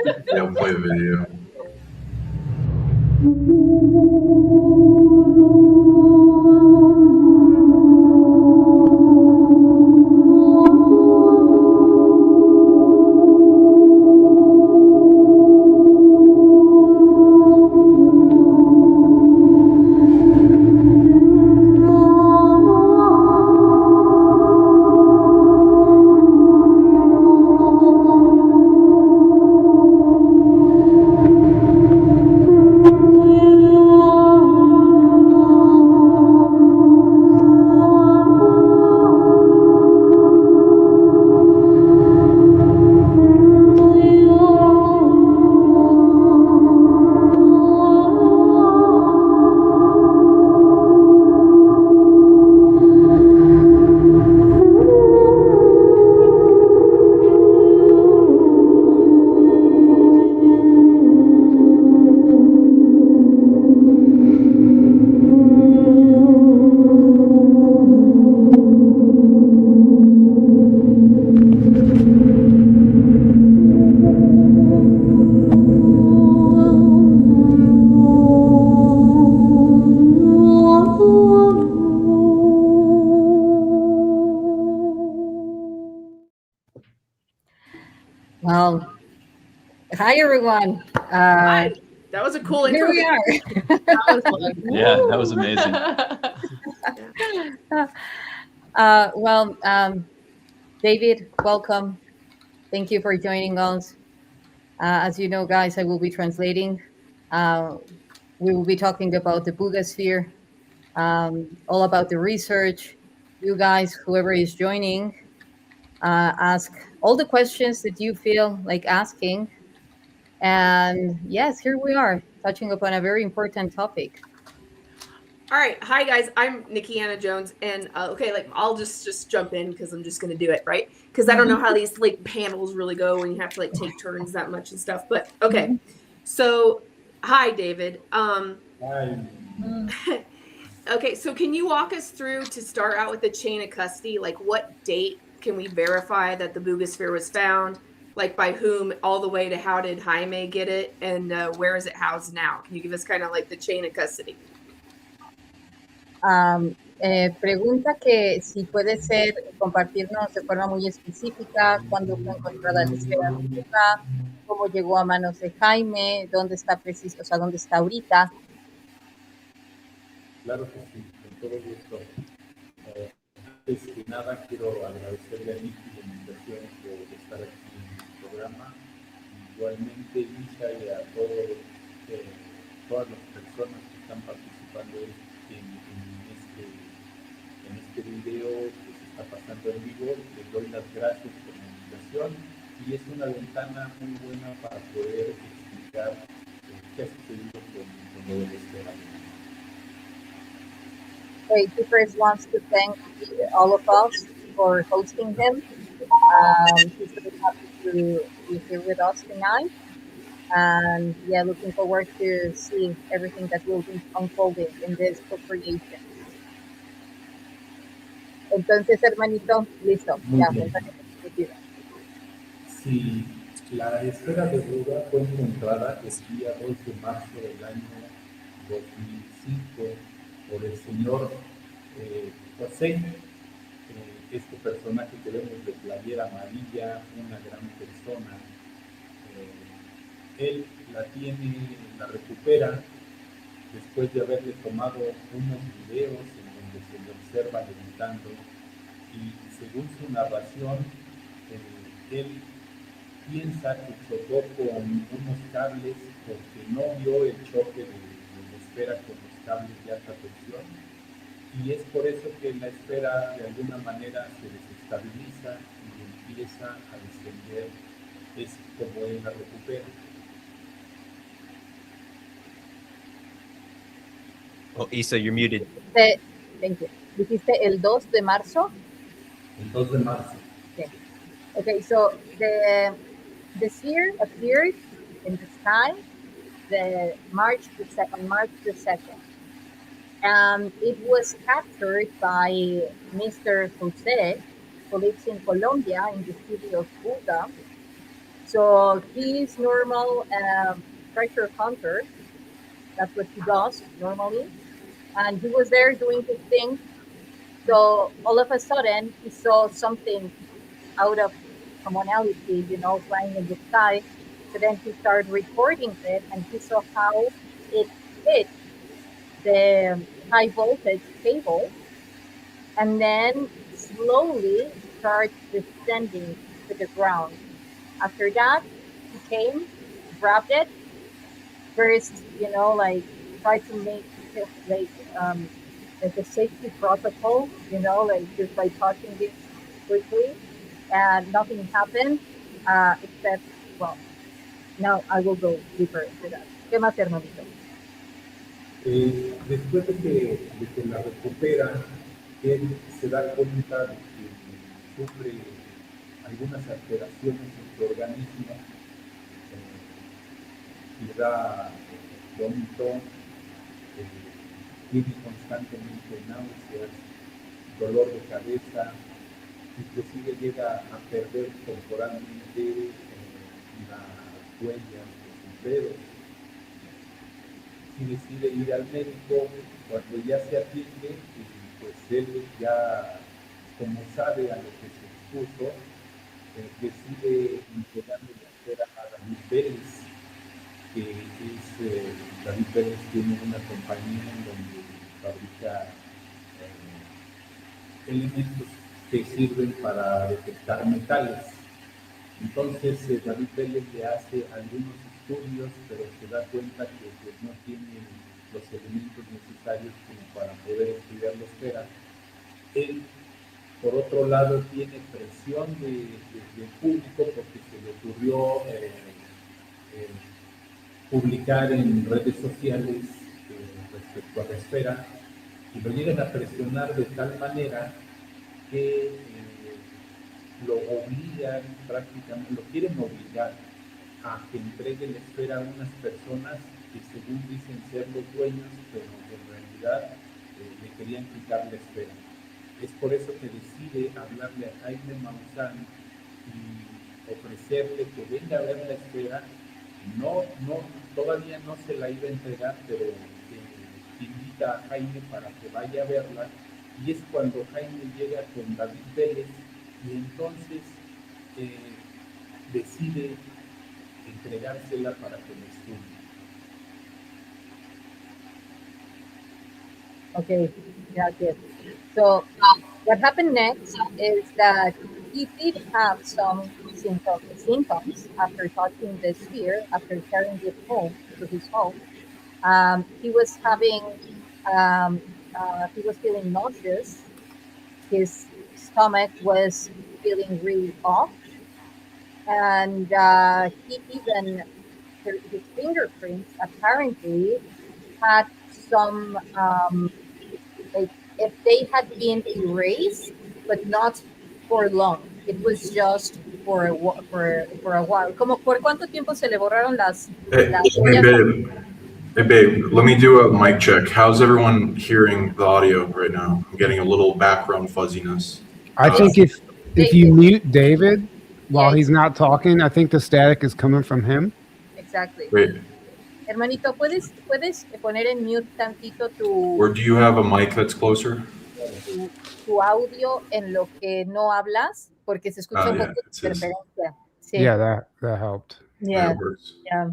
Ya fue video. Well, hi everyone. Hi. That was a cool Here intro. we are. That was fun. Yeah, that was amazing. David, welcome. Thank you for joining us. As you know, guys, I will be translating. We will be talking about the BUGA sphere, all about the research. You guys, whoever is joining, ask all the questions that you feel like asking. And yes, here we are, touching upon a very important topic. All right. Hi guys. I'm Nikki Anna Jones, and I'll just jump in because I'm just gonna do it, right? Because I don't know how these like panels really go when you have to like take turns that much and stuff. But okay. So hi David. Hi. Okay, so can you walk us through to start out with the chain of custody? Like what date can we verify that the Bugosphere was found? Like by whom, all the way to how did Jaime get it, and where is it housed now? Can you give us kind of like the chain of custody? Pregunta que si puede ser compartirnos de forma muy específica cuándo fue encontrada la esfera de Buga, cómo llegó a manos de Jaime, dónde está preciso, o sea, dónde está ahorita. Claro que sí, con todo gusto. Antes que nada, quiero agradecerle a Nicky la invitación por estar aquí en el programa. Igualmente, Isa y a todas las personas que están participando en este video que se está pasando en vivo. Les doy las gracias por la invitación y es una ventana muy buena para poder explicar qué ha sucedido con lo de la esfera. He first wants to thank all of us for hosting him. He's very happy to be here with us tonight. And yeah, looking forward to seeing everything that will be unfolding in this co-creation. Entonces, hermanito, listo. Muy Ya, bien. Sí, la esfera de Buga fue encontrada el día 2 de marzo del año 2005 por el señor José, este personaje que vemos de playera amarilla, una gran persona. Él la recupera después de haberle tomado unos videos en donde se le observa levitando y según su narración, él piensa que chocó con unos cables porque no vio el choque de la esfera con los cables de alta tensión y es por eso que la esfera de alguna manera se desestabiliza y empieza a descender. Es como él la recupera. Oh, Isa, you're muted. Thank you. Dijiste el 2 de marzo? El 2 de marzo. Okay, so the sphere appeared in the sky on March the 2nd. And it was captured by Mr. Jose, who lives in Colombia in the city of BUGA. So he's normal treasure hunter. That's what he does normally. And he was there doing his thing. So all of a sudden, he saw something out of commonality, flying in the sky. So then he started recording it, and he saw how it hit the high voltage cable, and then slowly start descending to the ground. After that, he came, grabbed it, first, like try to make it like a safety protocol, like just by touching it quickly, and nothing happened, except, well, now I will go deeper into that. ¿Qué más, hermanito? Después de que la recupera, él se da cuenta de que sufre algunas alteraciones en su organismo, le da vómito, tiene constantemente náuseas, dolor de cabeza, inclusive llega a perder temporalmente las huellas de sus dedos. Y decide ir al médico. Cuando ya se atiende, pues él ya, como sabe a lo que se expuso, decide entregarle la esfera a David Vélez, que es, David Vélez tiene una compañía en donde fabrica elementos que sirven para detectar metales. Entonces David Vélez le hace algunos estudios, pero se da cuenta que pues, no tiene los elementos necesarios como para poder estudiar la esfera. Él, por otro lado, tiene presión del público porque se le ocurrió publicar en redes sociales respecto a la esfera, y lo llegan a presionar de tal manera que lo obligan prácticamente, lo quieren obligar a que entregue la esfera a unas personas que según dicen ser los dueños, pero en realidad le querían quitar la esfera. Es por eso que decide hablarle a Jaime Maussan y ofrecerle que venga a ver la esfera. No, todavía no se la iba a entregar, pero invita a Jaime para que vaya a verla, y es cuando Jaime llega con David Vélez, y entonces decide entregársela para que la estudie. Okay, gracias. So what happened next is that he did have some symptoms after touching the sphere, after carrying it home to his home. He was having, he was feeling nauseous. His stomach was feeling really off, and he even, his fingerprints apparently had some, like if they had been erased, but not for long. It was just for a while. ¿Cómo por cuánto tiempo se le borraron las Hey, huellas? babe, let me do a mic check. How's everyone hearing the audio right now? I'm getting a little background fuzziness. I think if you mute David while he's not talking, I think the static is coming from him. Exactly. Wait, Hermanito, ¿puedes poner en mute tantito or do you have a mic that's closer? tu audio en lo que no hablas? Porque se escucha un Yeah, poco de it says- interferencia. Sí. Yeah, that helped. Yeah. That works. Yeah.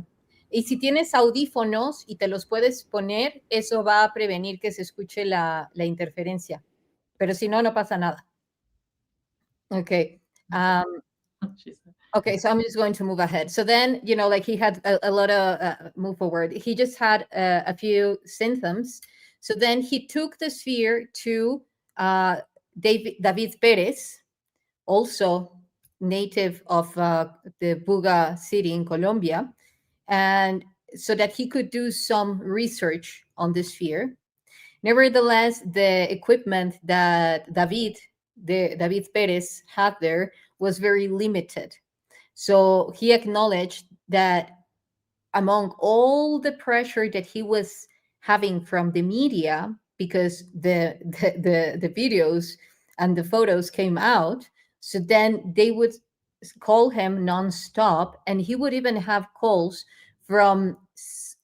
Y si tienes audífonos y te los puedes poner, eso va a prevenir que se escuche la interferencia. Pero si no, no pasa nada. Okay. Okay, so I'm just going to move ahead. So then, like he had a lot of move forward. He just had a few symptoms. So then he took the sphere to David Perez, also native of the BUGA city in Colombia, and so that he could do some research on the sphere. Nevertheless, the equipment that David Perez had there was very limited. So he acknowledged that among all the pressure that he was having from the media, because the videos and the photos came out, so then they would call him nonstop, and he would even have calls from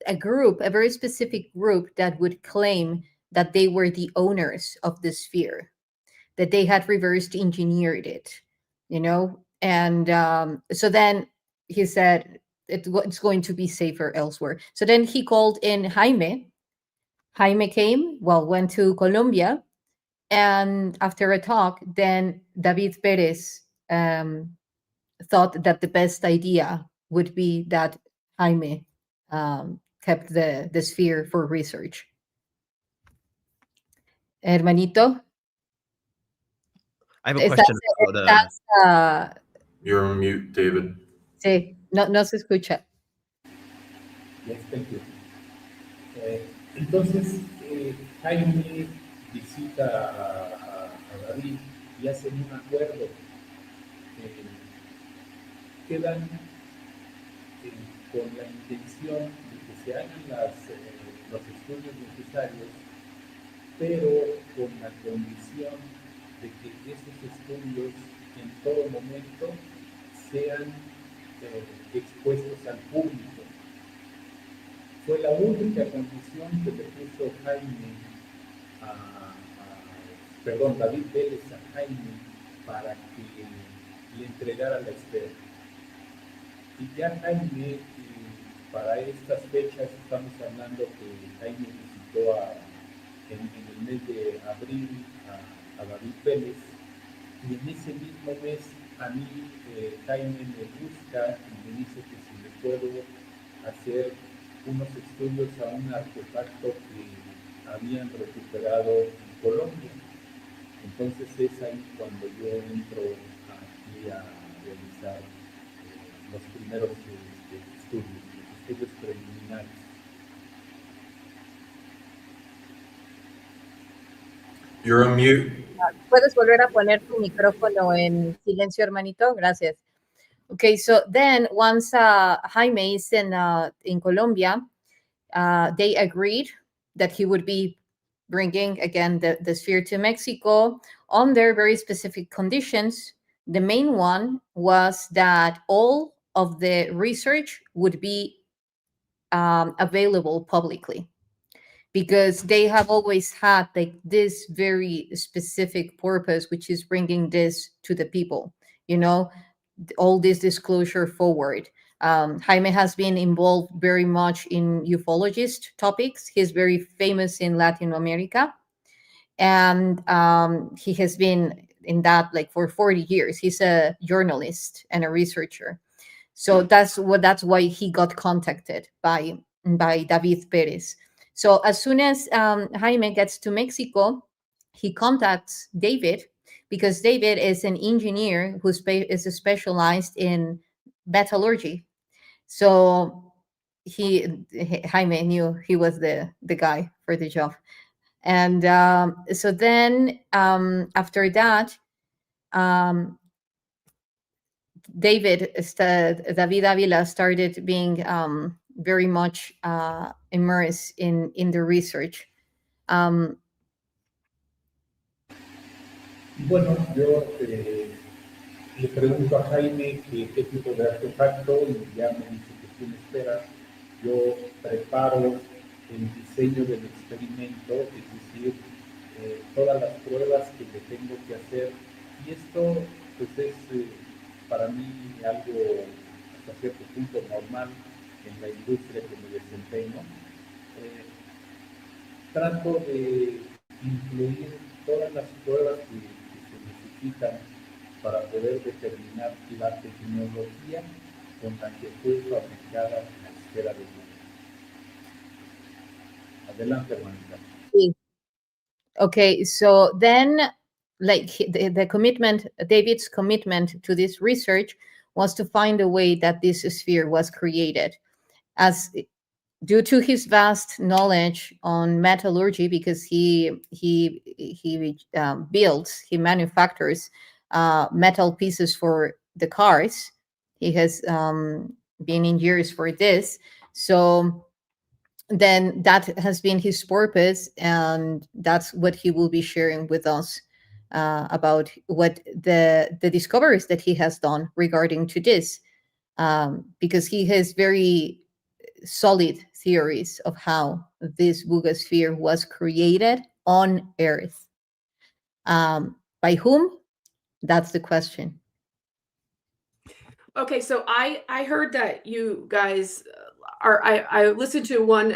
a group, a very specific group that would claim that they were the owners of the sphere, that they had reversed engineered it, And so then he said it's going to be safer elsewhere. So then he called in Jaime. Jaime came, went to Colombia, and after a talk, then David Perez thought that the best idea would be that Jaime kept the sphere for research. Hermanito, I have a question about You're on mute, David. sí, no se escucha. Yes, thank you. Entonces, Jaime visita a David y hacen un acuerdo. Quedan con la intención de que se hagan los estudios necesarios, pero con la condición de que esos estudios en todo momento sean expuestos al público. Fue la única condición que le puso David Vélez a Jaime para que le entregara la esfera. Y ya Jaime, para estas fechas, estamos hablando que Jaime visitó en el mes de abril a David Vélez, y en ese mismo mes a mí Jaime me busca y me dice que si le puedo hacer unos estudios a un artefacto que habían recuperado en Colombia. Entonces es ahí cuando yo entro aquí a realizar los primeros estudios, los estudios preliminares. You're on mute. ¿Puedes volver a poner tu micrófono en silencio, hermanito? Gracias. Okay, so then once Jaime is in Colombia, they agreed that he would be bringing again the sphere to Mexico under very specific conditions. The main one was that all of the research would be available publicly, because they have always had like this very specific purpose, which is bringing this to the people, all this disclosure forward. Jaime has been involved very much in ufologist topics. He's very famous in Latin America, and he has been in that like for 40 years. He's a journalist and a researcher. So that's why he got contacted by David Perez. So as soon as Jaime gets to Mexico, he contacts David, because David is an engineer who is specialized in metallurgy. So Jaime knew he was the guy for the job. And so then after that, David Avila started being very much immersed in the research. Bueno, yo le pregunto a Jaime qué tipo de artefacto, y ya me dice que tiene espera. Yo preparo el diseño del experimento, es decir, todas las pruebas que le tengo que hacer. Y esto pues es para mí algo hasta cierto punto normal en la industria que me desempeño. Trato de incluir todas las pruebas que se necesitan para poder determinar la tecnología con la que fue fabricada la esfera de BUGA. Adelante, hermanita. Sí. Okay, so then like the commitment, David's commitment to this research was to find a way that this sphere was created, as due to his vast knowledge on metallurgy, because he manufactures metal pieces for the cars. He has been in years for this. So then that has been his purpose, and that's what he will be sharing with us about what the discoveries that he has done regarding to this, because he has very solid theories of how this BUGA sphere was created on Earth. By whom? That's the question. Okay, so I heard that you guys are. I listened to one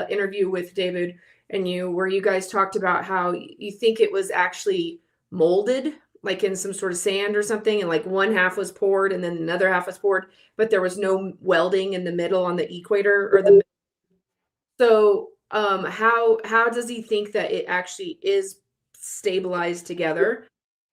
interview with David and you where you guys talked about how you think it was actually molded, like in some sort of sand or something, and like one half was poured and then another half was poured, but there was no welding in the middle on the equator or the. So how does he think that it actually is stabilized together?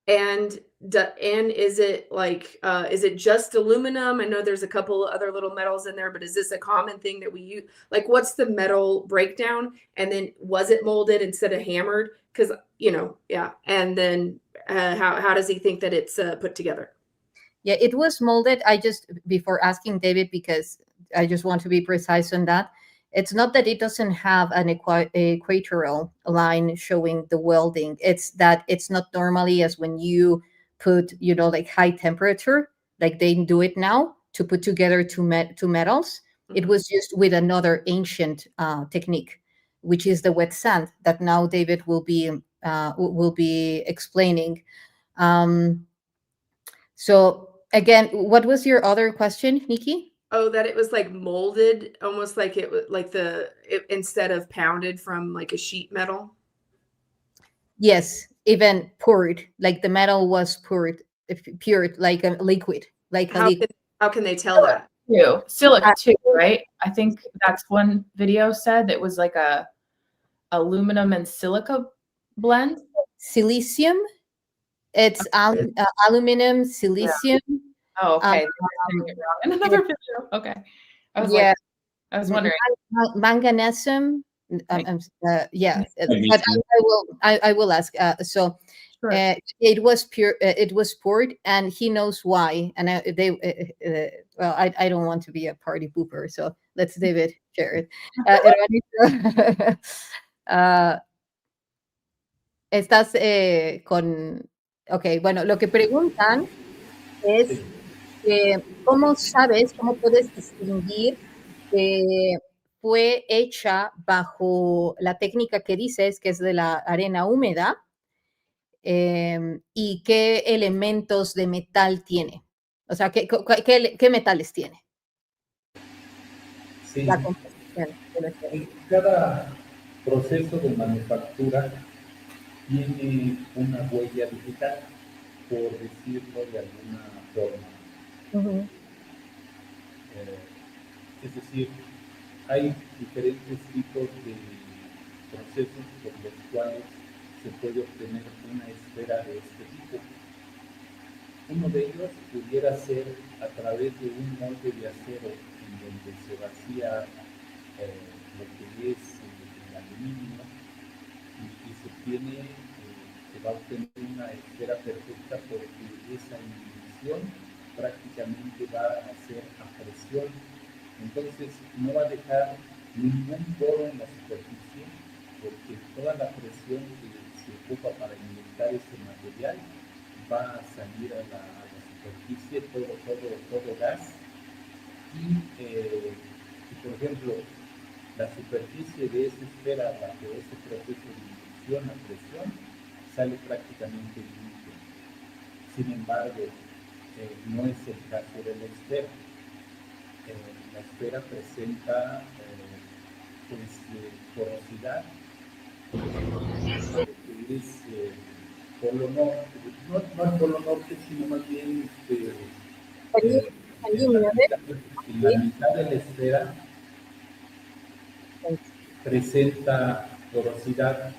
And is it like is it just aluminum? I know there's a couple other little metals in there, but is this a common thing that we use? Like, what's the metal breakdown? And then was it molded instead of hammered? Because yeah. And then how does he think that it's put together? Yeah, it was molded. I just, before asking David, because I just want to be precise on that. It's not that it doesn't have an equatorial line showing the welding. It's that it's not normally as when you put, like high temperature, like they do it now to put together two metals. Mm-hmm. It was used with another ancient technique, which is the wet sand that now David will be explaining. So again, what was your other question, Nikki? Oh, that it was like molded, almost like it was like instead of pounded from like a sheet metal. Yes, even poured, like the metal was poured like a liquid, like a liquid. How can they tell that? Silica too, right? I think that's one video said that was like a aluminum and silica blend. Silicium. It's aluminum, silicium. Yeah. Oh, okay. In another video. Okay. I was wondering. Manganesium. Yeah, but I will ask. So sure. It was pure. It was poured, and he knows why. And I don't want to be a party pooper, so let's David share it. Estás con. Okay, bueno, lo que preguntan es cómo sabes, cómo puedes distinguir que fue hecha bajo la técnica que dices, que es de la arena húmeda, y qué elementos de metal tiene. O sea, qué metales tiene. Sí. La composición. En cada proceso de manufactura tiene una huella digital, por decirlo de alguna forma. Uh-huh. Es decir, hay diferentes tipos de procesos por los cuales se puede obtener una esfera de este tipo. Uno de ellos pudiera ser a través de un molde de acero en donde se vacía lo que es el aluminio y se obtiene, se va a obtener una esfera perfecta porque esa inhibición prácticamente va a ser a presión. Entonces no va a dejar ningún poro en la superficie porque toda la presión que se ocupa para inyectar ese material va a salir a la superficie, todo gas. Y por ejemplo, la superficie de esa esfera bajo ese proceso de inducción a presión sale prácticamente limpia. Sin embargo, no es el caso de la esfera. La esfera presenta porosidad, que es polo norte, no el polo norte, sino más bien en la mitad de la esfera presenta porosidad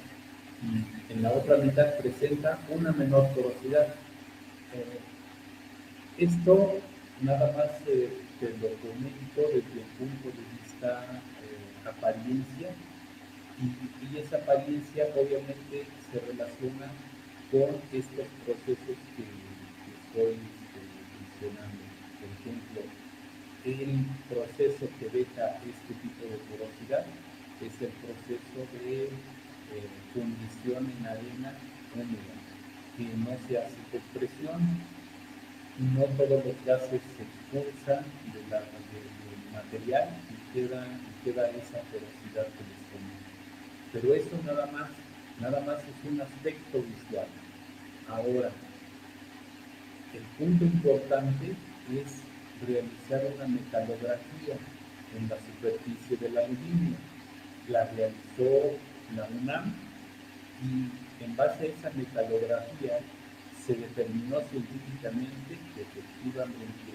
y en la otra mitad presenta una menor porosidad. Esto nada más te lo comento desde el punto de vista apariencia y esa apariencia obviamente se relaciona con estos procesos que estoy mencionando. Por ejemplo, el proceso que deja este tipo de porosidad es el proceso de fundición en arena húmeda. que no se hace por presión. No todos los gases se expulsan del material y queda esa porosidad que les comento. Pero eso nada más es un aspecto visual. Ahora, el punto importante es realizar una metalografía en la superficie del aluminio. La realizó la UNAM y en base a esa metalografía se determinó científicamente que efectivamente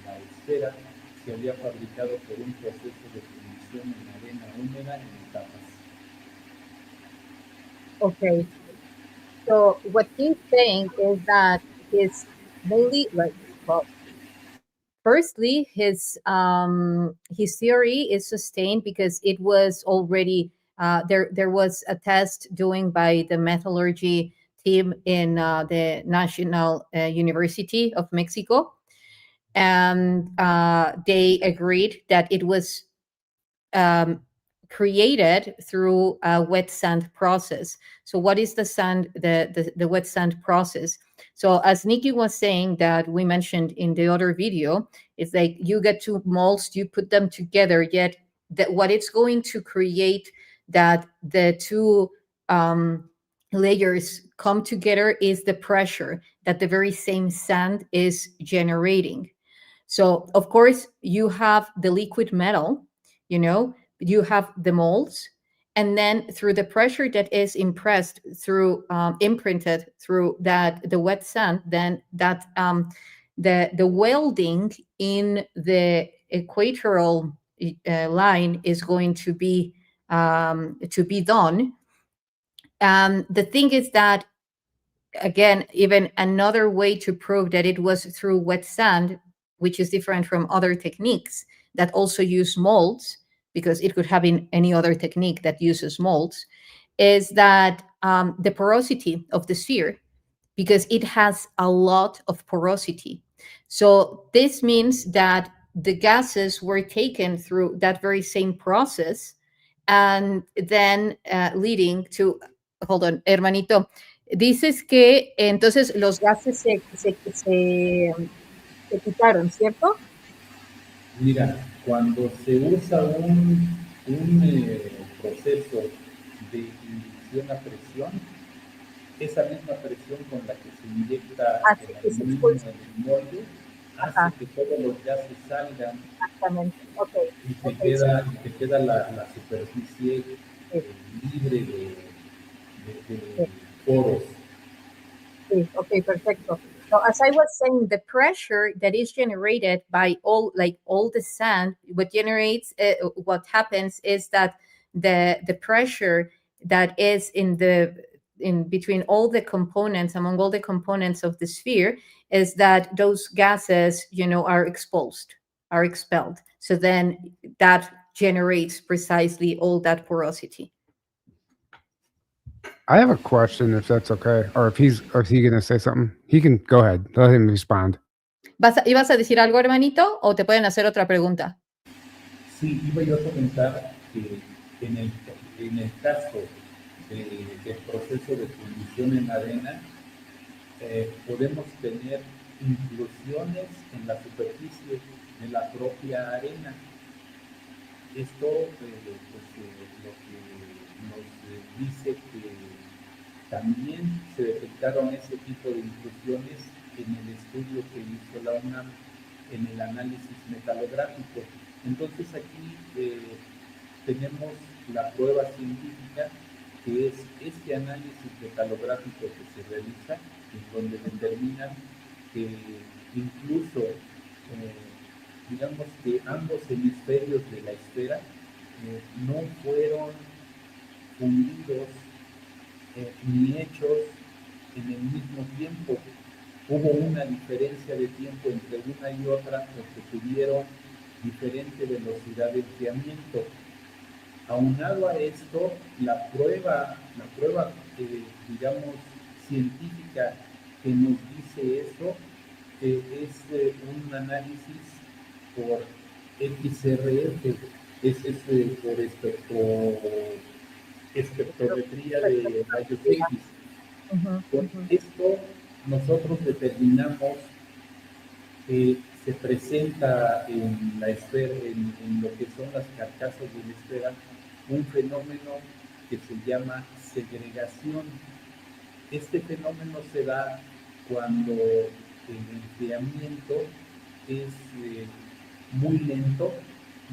la esfera se había fabricado por un proceso de fundición en arena húmeda en etapas. Okay. So what he's saying is that his mainly like, well, firstly, his theory is sustained because it was already there was a test doing by the metallurgy team in the National University of Mexico, and they agreed that it was created through a wet sand process. So what is the sand, the wet sand process? So as Nikki was saying, that we mentioned in the other video, it's like you get two molds, you put them together, yet that what it's going to create that the two layers come together is the pressure that the very same sand is generating. So of course you have the liquid metal, you have the molds, and then through the pressure that is impressed through imprinted through the wet sand, then that the welding in the equatorial line is going to be done. The thing is that, again, even another way to prove that it was through wet sand, which is different from other techniques that also use molds, because it could have been any other technique that uses molds, is that the porosity of the sphere, because it has a lot of porosity. So this means that the gases were taken through that very same process, and then leading to, hold on, hermanito, dices que entonces los gases se quitaron, ¿cierto? Mira, cuando se usa un proceso de inducción a presión, esa misma presión con la que se inyecta el aluminio en el molde hace que todos los gases salgan. Exactamente. Okay. Y te queda la superficie libre de poros. Okay, perfecto. So as I was saying, the pressure that is generated by all the sand, what happens is that the pressure that is in between all the components, among all the components of the sphere, is that those gases, are expelled. So then that generates precisely all that porosity. I have a question, if that's okay, or if he's going to say something. He can go ahead. Let him respond. ¿Ibas a decir algo, hermanito, o te pueden hacer otra pregunta? Sí, iba yo a comentar que en el caso del proceso de fundición en arena, podemos tener inclusiones en la superficie de la propia arena. Esto lo que nos dice que también se detectaron ese tipo de inclusiones en el estudio que hizo la UNAM en el análisis metalográfico. Entonces aquí tenemos la prueba científica, que es este análisis metalográfico que se realiza, en donde determinan que incluso digamos que ambos hemisferios de la esfera no fueron fundidos ni hechos en el mismo tiempo. Hubo una diferencia de tiempo entre una y otra porque tuvieron diferente velocidad de enfriamiento. Aunado a esto, la prueba digamos, científica que nos dice eso es un análisis por XRF, por espectrometría de rayos X. Con esto nosotros determinamos que se presenta en la esfera, en lo que son las carcasas de la esfera, un fenómeno que se llama segregación. Este fenómeno se da cuando el enfriamiento es muy lento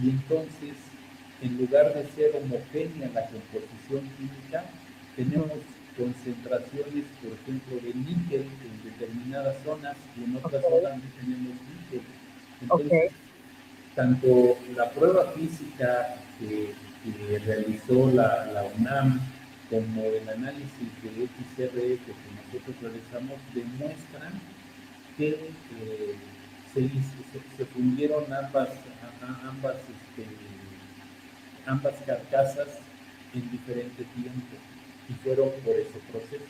y entonces, en lugar de ser homogénea la composición química, tenemos concentraciones, por ejemplo, de níquel en determinadas zonas y en otras zonas no tenemos níquel. Entonces, tanto la prueba física que realizó la UNAM como el análisis de XRF que nosotros realizamos demuestran que se fundieron ambas carcasas en diferente tiempo y fueron por ese proceso.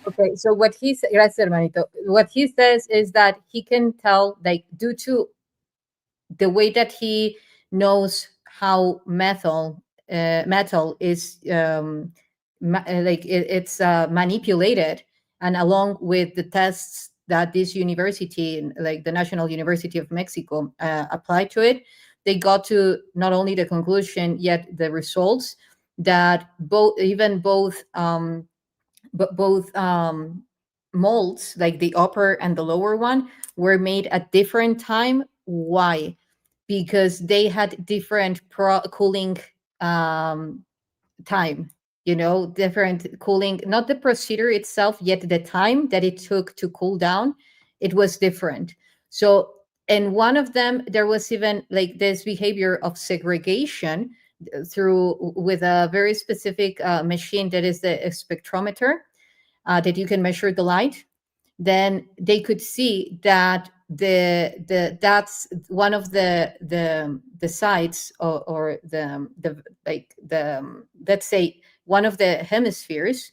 Okay, so what he says, gracias, hermanito. What he says is that he can tell, like, due to the way that he knows how metal is it's manipulated, and along with the tests that this university, like the National University of Mexico, applied to it, they got to not only the conclusion yet the results that both molds, like the upper and the lower one, were made at different time. Why? Because they had different cooling time, different cooling, not the procedure itself, yet the time that it took to cool down, it was different. So in one of them, there was even like this behavior of segregation with a very specific machine that is the spectrometer, that you can measure the light. Then they could see that that's one of the sides, or let's say one of the hemispheres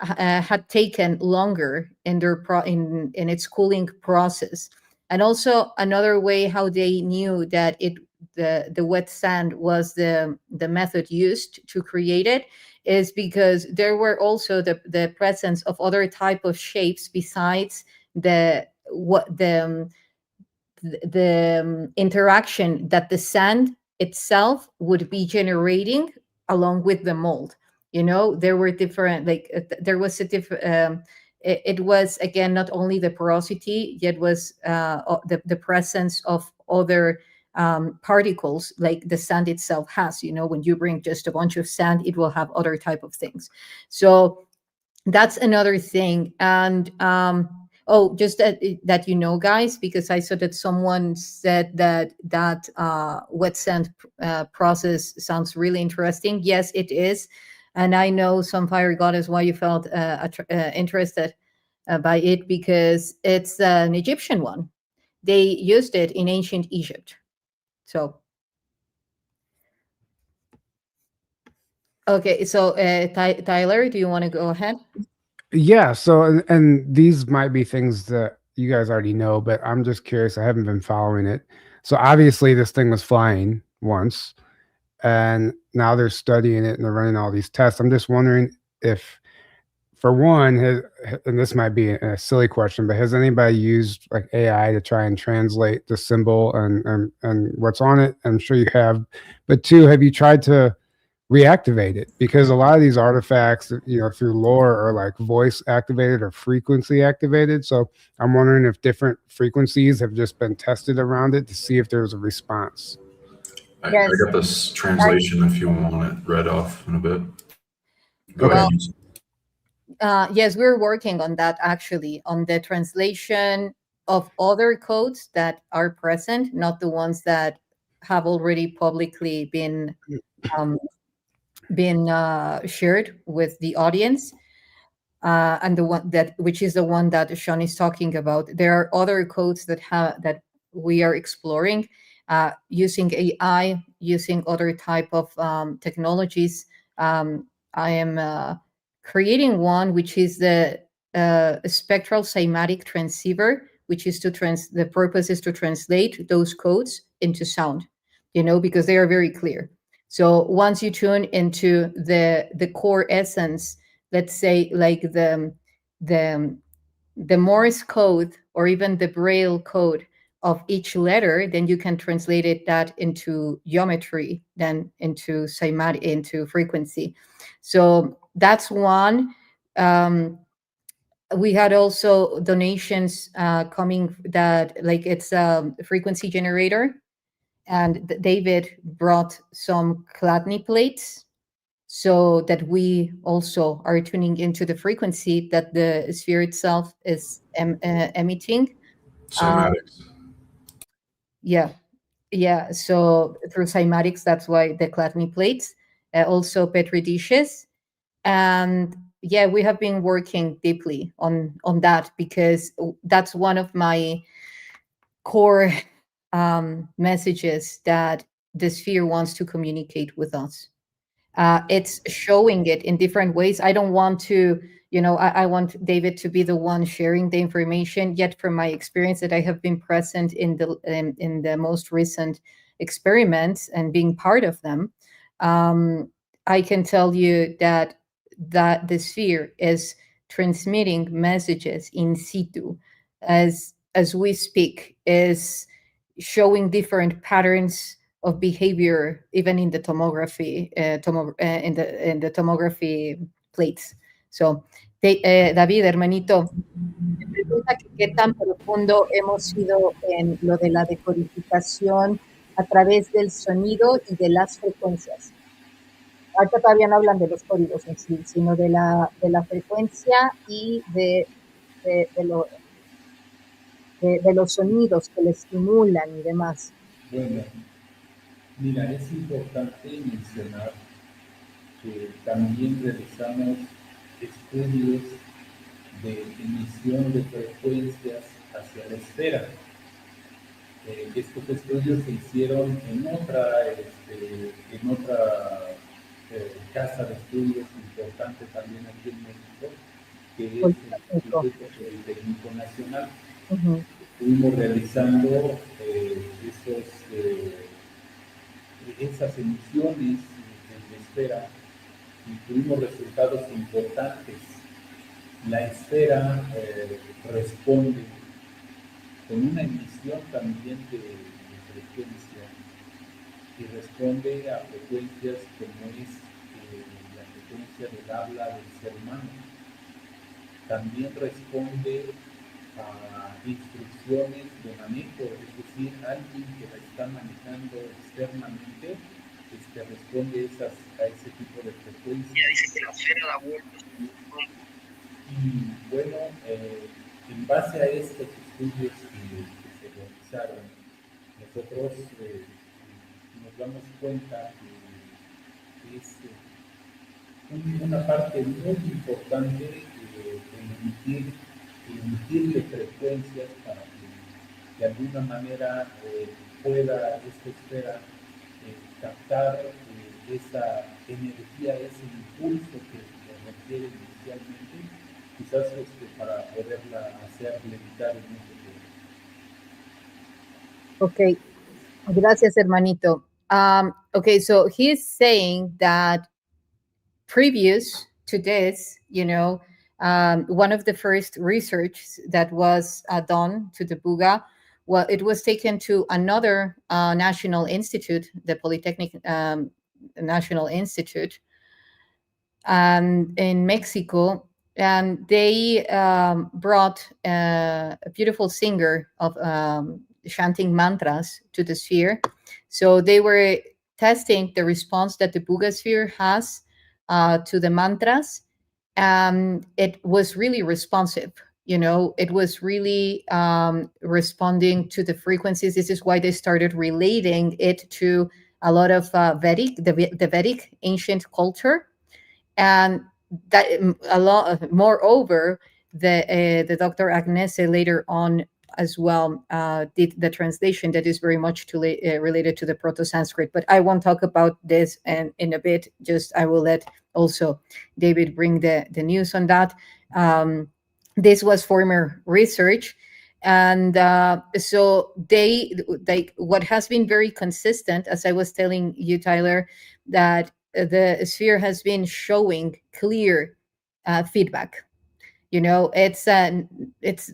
had taken longer in in its cooling process. And also another way how they knew that the wet sand was the method used to create it is because there were also the presence of other type of shapes besides the interaction that the sand itself would be generating along with the mold. There were different, there was a different, it was again not only the porosity, yet was the presence of other particles like the sand itself has. When you bring just a bunch of sand, it will have other type of things. So that's another thing. And just that, guys, because I saw that someone said that wet sand process sounds really interesting. Yes, it is. And I know some fire goddess why you felt interested by it, because it's an Egyptian one. They used it in ancient Egypt. So, okay. So, Tyler, do you want to go ahead? Yeah. So, and these might be things that you guys already know, but I'm just curious. I haven't been following it. So obviously this thing was flying once, and now they're studying it and they're running all these tests. I'm just wondering if, for one, and this might be a silly question, but has anybody used like AI to try and translate the symbol and what's on it? I'm sure you have. But two, have you tried to reactivate it? Because a lot of these artifacts, through lore, are like voice activated or frequency activated. So I'm wondering if different frequencies have just been tested around it to see if there's a response. I got this translation if you want it read off in a bit. Go ahead. Yes, we're working on that, actually, on the translation of other codes that are present, not the ones that have already publicly been shared with the audience. And the one which is the one that Sean is talking about. There are other codes that we are exploring using AI, using other type of technologies. I am creating one which is the spectral cymatic transceiver, which is the purpose is to translate those codes into sound, because they are very clear. So once you tune into the core essence let's say, like the Morse code or even the Braille code of each letter, then you can translate that into geometry, then into cymatic, into frequency. So that's one. We had also donations coming that, like, it's a frequency generator, and David brought some Chladni plates so that we also are tuning into the frequency that the sphere itself is emitting. Cymatics. Yeah. So through cymatics, that's why the Chladni plates, also Petri dishes. And yeah, we have been working deeply on that, because that's one of my core messages that the sphere wants to communicate with us. It's showing it in different ways. I don't want to, I want David to be the one sharing the information. Yet, from my experience that I have been present in the most recent experiments and being part of them, I can tell you that the sphere is transmitting messages in situ as we speak, is showing different patterns of behavior, even in the tomography, in the tomography plates. So, David, hermanito, me pregunta que qué tan profundo hemos ido en lo de la decodificación a través del sonido y de las frecuencias. Ahorita todavía no hablan de los códigos en sí, sino de la frecuencia y de los sonidos que le estimulan y demás. Bueno, mira, es importante mencionar que también realizamos estudios de emisión de frecuencias hacia la esfera. Estos estudios se hicieron en otra casa de estudios importante también aquí en México, que es el Instituto Politécnico Nacional. Estuvimos realizando esas emisiones en la esfera y tuvimos resultados importantes. La esfera responde con una emisión también de frecuencia, y responde a frecuencias como es la frecuencia del habla del ser humano. También responde a instrucciones de manejo, es decir, alguien que la está manejando externamente responde a ese tipo de frecuencias. Dice que la esfera da vueltas. Y bueno, en base a estos estudios que se realizaron, nosotros nos damos cuenta que es una parte muy importante en emitirle frecuencias para que de alguna manera pueda esta esfera captar esa energía, ese impulso que requiere inicialmente, quizás para poderla hacer levitar en ese tiempo. Okay, gracias, hermanito. Okay, so he's saying that previous to this, one of the first research that was done to the BUGA, well, it was taken to another national institute, the Polytechnic National Institute, in Mexico, and they brought a beautiful singer of chanting mantras to the sphere. So they were testing the response that the BUGA sphere has to the mantras, and it was really responsive. It was really responding to the frequencies. This is why they started relating it to a lot of the Vedic ancient culture, and that a lot. Moreover, the Dr. Agnese later on as well did the translation that is very much related to the Proto-Sanskrit. But I won't talk about this and in a bit. Just I will let also David bring the news on that. This was former research, and so they what has been very consistent, as I was telling you, Tyler, that the sphere has been showing clear feedback. It's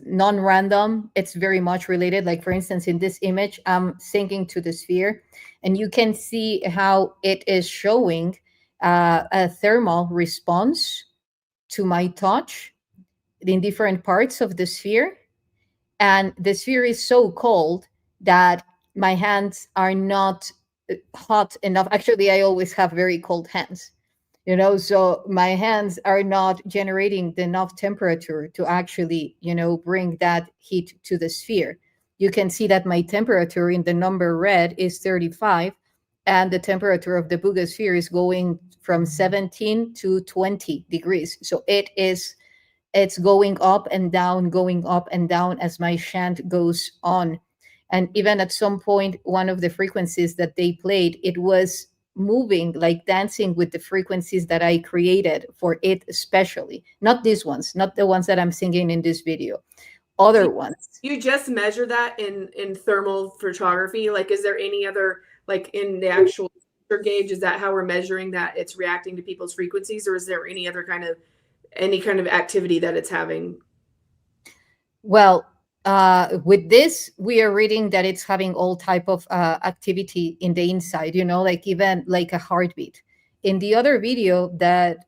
non-random. It's very much related. Like, for instance, in this image, I'm sinking to the sphere, and you can see how it is showing a thermal response to my touch in different parts of the sphere. And the sphere is so cold that my hands are not hot enough. Actually, I always have very cold hands, so my hands are not generating enough temperature to actually, bring that heat to the sphere. You can see that my temperature in the number red is 35, and the temperature of the BUGA sphere is going from 17 to 20 degrees. So it's going up and down as my chant goes on. And even at some point, one of the frequencies that they played, it was moving, like dancing with the frequencies that I created for it, especially. Not these ones, not the ones that I'm singing in this video, other ones. You just measure that in thermal photography? Like, is there any other, like in the actual gauge, is that how we're measuring that it's reacting to people's frequencies, or is there any other kind of activity that it's having? Well, with this, we are reading that it's having all type of activity in the inside, like even like a heartbeat. In the other video that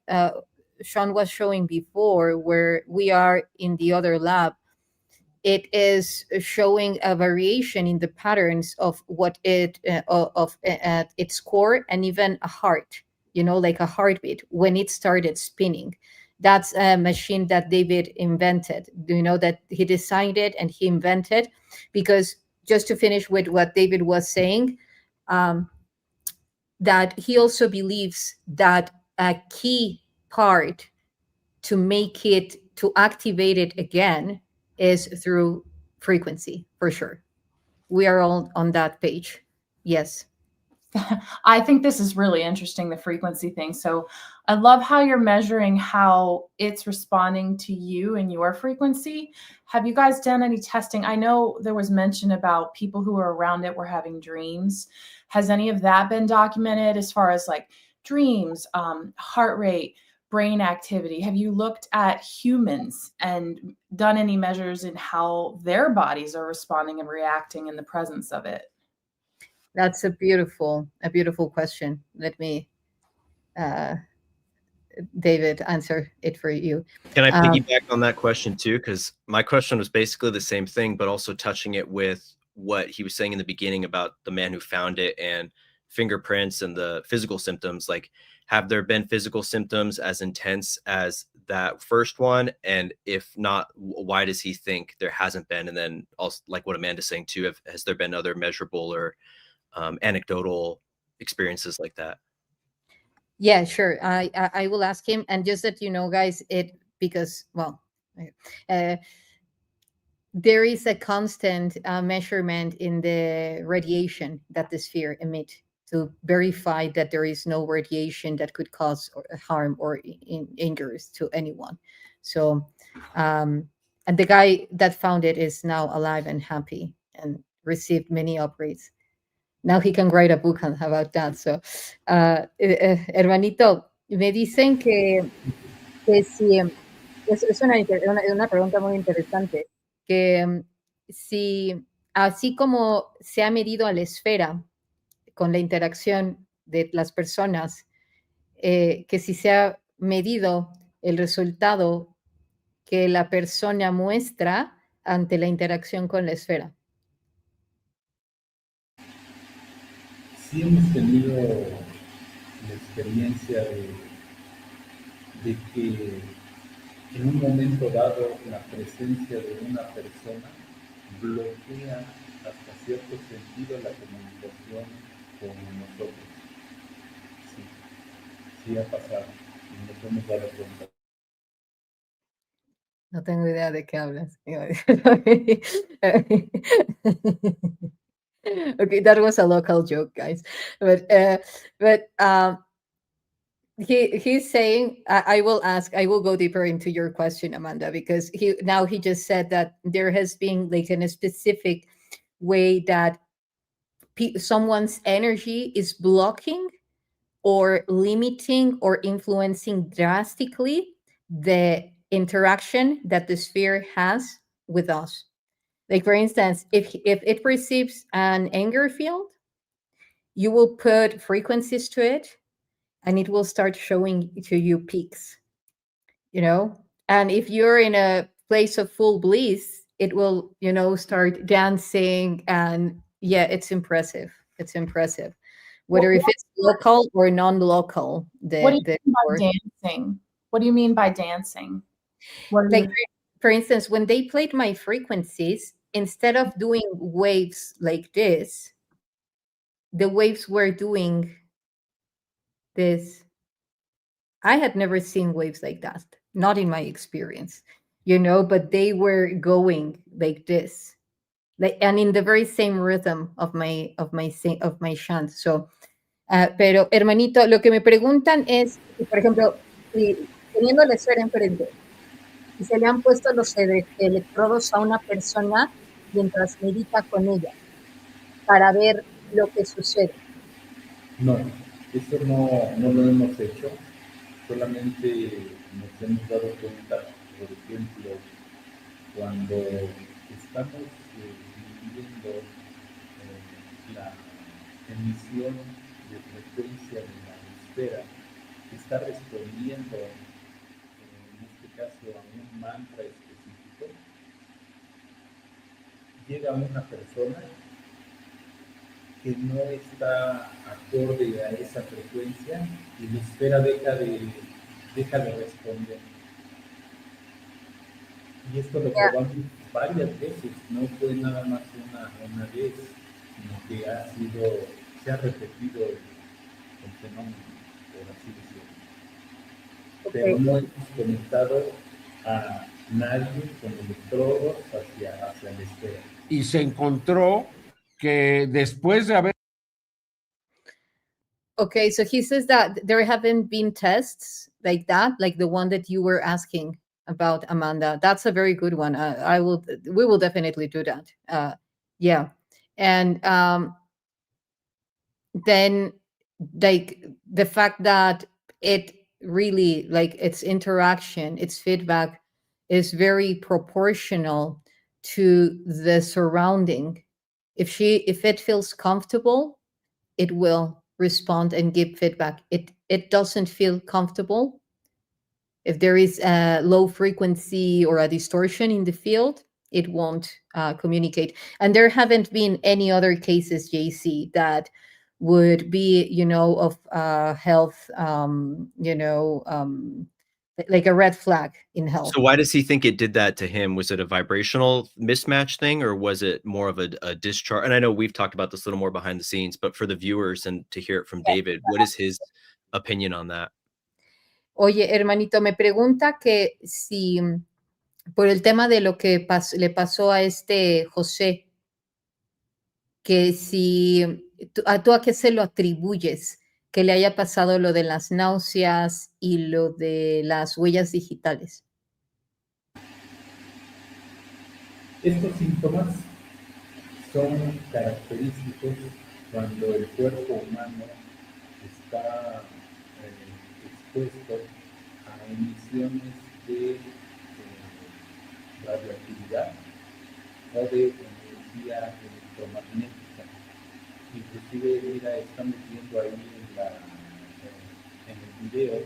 Sean was showing before, where we are in the other lab, it is showing a variation in the patterns of what it at its core, and even a heart, like a heartbeat when it started spinning. That's a machine that David invented, that he designed it and he invented, because just to finish with what David was saying, that he also believes that a key part to activate it again is through frequency, for sure. We are all on that page. Yes. I think this is really interesting, the frequency thing. So I love how you're measuring how it's responding to you and your frequency. Have you guys done any testing? I know there was mention about people who were around it were having dreams. Has any of that been documented as far as like dreams, heart rate, brain activity? Have you looked at humans and done any measures in how their bodies are responding and reacting in the presence of it? That's a beautiful question. Let me, David, answer it for you. Can I piggyback on that question too? Because my question was basically the same thing, but also touching it with what he was saying in the beginning about the man who found it and fingerprints and the physical symptoms. Like, have there been physical symptoms as intense as that first one? And if not, why does he think there hasn't been? And then also, like what Amanda's saying too, has there been other measurable or anecdotal experiences like that? Yeah, sure. I will ask him. And just that guys, because there is a constant measurement in the radiation that the sphere emits to verify that there is no radiation that could cause harm or injuries to anyone. So, and the guy that found it is now alive and happy and received many upgrades. Now he can write a book about that. So, hermanito, me dicen que si, es una pregunta muy interesante, que si así como se ha medido a la esfera con la interacción de las personas, que si se ha medido el resultado que la persona muestra ante la interacción con la esfera. Sí hemos tenido la experiencia de que en un momento dado la presencia de una persona bloquea hasta cierto sentido la comunicación con nosotros. Sí ha pasado y nos hemos dado cuenta. No tengo idea de qué hablas. Okay, that was a local joke, guys. But he's saying, I will go deeper into your question, Amanda, because he just said that there has been like in a specific way that someone's energy is blocking or limiting or influencing drastically the interaction that the sphere has with us. Like, for instance, if it perceives an anger field, you will put frequencies to it and it will start showing to you peaks, you know? And if you're in a place of full bliss, it will, you know, start dancing. And yeah, it's impressive. It's impressive. Whether if it's local or non-local, what do you mean by dancing? What do you mean by dancing? Like, for instance, when they played my frequencies, instead of doing waves like this, the waves were doing this. I had never seen waves like that, not in my experience, you know, but they were going like this, like, and in the very same rhythm of my chant. So, pero hermanito, lo que me preguntan es, por ejemplo, si teniendo la esfera enfrente y se le han puesto los electrodos a una persona mientras medita con ella para ver lo que sucede. No, eso no lo hemos hecho, solamente nos hemos dado cuenta, por ejemplo, cuando estamos dividiendo la emisión de frecuencia de la esfera, está respondiendo, en este caso, a un mantra específico. Llega una persona que no está acorde a esa frecuencia y la esfera deja de responder. Y esto lo probamos varias veces, no fue nada más una vez, sino que se ha repetido el fenómeno, por así decirlo. Pero no hemos conectado a nadie con electrodos hacia la esfera. Y se encontró que después de haber... Okay, so he says that there haven't been tests like that, like the one that you were asking about, Amanda. That's a very good one. We will definitely do that. Yeah. And then, like, the fact that it really, like, its interaction, its feedback is very proportional to the surrounding. If it feels comfortable, it will respond and give feedback. It doesn't feel comfortable, if there is a low frequency or a distortion in the field, it won't communicate. And there haven't been any other cases, JC, that would be, you know, of health, like a red flag in health. So why does he think it did that to him? Was it a vibrational mismatch thing, or was it more of a discharge? And I know we've talked about this a little more behind the scenes, but for the viewers and to hear it from David, what is his opinion on that? Oye, hermanito, me pregunta que si por el tema de lo que le pasó a este José, que si tú a qué se lo atribuyes, que le haya pasado lo de las náuseas y lo de las huellas digitales. Estos síntomas son característicos cuando el cuerpo humano está expuesto a emisiones de radioactividad o de energía electromagnética. Inclusive, mira, estamos viendo ahí en el video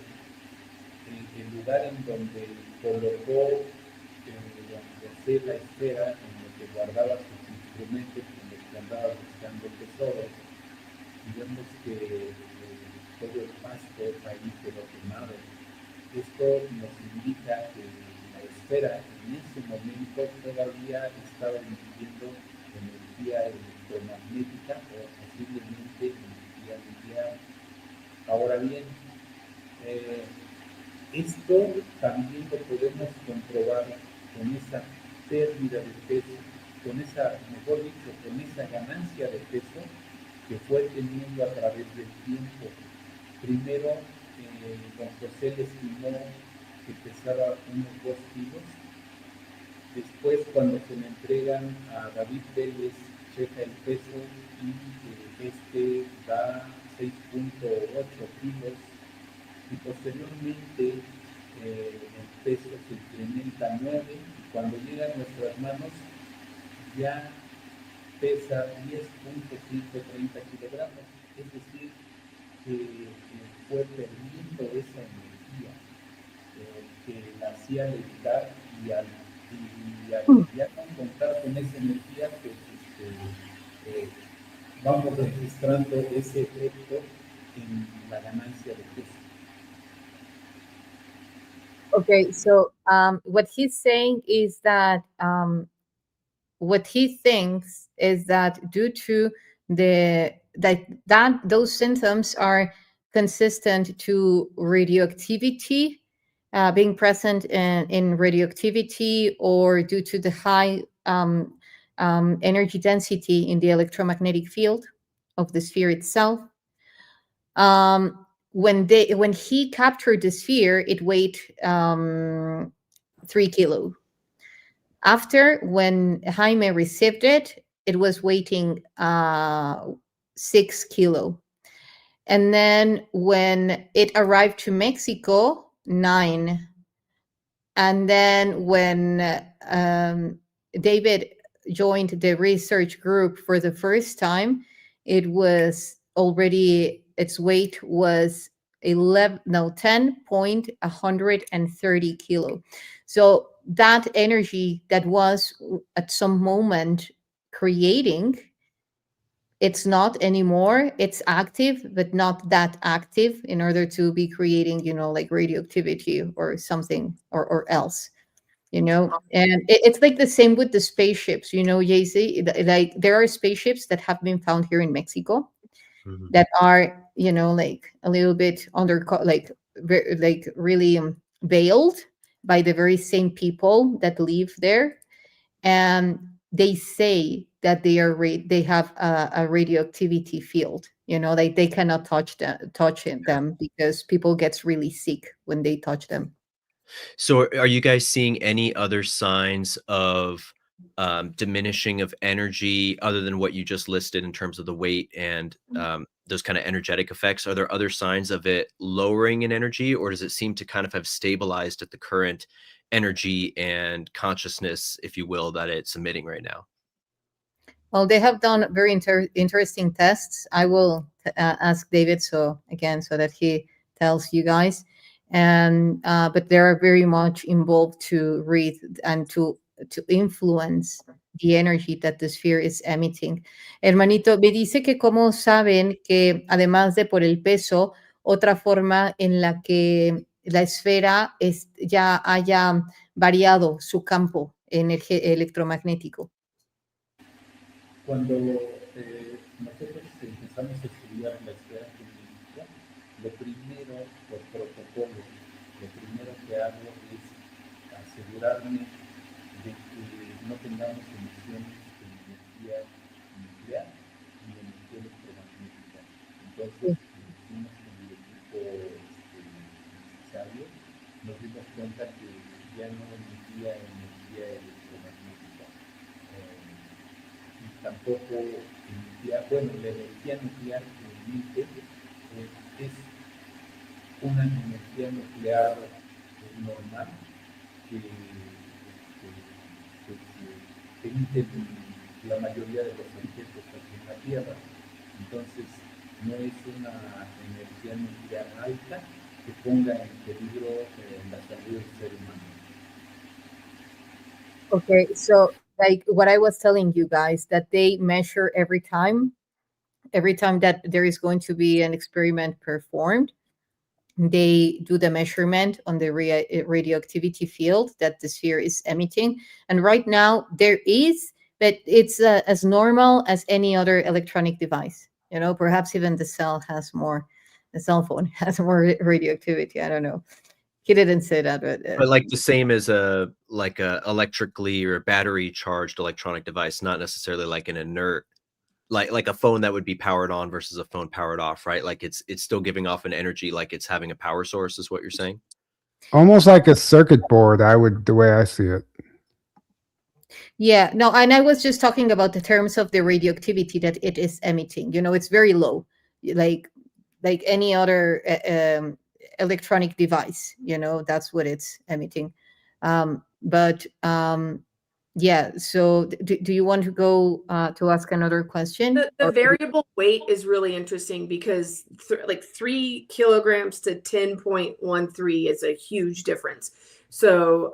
el lugar en donde colocó José la esfera en la que guardaba sus instrumentos con los que andaba buscando tesoros, y vemos que todo el pasto ahí quedó quemado. Esto nos indica que la esfera en ese momento todavía estaba emitiendo energía electromagnética o posiblemente energía nuclear. Ahora bien, esto también lo podemos comprobar con esa pérdida de peso, con esa ganancia de peso que fue teniendo a través del tiempo. Primero, don José le estimó que pesaba unos 2 kilos. Después, cuando se le entregan a David Vélez, checa el peso y este da 6.8 kilos. Y posteriormente el peso se incrementa a 9 y cuando llega a nuestras manos ya pesa 10.130 kilogramos, es decir, que fue perdiendo esa energía que la hacía levitar y al ya no contar con esa energía, pues vamos registrando ese efecto en la ganancia de peso. Okay, so what he's saying is that what he thinks is that due to those symptoms are consistent to radioactivity, being present in radioactivity, or due to the high energy density in the electromagnetic field of the sphere itself. When he captured the sphere, it weighed 3 kilos. After, when Jaime received it, it was weighing 6 kilos. And then when it arrived to Mexico, 9. And then when David joined the research group for the first time, it was already, its weight was 10.130 kilo. So that energy that was at some moment creating, it's not anymore. It's active, but not that active in order to be creating, like radioactivity or something or else, and it's like the same with the spaceships, JC, like there are spaceships that have been found here in Mexico that are, like a little bit like really veiled by the very same people that live there. And they say that they have a radioactivity field, like they cannot touch them because people gets really sick when they touch them. So are you guys seeing any other signs of diminishing of energy other than what you just listed in terms of the weight and those kind of energetic effects? Are there other signs of it lowering in energy, or does it seem to kind of have stabilized at the current energy and consciousness, if you will, that it's emitting right now? Well, they have done very interesting tests. I will ask David so that he tells you guys. And but they are very much involved to read and to influence the energy that the sphere is emitting. Hermanito, me dice que cómo saben que además de por el peso, otra forma en la que la esfera ya haya variado su campo electromagnético. Cuando nosotros empezamos a estudiar la esfera geométrica, lo primero, por protocolo, lo primero que hago es asegurarme de que no tengamos emisiones de energía nuclear ni energía electromagnética. Entonces, hicimos con el equipo necesario, nos dimos cuenta que ya no emitía energía electromagnética. Y tampoco emitía, la energía nuclear que emite es una energía nuclear normal que emite la mayoría de los objetos aquí en la Tierra. Entonces, no es una energía nuclear alta que ponga en peligro la salud del ser humano. Okay, so like what I was telling you guys, that they measure every time that there is going to be an experiment performed, they do the measurement on the radioactivity field that the sphere is emitting. And right now there is, but it's as normal as any other electronic device. Perhaps even the cell phone has more radioactivity. I don't know. He didn't say that, but like the same as a electrically or battery charged electronic device, not necessarily like an inert, like a phone that would be powered on versus a phone powered off, right? Like it's still giving off an energy, like it's having a power source, is what you're saying? Almost like a circuit board, the way I see it. Yeah, no, and I was just talking about the terms of the radioactivity that it is emitting. It's very low, like any other electronic device, you know, that's what it's emitting. But yeah, so do you want to go to ask another question? The variable weight is really interesting because like 3 kilograms to 10.13 is a huge difference. So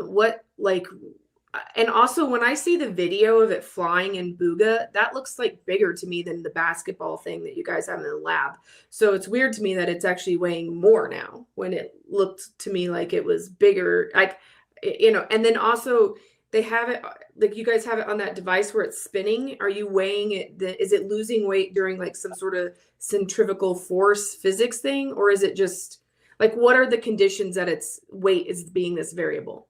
what, like, and also when I see the video of it flying in BUGA, that looks like bigger to me than the basketball thing that you guys have in the lab. So it's weird to me that it's actually weighing more now when it looked to me like it was bigger. Like, you know, and then also they have it, like you guys have it on that device where it's spinning. Are you weighing it? Is it losing weight during like some sort of centrifugal force physics thing? Or is it just like, what are the conditions that its weight is being this variable?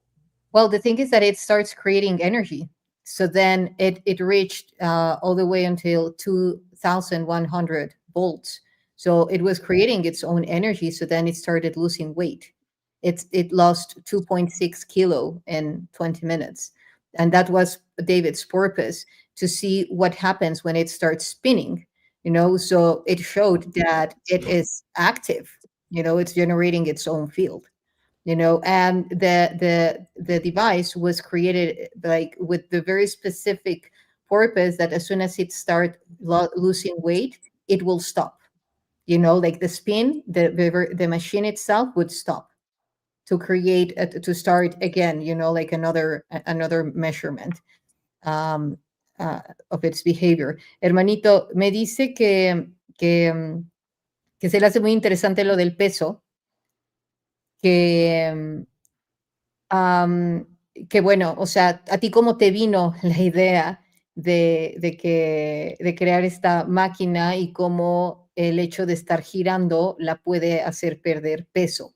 Well, the thing is that it starts creating energy. So then it reached all the way until 2,100 volts. So it was creating its own energy. So then it started losing weight. It lost 2.6 kilo in 20 minutes. And that was David's purpose, to see what happens when it starts spinning, you know. So it showed that it is active, you know, it's generating its own field, you know. And the device was created like with the very specific purpose that as soon as it starts losing weight, it will stop, you know, like the spin, the machine itself would stop to create to start again, you know, like another measurement of its behavior. Hermanito, me dice que se le hace muy interesante lo del peso, que que bueno, o sea, ¿a ti cómo te vino la idea de crear esta máquina y cómo el hecho de estar girando la puede hacer perder peso?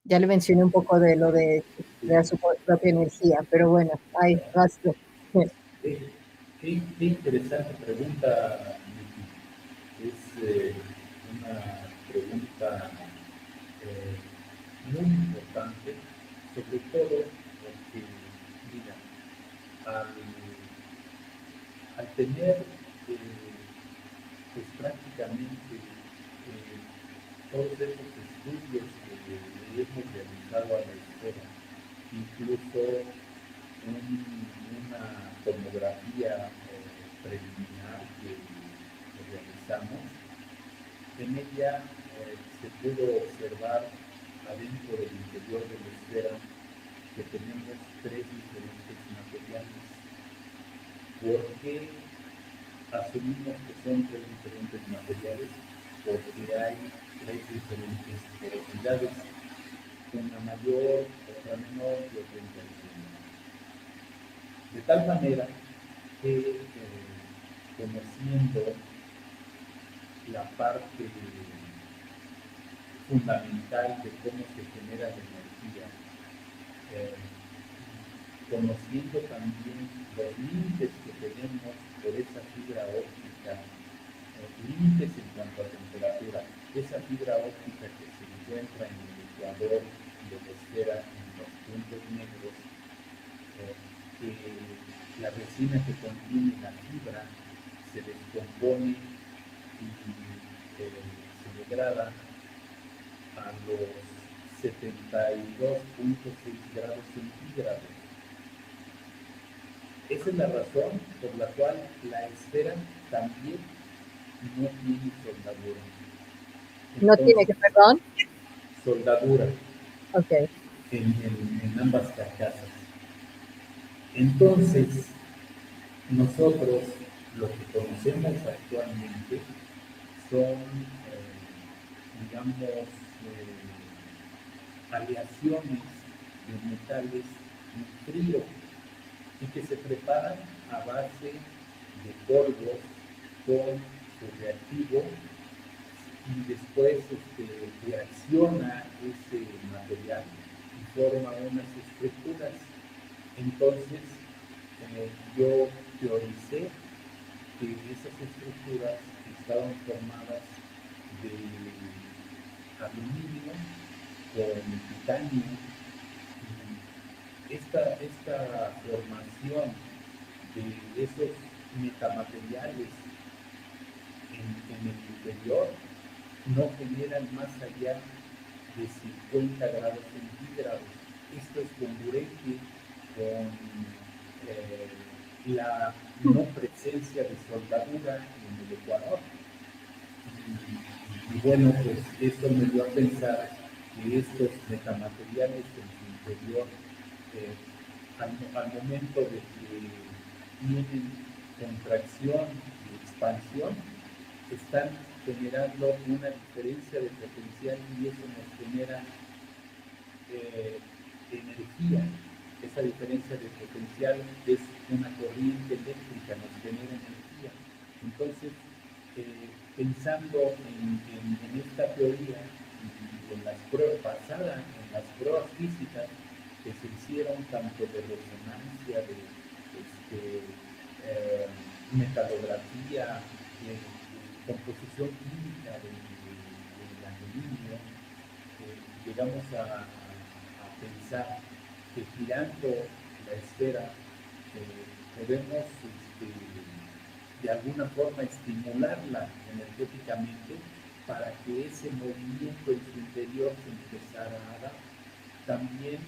Ya le mencioné un poco de lo de crear su propia energía, pero bueno, ahí vas tú. Qué interesante pregunta, Miki. Es una pregunta muy importante, sobre todo porque, mira, al tener pues prácticamente todos esos estudios que hemos realizado a la esfera, incluso una tomografía preliminar que realizamos, en ella se pudo observar adentro del interior de la esfera que tenemos 3 diferentes materiales. ¿Por qué asumimos que son 3 diferentes materiales? Porque hay 3 diferentes velocidades, una mayor, otra menor y otra intermedia. De tal manera que conociendo la parte fundamental de cómo se genera la energía, conociendo también los límites que tenemos por esa fibra óptica, límites en cuanto a temperatura, esa fibra óptica que se encuentra en el ecuador de la esfera, en los puntos negros, que la resina que contiene la fibra se descompone y se degrada a los 72.6 grados centígrados. Esa es la razón por la cual la esfera también no tiene soldadura. Entonces, ¿No tiene que, perdón? Soldadura. Ok. En ambas carcasas. Entonces, nosotros lo que conocemos actualmente son, digamos, aleaciones de metales en frío y que se preparan a base de polvos con su reactivo y después reacciona ese material y forma unas estructuras. Entonces, yo teoricé que esas estructuras estaban formadas de aluminio con titanio. Esta formación de esos metamateriales en el interior no generan más allá de 50 grados centígrados. Esto es congruente con la no presencia de soldadura en el Ecuador. Y bueno, pues esto me dio a pensar que estos metamateriales en su interior, al momento de que tienen contracción y expansión, están generando una diferencia de potencial y eso nos genera energía. Esa diferencia de potencial es una corriente eléctrica, nos genera energía. Entonces, pensando en esta teoría y en las pruebas basadas en las pruebas físicas que se hicieron tanto de resonancia, de metalografía, de composición química del aluminio, llegamos a pensar que girando la esfera podemos de alguna forma estimularla energéticamente para que ese movimiento en su interior se empezara a dar. También,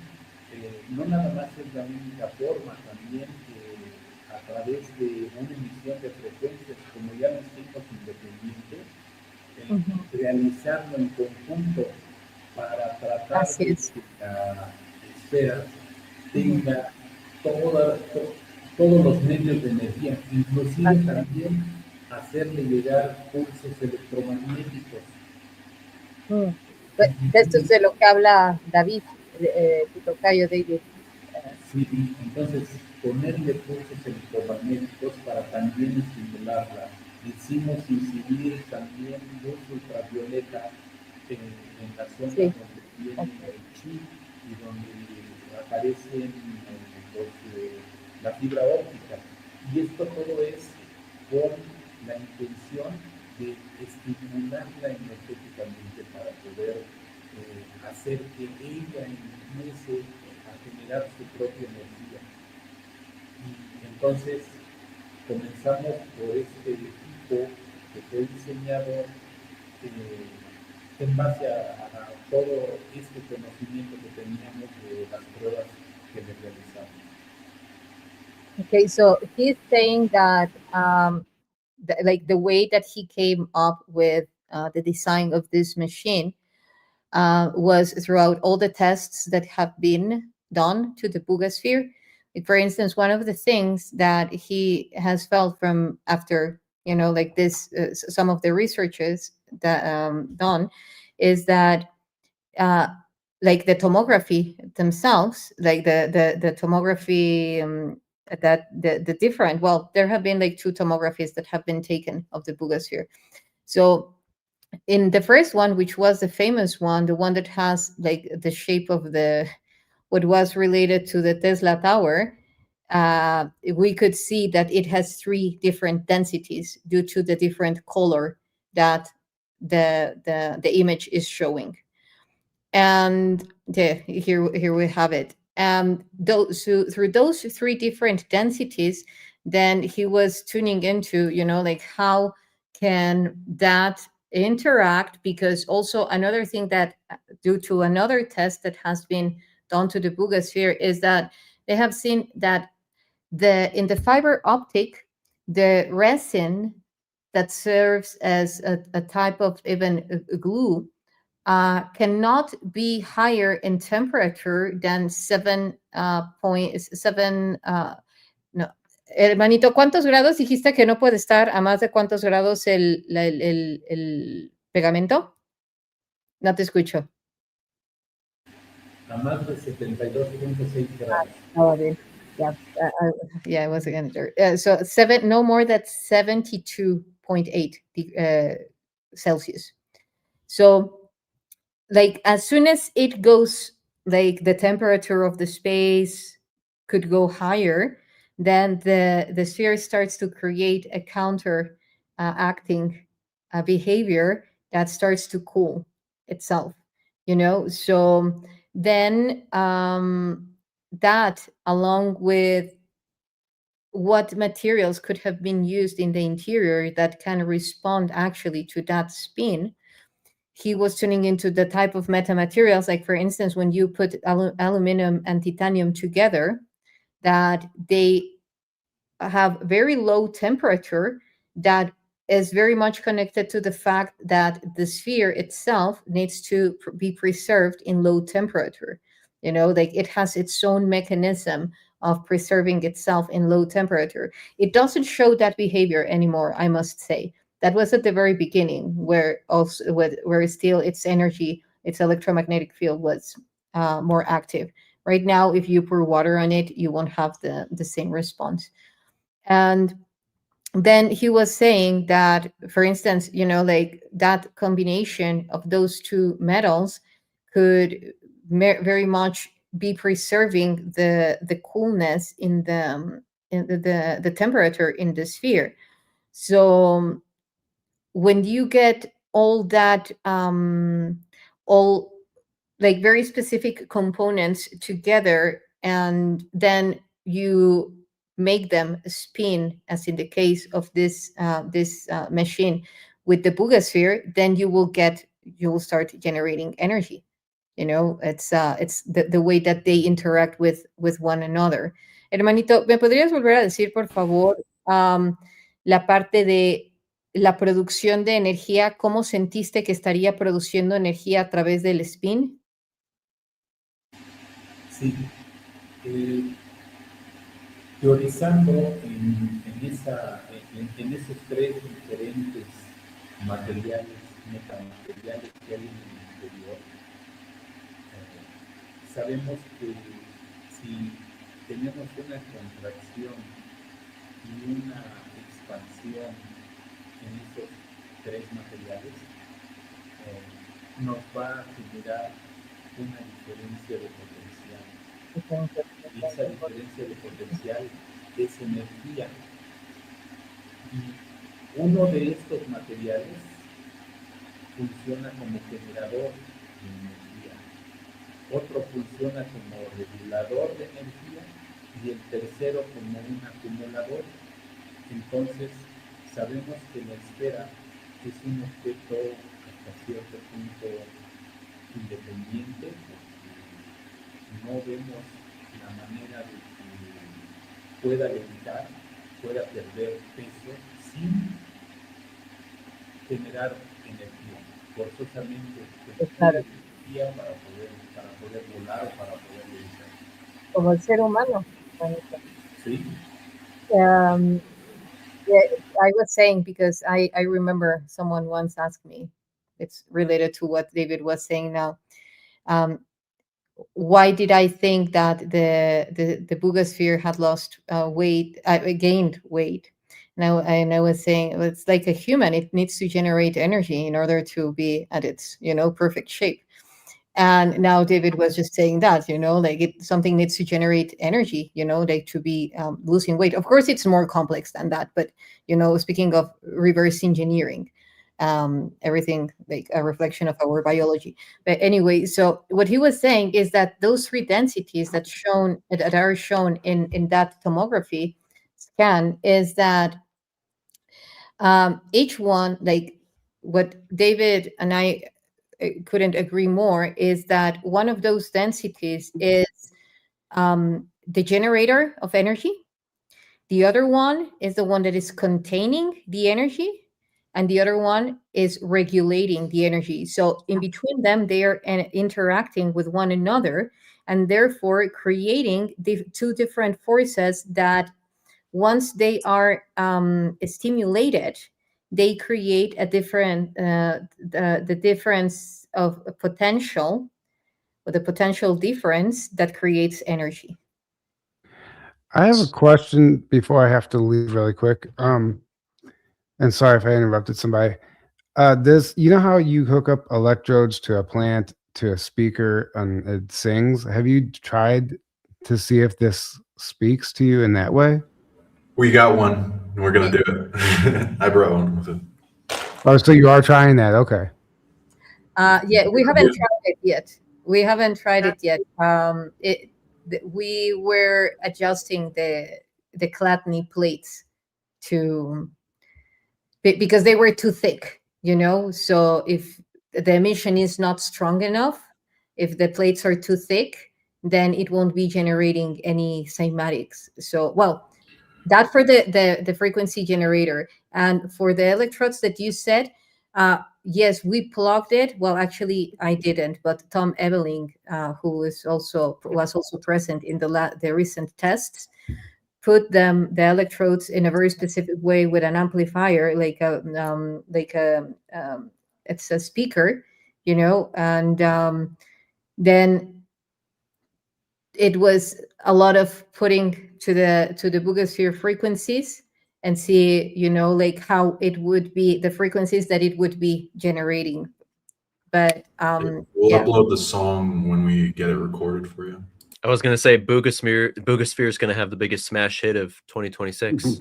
no nada más es la única forma, también a través de una emisión de frecuencias, como ya nos hicimos independientes, realizarlo en conjunto para tratar de que la esfera tenga todos los medios de energía, inclusive también hacerle llegar pulsos electromagnéticos. De esto es de lo que habla David, tu tocayo David. Sí, entonces ponerle pulsos electromagnéticos para también estimularla. Hicimos incidir también luz ultravioleta en la zona donde tiene el chip y donde aparecen la fibra óptica. Y esto todo es con la intención de estimularla energéticamente para poder hacer que ella empiece a generar su propia energía. Y entonces comenzamos por este equipo que fue diseñado en base a todo este conocimiento que teníamos de las pruebas que le realizamos. Okay, so he's saying that like the way that he came up with the design of this machine was throughout all the tests that have been done to the BUGA sphere. Like, for instance, one of the things that he has felt from after, like this, some of the researches that done is that like the tomography themselves, like the tomography that the different, well, there have been like two tomographies that have been taken of the BUGA sphere. So in the first one, which was the famous one, the one that has like the shape of what was related to the Tesla Tower, we could see that it has three different densities due to the different color that the image is showing. And here we have it. And through those three different densities, then he was tuning into, like how can that interact, because also another thing that due to another test that has been done to the BUGA sphere is that they have seen that in the fiber optic, the resin that serves as a type of even a glue cannot be higher in temperature than 7.7. No, hermanito, ¿cuántos grados dijiste que no puede estar a más de cuántos grados el pegamento? No te escucho. A más de 72.6 grados. Oh, yeah, yeah, it was again there. So no more than 72.8 Celsius. So, like as soon as it goes, like the temperature of the space could go higher, then the sphere starts to create a counter acting behavior that starts to cool itself. So then that, along with what materials could have been used in the interior that can respond actually to that spin, he was tuning into the type of metamaterials, like for instance, when you put aluminum and titanium together, that they have very low temperature that is very much connected to the fact that the sphere itself needs to be preserved in low temperature. Like it has its own mechanism of preserving itself in low temperature. It doesn't show that behavior anymore, I must say. That was at the very beginning, where still its energy, its electromagnetic field was more active. Right now, if you pour water on it, you won't have the same response. And then he was saying that, for instance, like that combination of those two metals could very much be preserving the coolness in the temperature in the sphere. So when you get all that, all like very specific components together, and then you make them spin, as in the case of this machine with the BUGA sphere, then you will start generating energy. It's the way that they interact with one another. Hermanito, ¿me podrías volver a decir, por favor, la parte de la producción de energía? ¿Cómo sentiste que estaría produciendo energía a través del spin? Sí. Teorizando en esos tres diferentes materiales, metamateriales que hay en el exterior, sabemos que si tenemos una contracción y una expansión en esos tres materiales, nos va a generar una diferencia de potencial. Y esa diferencia de potencial es energía. Y uno de estos materiales funciona como generador de energía, otro funciona como regulador de energía y el tercero como un acumulador. Entonces sabemos que la esfera es un objeto hasta cierto punto independiente, porque no vemos la manera de que pueda levitar, pueda perder peso sin generar energía. Forzosamente requiere energía para poder volar o para poder levitar. Como el ser humano. Sí. Yeah, I was saying, because I remember someone once asked me, it's related to what David was saying now, why did I think that the BUGA sphere had lost weight, gained weight? And I was saying, it's like a human; it needs to generate energy in order to be at its perfect shape. And now David was just saying that, like something needs to generate energy, like to be losing weight. Of course, it's more complex than that, but speaking of reverse engineering, everything like a reflection of our biology. But anyway, so what he was saying is that those three densities that are shown in that tomography scan is that each one, like what David and I couldn't agree more, is that one of those densities is the generator of energy. The other one is the one that is containing the energy, and the other one is regulating the energy. So in between them, they are interacting with one another, and therefore creating two different forces that, once they are stimulated, they create a different the difference of potential, or the potential difference that creates energy. I have a question before I have to leave really quick. And sorry if I interrupted somebody. You know how you hook up electrodes to a plant, to a speaker, and it sings? Have you tried to see if this speaks to you in that way? We got one, and we're gonna do it. I brought one with it. Oh, so you are trying that? Okay. Yeah, we haven't tried it yet. We haven't tried it yet. We were adjusting the Chladni plates because they were too thick. So if the emission is not strong enough, if the plates are too thick, then it won't be generating any cymatics. So, well, that for the frequency generator. And for the electrodes that you said, yes, we plugged it. Well, actually, I didn't, but Tom Ebeling, who was also present in the recent tests, put the electrodes in a very specific way with an amplifier, it's a speaker, and then it was a lot of putting to the Bugasphere frequencies and see, like how it would be, the frequencies that it would be generating. But we'll upload the song when we get it recorded for you. I was gonna say Bugasphere is gonna have the biggest smash hit of 2026.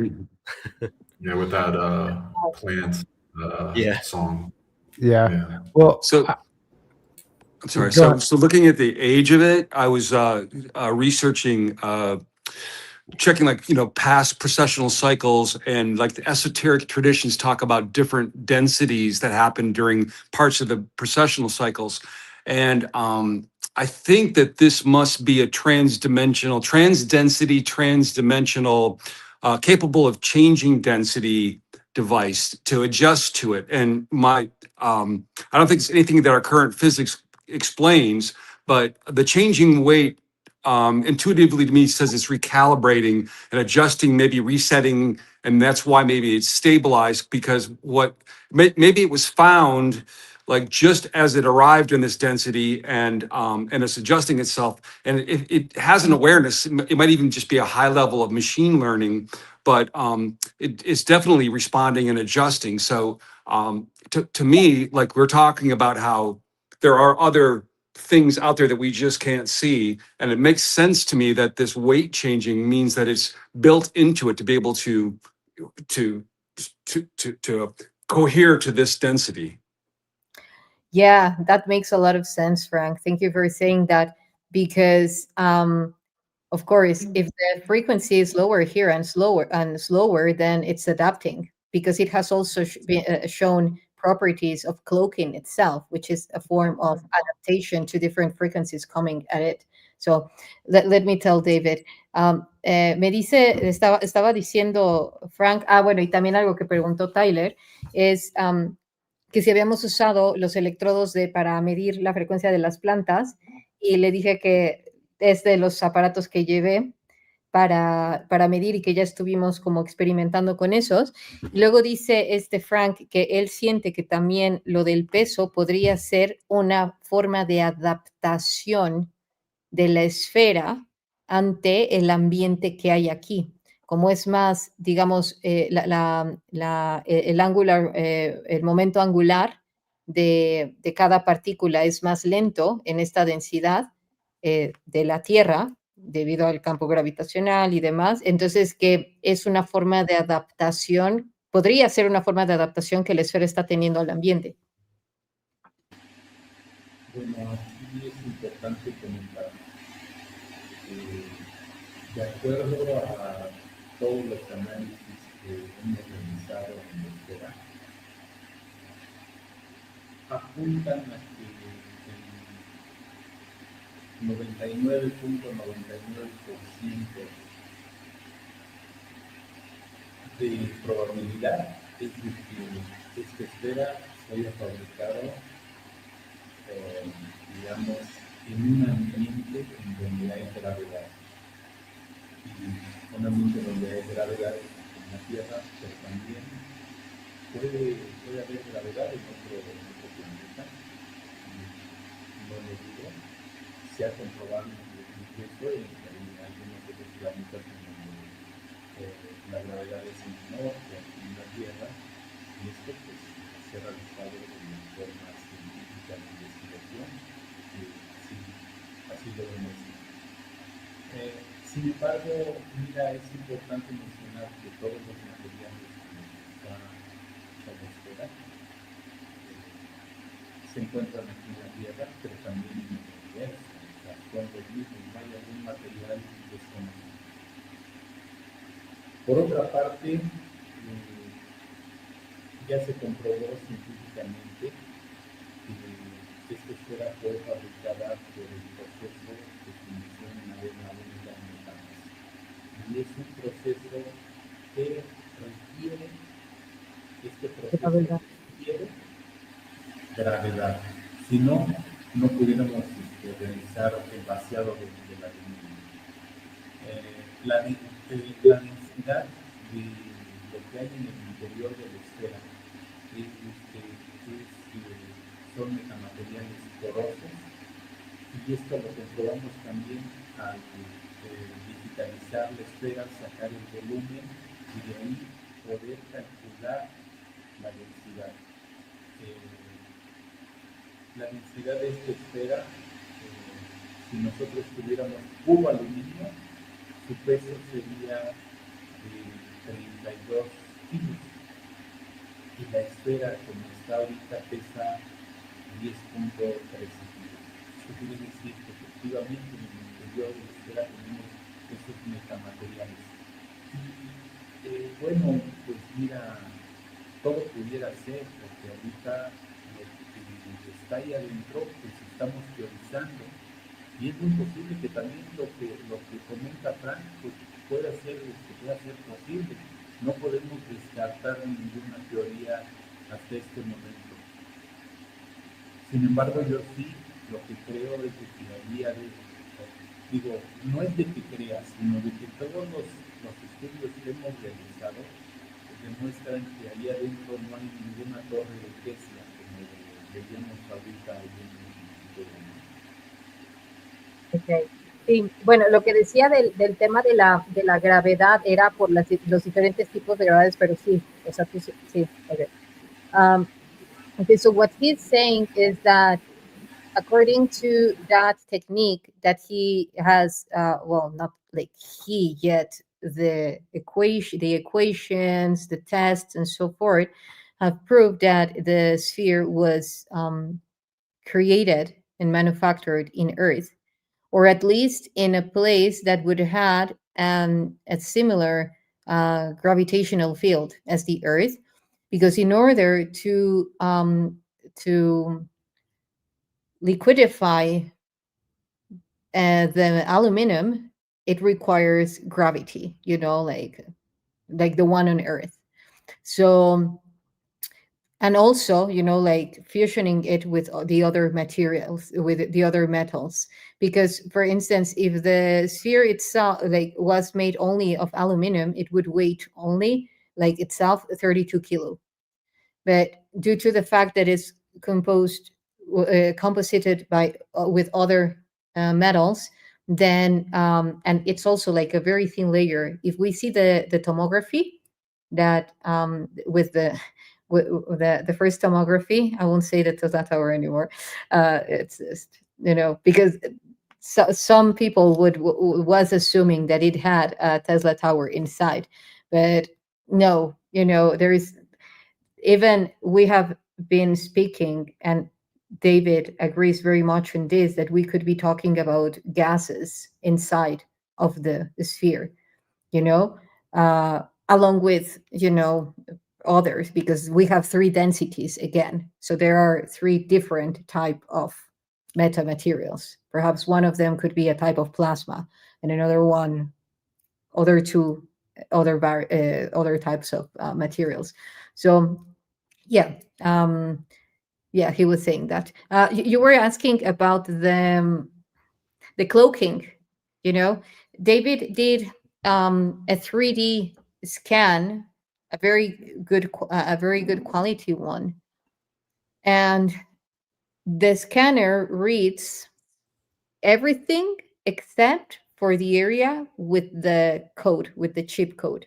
Yeah, with that plant song. Yeah. Well, so I'm sorry. So looking at the age of it, I was researching, checking past precessional cycles, and like the esoteric traditions talk about different densities that happen during parts of the precessional cycles. And I think that this must be a transdimensional, capable of changing density device to adjust to it. And I don't think it's anything that our current physics explains, but the changing weight intuitively to me says it's recalibrating and adjusting, maybe resetting, and that's why maybe it's stabilized, because maybe it was found like just as it arrived in this density, and it's adjusting itself, and it has an awareness. It might even just be a high level of machine learning, but it's definitely responding and adjusting. So to me, like, we're talking about how there are other things out there that we just can't see, and it makes sense to me that this weight changing means that it's built into it to be able to cohere to this density. Yeah, that makes a lot of sense, Frank. Thank you for saying that, because of course, if the frequency is lower here and slower, then it's adapting, because it has also shown properties of cloaking itself, which is a form of adaptation to different frequencies coming at it. So let me tell David. Me dice, estaba diciendo Frank, bueno, y también algo que preguntó Tyler, es que si habíamos usado los electrodos para medir la frecuencia de las plantas, y le dije que es de los aparatos que llevé para medir y que ya estuvimos como experimentando con esos. Y luego dice Frank que él siente que también lo del peso podría ser una forma de adaptación de la esfera ante el ambiente que hay aquí. Como es más, digamos, el momento angular de cada partícula es más lento en esta densidad de la Tierra, debido al campo gravitacional y demás, entonces que es una forma de adaptación, podría ser una forma de adaptación que la esfera está teniendo al ambiente. Bueno, aquí es importante comentar de acuerdo a todos los análisis que hemos realizado en la esfera, apuntan a que el 99.99% de probabilidad es de que esta esfera se haya fabricado, digamos, en un ambiente en donde hay gravedad. Y un ambiente donde hay gravedad en la Tierra, pero también puede haber gravedad en otro planeta. No lo digo. Se ha comprobado incluso en algunos de los planetas en donde la gravedad es menor que aquí en la Tierra, y esto pues se ha realizado de forma científica de investigación, así lo demuestra. Sin embargo, mira, es importante mencionar que todos los materiales que está en la esfera se encuentran aquí en la Tierra, pero también en el universo. O sea, son los mismos, no hay algún material desconocido. Por otra parte, ya se comprobó científicamente esta esfera fue fabricada por el proceso de fundición en arena única en metales. Y es un proceso que requiere, este proceso requiere gravedad. Si no, no pudiéramos realizar el vaciado del aluminio. La densidad de lo que hay en el interior de la esfera son metamateriales porosos, y esto lo comprobamos también al digitalizar la esfera, sacar el volumen y de ahí poder calcular la densidad. La densidad de esta esfera, si nosotros tuviéramos puro aluminio, su peso sería de 32 kilos. Y la esfera, como está ahorita, pesa 10.13 kilos. Esto quiere decir que efectivamente en el interior de la esfera tenemos esos metamateriales. Y bueno, pues mira, todo pudiera ser, porque ahorita lo que está ahí adentro, pues estamos teorizando. Y es muy posible que también lo que comenta Frank, pues pueda ser posible. No podemos descartar ninguna teoría hasta este momento. Sin embargo, yo sí lo que creo es de que había digo, no es de que crea, sino de que todos los estudios que hemos realizado demuestran que ahí adentro no hay ninguna torre de Tesla, como veíamos ahorita ahí en el Okay. Sí, bueno, lo que decía del tema de la gravedad era por los diferentes tipos de gravedades, pero sí, o sea, sí, okay. Okay, so what he's saying is that according to that technique that he has, well, not like he yet, the equations, the tests, and so forth have proved that the sphere was created and manufactured in Earth, or at least in a place that would have had a similar gravitational field as the Earth, because in order to liquidify the aluminum, it requires gravity, you know, like the one on Earth. So, and also, you know, like fusioning it with the other materials, with the other metals. Because, for instance, if the sphere itself like was made only of aluminum, it would weigh only like itself 32 kilo. But due to the fact that it's composited by with other metals, then and it's also like a very thin layer. If we see the tomography that with the first tomography, I won't say the Tesla Tower anymore. It's just, you know, because some people was assuming that it had a Tesla Tower inside, but no, you know, there is, even we have been speaking, and David agrees very much on this, that we could be talking about gases inside of the sphere, you know, along with, you know, others, because we have three densities again. So there are three different type of metamaterials. Perhaps one of them could be a type of plasma, and another one, other types of materials. So yeah, yeah, he was saying that. You were asking about the cloaking. You know, David did a 3D scan, a very good quality one, and the scanner reads everything except for the area with the code, with the chip code.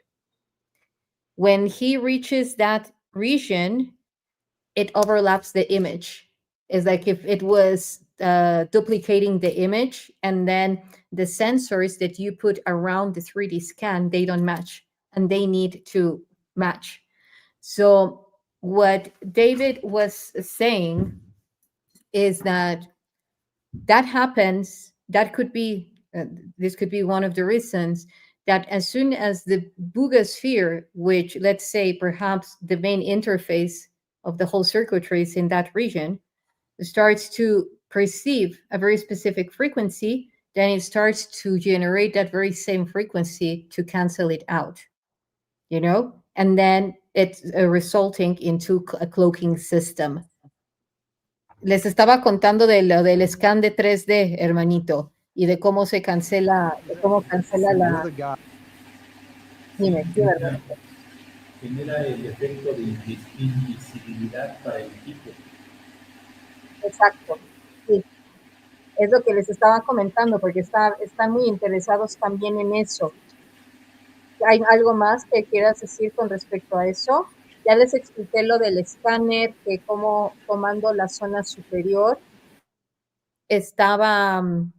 When he reaches that region, it overlaps the image. It's like if it was duplicating the image, and then the sensors that you put around the 3D scan, they don't match, and they need to match. So what David was saying is that happens, that could be, this could be one of the reasons, that as soon as the BUGA sphere, which, let's say, perhaps the main interface of the whole circuitry is in that region, starts to perceive a very specific frequency, then it starts to generate that very same frequency to cancel it out, you know? And then it's resulting into a cloaking system. Les estaba contando de lo del scan de 3D, hermanito, y de cómo se cancela, de cómo cancela la... Dime, sí, ¿verdad? Genera el efecto de invisibilidad para el equipo. Exacto, sí. Es lo que les estaba comentando, porque están muy interesados también en eso. ¿Hay algo más que quieras decir con respecto a eso? Ya les expliqué lo del escáner, que como tomando la zona superior estaba, no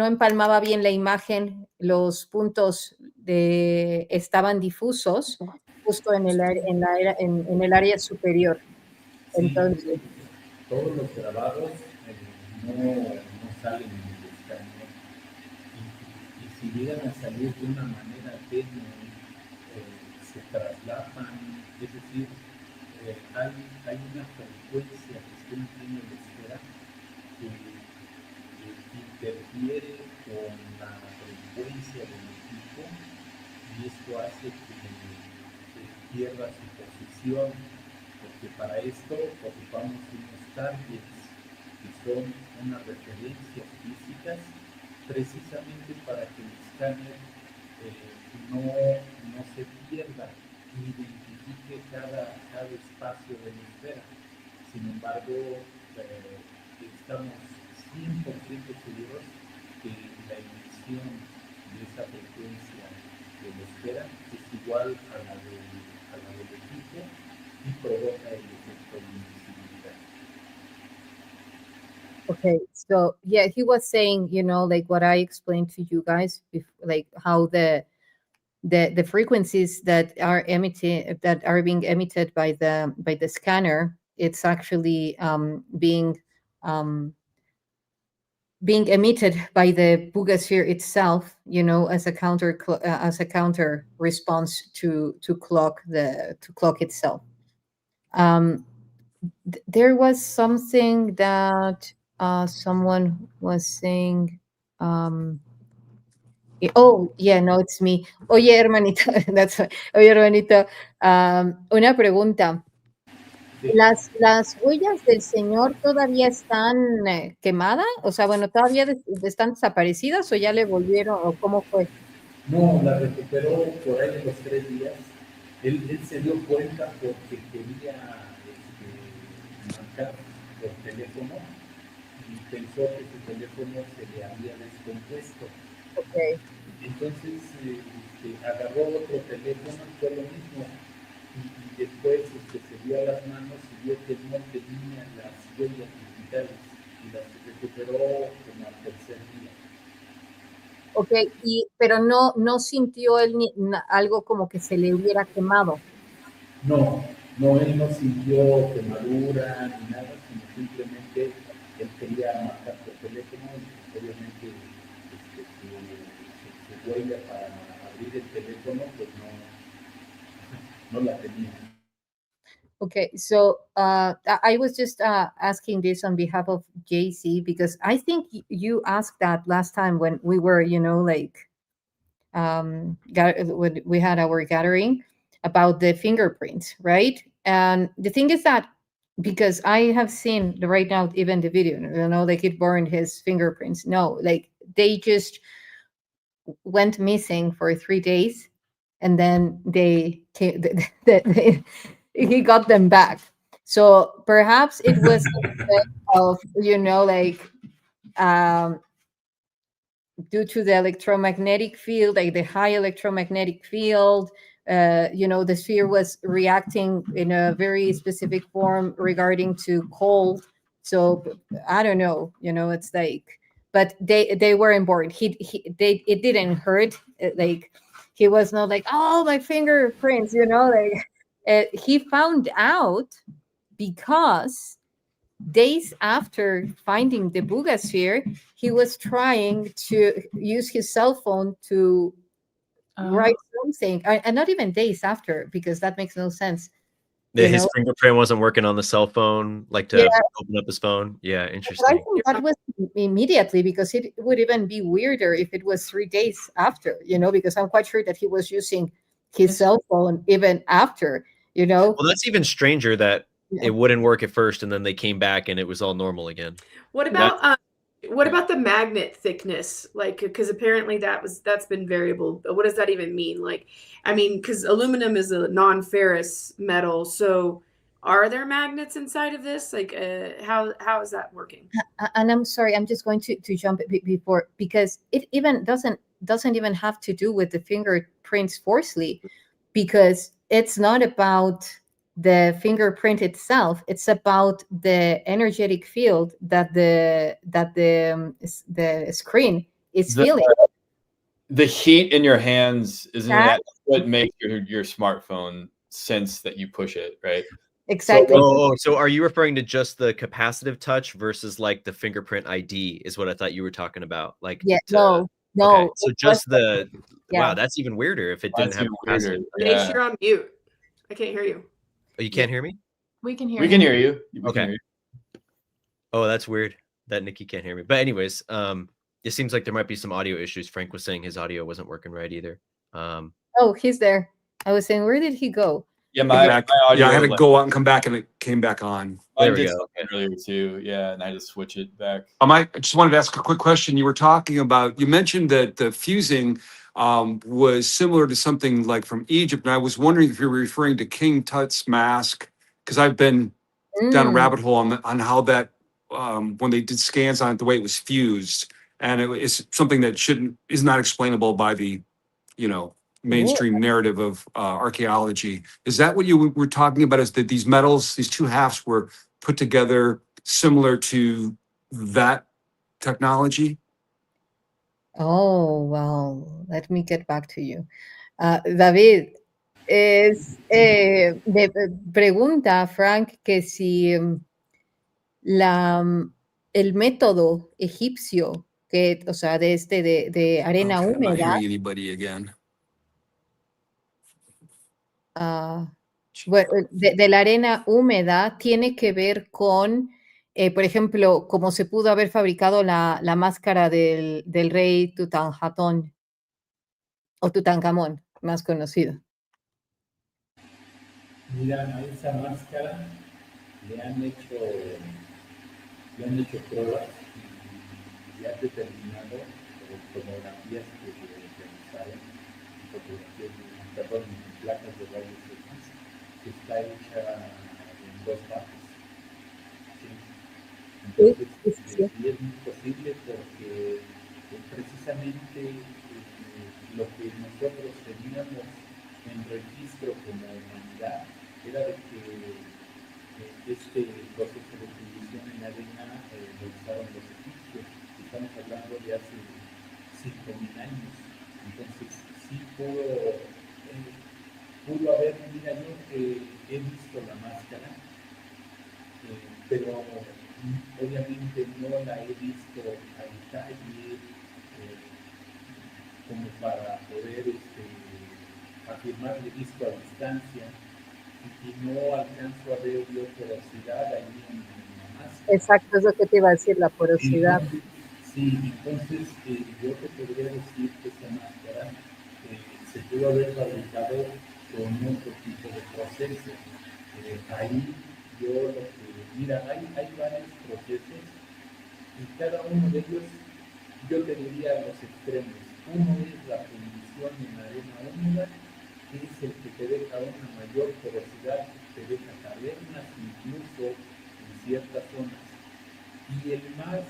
empalmaba bien la imagen, los puntos estaban difusos justo en el área superior. Sí, Entonces, todos los grabados no salen en el escáner. Y si llegan a salir de una manera tenue, se traslapan, es decir, hay una frecuencia que está emitiendo la esfera que interfiere con la frecuencia del equipo y esto hace que pierda su posición, porque para esto ocupamos unos targets que son unas referencias físicas precisamente para que el escáner no se pierda y identifique cada espacio de la esfera. Sin embargo, estamos 100% seguros que la emisión de esa frecuencia de la esfera es igual a la del equipo y provoca el efecto de invisibilidad. okay, so yeah, he was saying, you know, like what I explained to you guys, like how the frequencies that are being emitted by the scanner, it's actually being emitted by the BUGA sphere itself, you know, as a counter response to clock itself. There was something that someone was saying. Oh, yeah, no, it's me. Oye, hermanito, oye, hermanito, una pregunta. ¿Las huellas del señor todavía están quemadas? O sea, bueno, ¿todavía están desaparecidas o ya le volvieron o cómo fue? No, la recuperó por ahí en los 3 días. Él se dio cuenta porque quería marcar por teléfono y pensó que su teléfono se le había descompuesto. Okay. Entonces agarró otro teléfono y fue lo mismo. Y después se dio a las manos y vio que no tenía las huellas digitales y las recuperó como al tercer día. Ok, pero no sintió él algo como que se le hubiera quemado. No, él no sintió quemadura ni nada, sino simplemente él quería marcar por teléfono y obviamente su huella para abrir el teléfono pues no la tenía. Okay, so I was just asking this on behalf of JC because I think you asked that last time when we were, you know, like when we had our gathering about the fingerprints, right? And the thing is that because I have seen right now even the video, you know, like it burned his fingerprints. No, like they just went missing for 3 days, and then they came. He got them back. So perhaps it was of, you know, like due to the electromagnetic field, like the high electromagnetic field, you know, the sphere was reacting in a very specific form regarding to cold. So I don't know, you know, it's like, but they weren't bored. It didn't hurt. Like he was not like, oh, my fingerprints, you know, like he found out because days after finding the BUGA sphere, he was trying to use his cell phone to write something, and not even days after, because that makes no sense. His fingerprint wasn't working on the cell phone, like to open up his phone. Yeah, But I interesting. think that was immediately, because it would even be weirder if it was 3 days after, because I'm quite sure that he was using his cell phone even after, Well, that's even stranger that it wouldn't work at first and then they came back and it was all normal again. What about the magnet thickness? Like, because apparently that's been variable. What does that even mean? Like, I mean, because aluminum is a non-ferrous metal, so are there magnets inside of this? Like, how is that working? And I'm sorry, I'm just going to jump before, because it even doesn't even have to do with the fingerprints forcefully, because it's not about the fingerprint itself. It's about the energetic field that the screen is feeling. The heat in your hands, isn't that what makes your smartphone sense that you push it, right? Exactly. So are you referring to just the capacitive touch versus like the fingerprint ID is what I thought you were talking about? Like, no. Okay, so just the wow, that's even weirder if it didn't have capacitive. Nate, you're on mute. I can't hear you. Oh, you can't hear me? We can hear you. We can hear you. Okay. Oh, that's weird that Nikki can't hear me. But anyways, it seems like there might be some audio issues. Frank was saying his audio wasn't working right either. Oh, he's there. I was saying, where did he go? Yeah, my audio. I had to go out and come back, and it came back on. There we go. Earlier too, yeah, and I just switch it back. I just wanted to ask a quick question. You were talking about, you mentioned that the fusing was similar to something like from Egypt, and I was wondering if you were referring to King Tut's mask, because I've been down a rabbit hole on how that when they did scans on it, the way it was fused, and it's something that is not explainable by the mainstream narrative of archaeology. Is that what you were talking about? Is that these metals, these two halves, were put together similar to that technology? Oh, well, let me get back to you. David, me pregunta Frank que si el método egipcio, o sea, de arena I'm not húmeda. hearing anybody again. Bueno, de la arena húmeda tiene que ver con, por ejemplo, cómo se pudo haber fabricado la máscara del rey Tutankamón, o Tutankamón, más conocido. Mira, a esa máscara le han hecho pruebas y han determinado fotografías que realizaron, placas de rayos X, que está hecha en 2 partes. ¿Sí? Entonces, sí es muy posible porque precisamente lo que nosotros teníamos en registro como humanidad era de que este proceso de fundición en arena lo usaron los egipcios. Estamos hablando de hace 5.000 años. Entonces, sí pudo haber, mira, yo he visto la máscara, pero obviamente no la he visto a detalle como para poder afirmar de visto a distancia, y no alcanzo a ver yo porosidad ahí en la máscara. Exacto, es lo que te iba a decir, la porosidad. Entonces yo te podría decir que esta máscara se pudo haber fabricado con otro tipo de proceso. Ahí yo mira, hay varios procesos y cada uno de ellos yo te diría los extremos. Uno es la fundición en arena húmeda, que es el que te deja una mayor porosidad, te deja cavernas incluso en ciertas zonas. Y el más,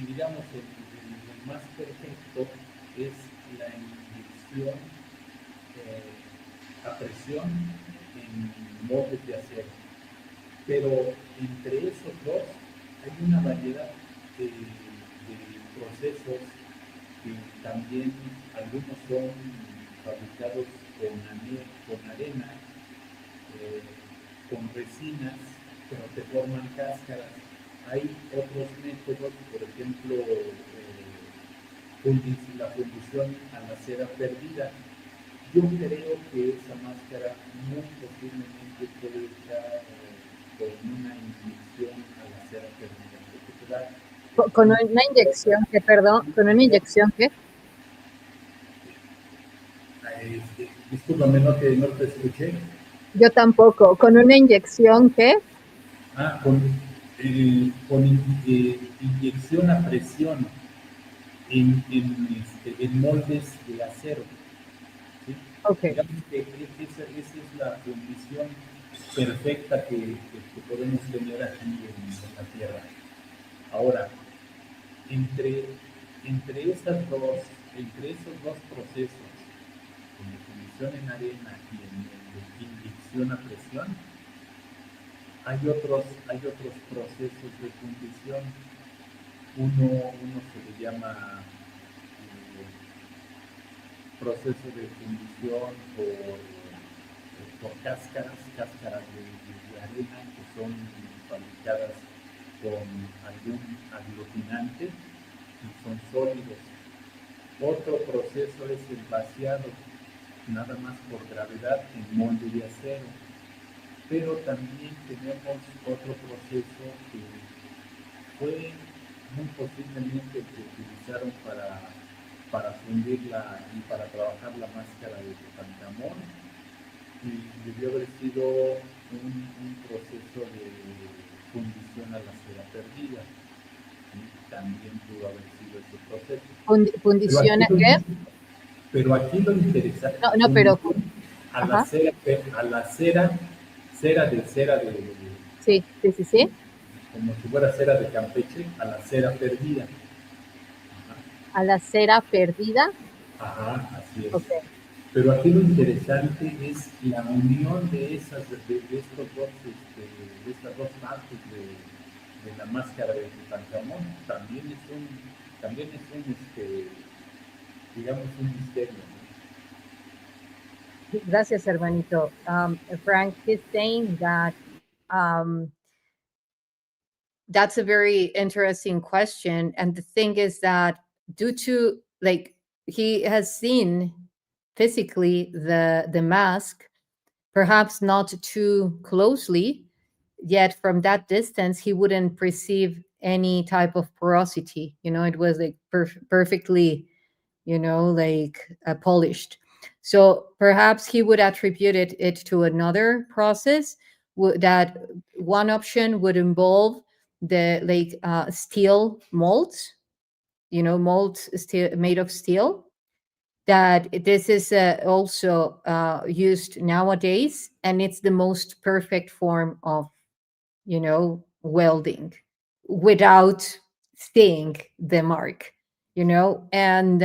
digamos, el más perfecto es la inyección a presión en moldes de acero. Pero entre esos dos hay una variedad de procesos que también algunos son fabricados con arena, con resinas, pero te forman cáscaras. Hay otros métodos, por ejemplo, la fundición a la cera perdida, Yo creo que esa máscara muy posiblemente fue hecha con una inyección a la cera térmica. Porque te da Con una inyección, que perdón, con una inyección, ¿qué? discúlpame, no te escuché. Yo tampoco. ¿Con una inyección, qué? Con inyección a presión en moldes de acero. ¿Sí? Okay. Digamos que esa es la condición perfecta que podemos tener aquí en la Tierra. Ahora, entre, entre esos dos procesos, en de fundición en arena y en de inyección a presión, hay otros procesos de fundición. Uno se le llama proceso de fundición por cáscaras de arena que son fabricadas con algún aglutinante y son sólidos. Otro proceso es el vaciado, nada más por gravedad en molde de acero. Pero también tenemos otro proceso que fue muy posiblemente el que utilizaron para fundirla y para trabajar la máscara de Tutankamón, y debió haber sido un proceso de fundición a la cera perdida. Y también pudo haber sido ese proceso. ¿Fundición a qué? Pero aquí lo interesante No, pero... a la cera, cera de sí. como si fuera cera de Campeche, a la cera perdida. A la cera perdida. Ajá, así es. Okay. Pero aquí lo interesante es la unión de estas dos partes de la máscara de Tutankamón. También es un digamos, un misterio. Gracias, hermanito. Frank is saying that that's a very interesting question. And the thing is that due to, like, he has seen physically the mask, perhaps not too closely, yet from that distance, he wouldn't perceive any type of porosity. It was like perfectly, polished. So perhaps he would attribute it to another process. That one option would involve the steel molds, molds made of steel. That this is also used nowadays, and it's the most perfect form of welding without seeing the mark. And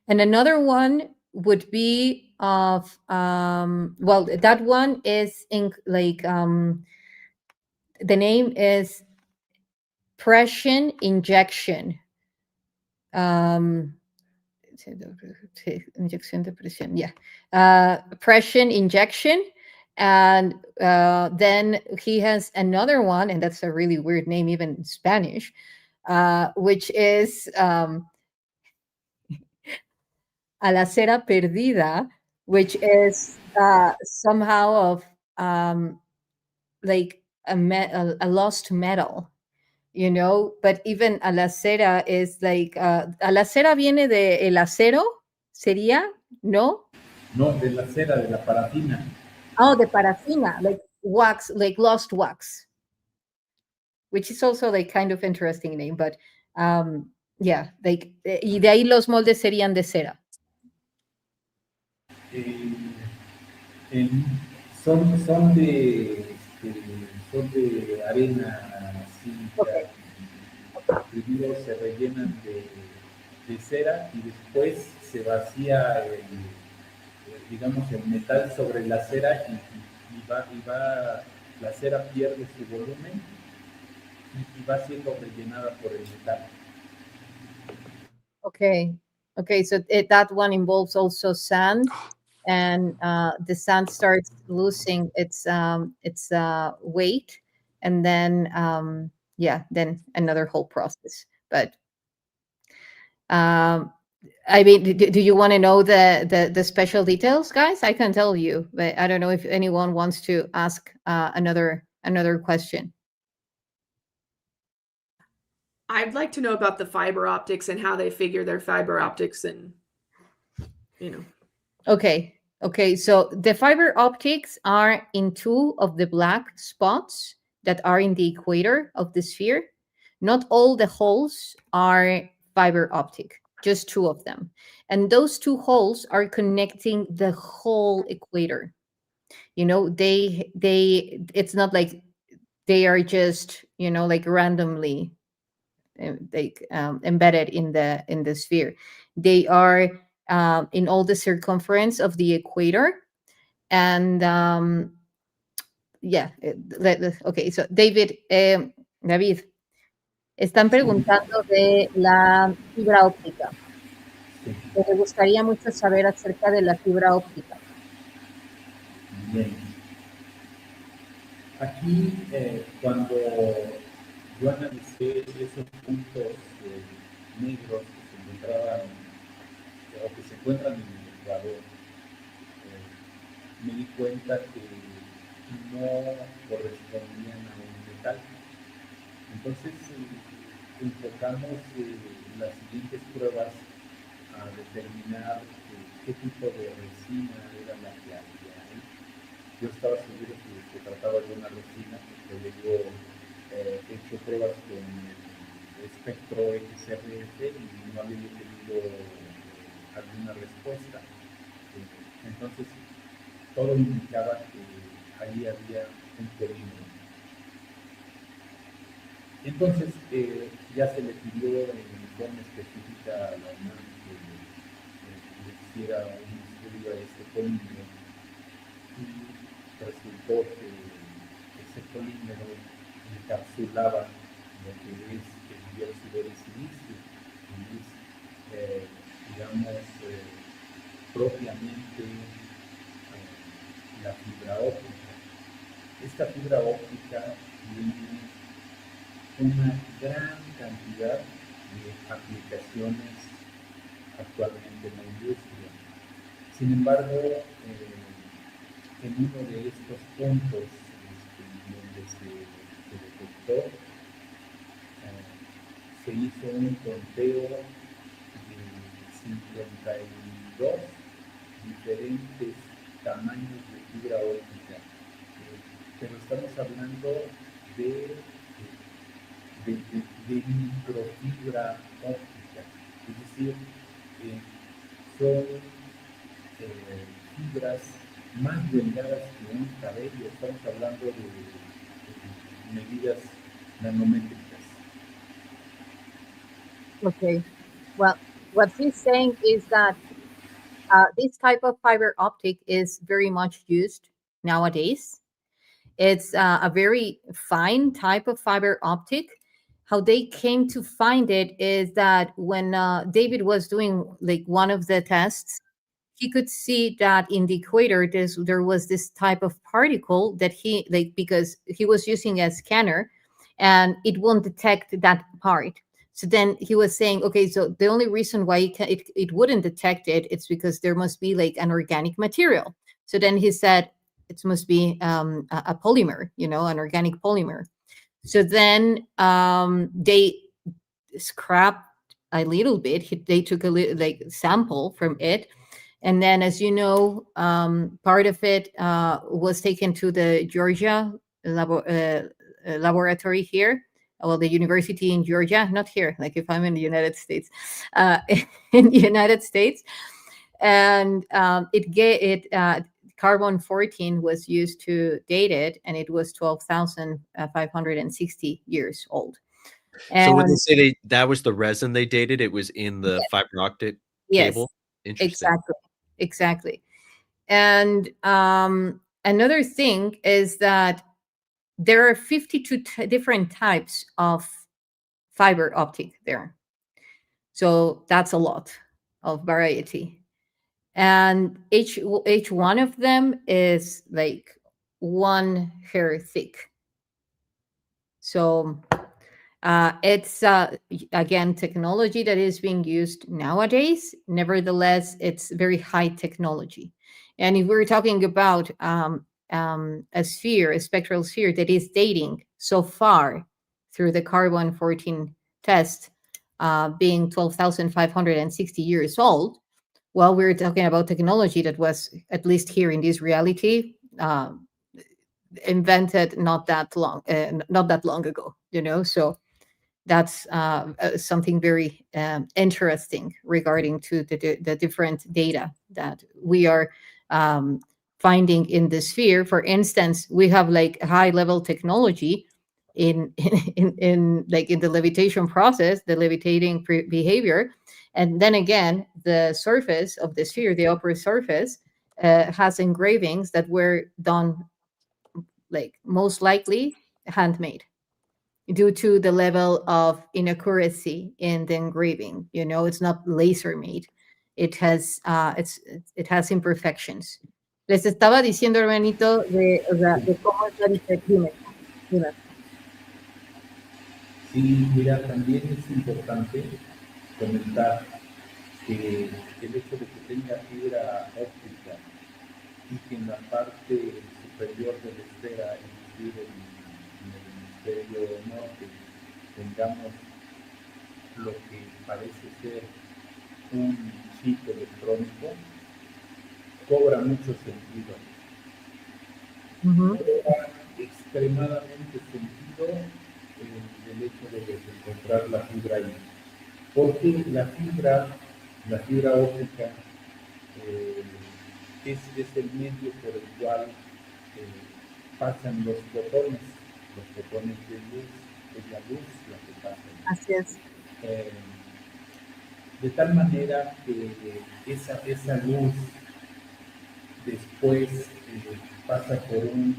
another one would be of well, that one is in the name is pression injection. Inyección de presión, yeah. Pression injection. And then he has another one, and that's a really weird name, even in Spanish, which is a la cera perdida, which is somehow of like a lost metal. But even a la cera is like, a la cera viene de el acero, sería, ¿no? No, de la cera, de la parafina. Oh, de parafina, like wax, like lost wax, which is also like kind of interesting name, but yeah, like, y de ahí los moldes serían de cera. Son de arena sílica. Primero se rellenan de cera y después se vacía digamos, el metal sobre la cera y la cera pierde su volumen y va siendo rellenada por el metal. Okay, so that one involves also sand, and the sand starts losing its weight, and then then another whole process. But I mean, do you want to know the special details, guys? I can tell you, but I don't know if anyone wants to ask another question. I'd like to know about the fiber optics and how they figure their fiber optics and, Okay. So the fiber optics are in two of the black spots that are in the equator of the sphere. Not all the holes are fiber optic, just two of them. And those two holes are connecting the whole equator. It's not like they are just, like randomly embedded in the sphere. They are in all the circumference of the equator. And okay, so David, David, están preguntando de la fibra óptica. Sí. Me gustaría mucho saber acerca de la fibra óptica. Bien. Aquí, cuando yo analicé esos puntos negros que se encontraban o que se encuentran en el Ecuador, me di cuenta que no correspondían a un metal. Entonces, enfocamos las siguientes pruebas a determinar qué tipo de resina era la que había ahí. Yo estaba seguro que se trataba de una resina porque luego hecho pruebas con el espectro XRF y no había tenido alguna respuesta. Entonces, todo indicaba que ahí había un polímero. Entonces, ya se le pidió en forma específica a la UNAM que le hiciera un estudio a este polímero y resultó que ese polímero encapsulaba lo que es el dióxido de silicio, y es, digamos, propiamente la fibra óptica. Esta fibra óptica tiene una gran cantidad de aplicaciones actualmente en la industria. Sin embargo, en uno de estos puntos donde se detectó, se hizo un conteo de 52 diferentes tamaños de fibra óptica, pero estamos hablando de microfibra óptica, es decir, son fibras más delgadas que un cabello. Estamos hablando de medidas nanométricas. Okay. Well, what he's saying is that this type of fiber optic is very much used nowadays. It's a very fine type of fiber optic. How they came to find it is that when David was doing like one of the tests, he could see that in the equator there was this type of particle that he like, because he was using a scanner and it won't detect that part. So then he was saying, okay, so the only reason why it wouldn't detect it, it's because there must be like an organic material. So then he said it must be a polymer, an organic polymer. So then they scrapped a little bit. They took a little like sample from it. And then, as you know, part of it was taken to the Georgia laboratory here. Well, the university in Georgia, not here, like if I'm in the United States, in the United States. And carbon-14 was used to date it, and it was 12,560 years old. And so when they say that was the resin they dated, it was in the fiber optic cable? Interesting. Exactly. And another thing is that there are 52 different types of fiber optic there. So that's a lot of variety. And each one of them is like 1 hair thick. So It's again technology that is being used nowadays. Nevertheless, it's very high technology. And if we're talking about a sphere, a spectral sphere that is dating so far through the carbon-14 test, being 12,560 years old, well, we're talking about technology that was, at least here in this reality, invented not that long ago. So that's something very interesting regarding to the different data that we are finding in the sphere. For instance, we have like high level technology in like in the levitation process, the levitating behavior, and then again the surface of the sphere, the upper surface, has engravings that were done, like most likely handmade, due to the level of inaccuracy in the engraving. It's not laser made. It has imperfections. Les estaba diciendo, hermanito, de cómo es la diferencia. Dime. Sí, mira, también es importante comentar que el hecho de que tenga fibra óptica y que en la parte superior de la esfera, es decir, en el hemisferio norte, tengamos lo que parece ser un chip electrónico, cobra mucho sentido. Cobra extremadamente sentido el hecho de encontrar la fibra ahí. Porque la fibra óptica es el medio por el cual pasan los fotones de luz, es la luz la que pasa. Así es. De tal manera que esa luz después pasa por un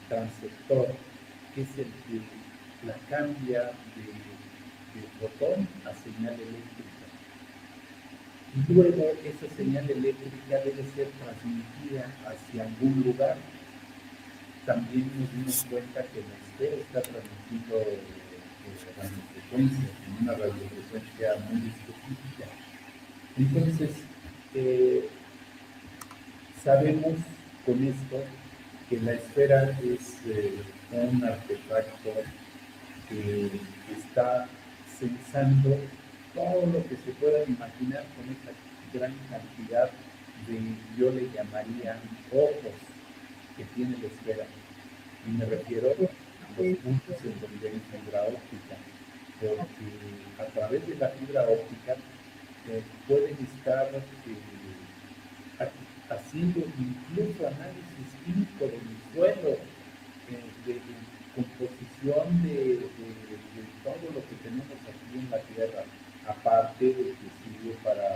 transceptor, que es el que la cambia de fotón a señal eléctrica. Y luego esa señal eléctrica debe ser transmitida hacia algún lugar. También nos dimos cuenta que la esfera está transmitiendo radiofrecuencia, en una radiofrecuencia muy específica. Entonces, sabemos con esto que la esfera es un artefacto que está sensando todo lo que se pueda imaginar con esa gran cantidad de, yo le llamaría, ojos que tiene la esfera. Y me refiero a los puntos en donde hay fibra óptica, porque a través de la fibra óptica pueden estar haciendo incluso análisis químico del suelo, de composición de todo lo que tenemos aquí en la Tierra, aparte de que sirve para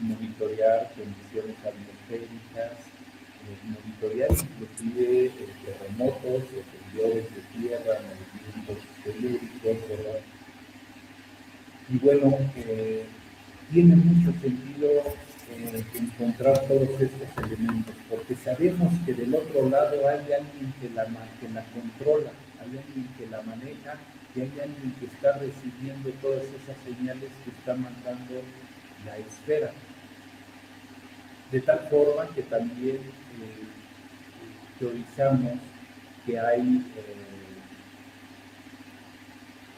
monitorear condiciones atmosféricas, monitorear inclusive terremotos, temblores de tierra, movimientos telúricos, ¿verdad? Y bueno, tiene mucho sentido encontrar todos estos elementos, porque sabemos que del otro lado hay alguien que la controla, hay alguien que la maneja, y hay alguien que está recibiendo todas esas señales que está mandando la esfera. De tal forma que también teorizamos que hay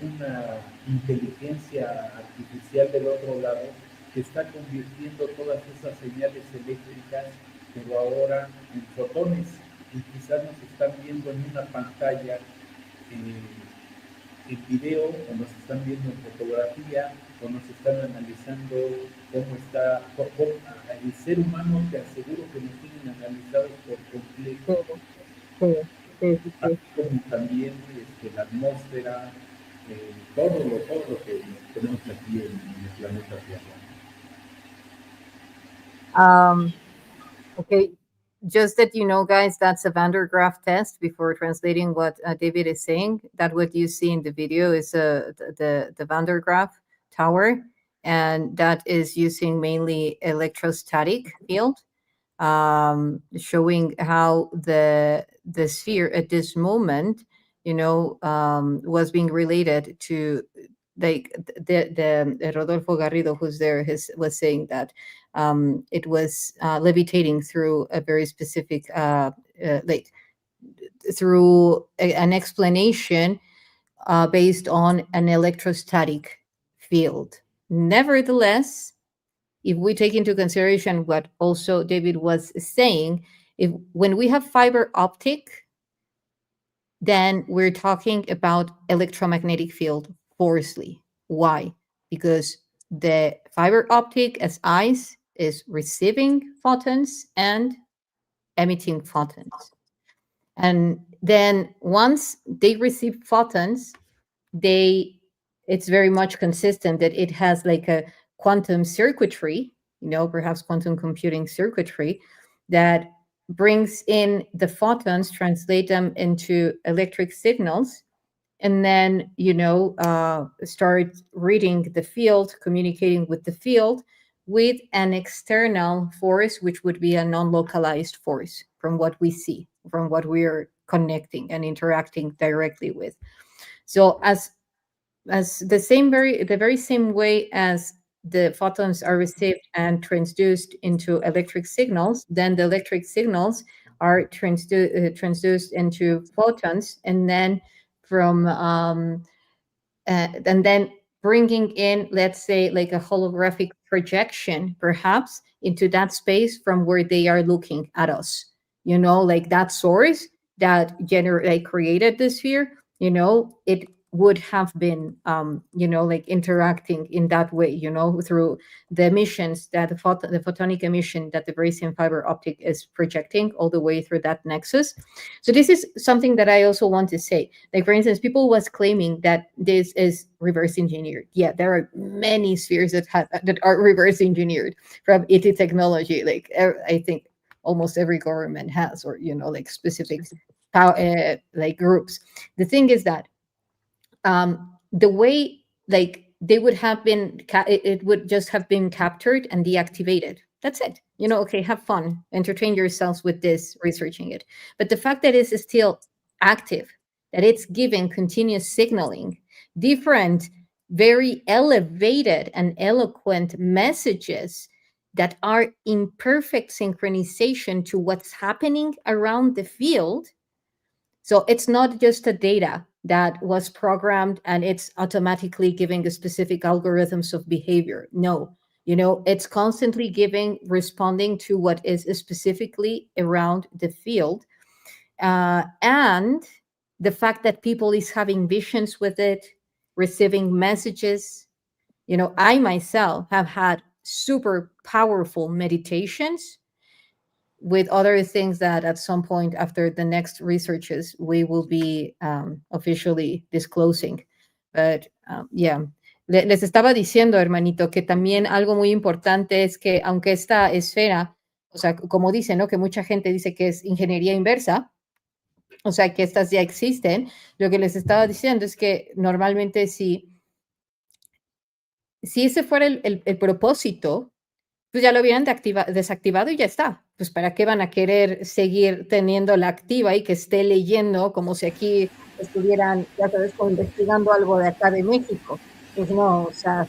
una inteligencia artificial del otro lado que está convirtiendo todas esas señales eléctricas, pero ahora en fotones, y quizás nos están viendo en una pantalla en video, o nos están viendo en fotografía, o nos están analizando cómo está el ser humano. Te aseguro que nos tienen analizados por completo. Así como también la atmósfera, todo lo que tenemos aquí en el planeta Tierra. Okay, just that you know, guys, that's a Van der Graaf test. Before translating what David is saying, that what you see in the video is the Van der Graaf tower, and that is using mainly electrostatic field, showing how the sphere at this moment was being related to, like, the Rodolfo Garrido, who's there, was saying that it was levitating through a very specific, like, through an explanation based on an electrostatic field. Nevertheless, if we take into consideration what also David was saying, when we have fiber optic, then we're talking about electromagnetic field forcefully. Why? Because the fiber optic as eyes is receiving photons and emitting photons. And then once they receive photons, it's very much consistent that it has like a quantum circuitry, perhaps quantum computing circuitry, that brings in the photons, translate them into electric signals, and then start reading the field, communicating with the field with an external force, which would be a non-localized force from what we see, from what we are connecting and interacting directly with. So as the very same way as the photons are received and transduced into electric signals, then the electric signals are transduced into photons, and then and then bringing in, let's say, like a holographic projection, perhaps, into that space from where they are looking at us. Like that source that created the sphere, it would have been, like interacting in that way, through the emissions that the photonic emission that the very same fiber optic is projecting all the way through that nexus. So this is something that I also want to say. Like, for instance, people was claiming that this is reverse engineered. Yeah, there are many spheres that are reverse engineered from ET technology. Like, I think almost every government has, or like specific like groups. The thing is that the way, like, they would have been, it would just have been captured and deactivated. That's it. Okay, have fun, entertain yourselves with this, researching it. But the fact that it's still active, that it's giving continuous signaling, different, very elevated and eloquent messages that are in perfect synchronization to what's happening around the field. So it's not just a data that was programmed and it's automatically giving a specific algorithms of behavior. No, it's constantly responding to what is specifically around the field. And the fact that people is having visions with it, receiving messages. I myself have had super powerful meditations with other things that at some point after the next researches we will be officially disclosing. But yeah, les estaba diciendo, hermanito, que también algo muy importante es que aunque esta esfera, o sea, como dice, ¿no? Que mucha gente dice que es ingeniería inversa, o sea, que estas ya existen. Lo que les estaba diciendo es que normalmente si ese fuera el propósito, pues ya lo hubieran desactivado y ya está. Pues ¿para qué van a querer seguir teniéndola activa y que esté leyendo como si aquí estuvieran, ya sabes, como investigando algo de acá de México? Pues no, o sea,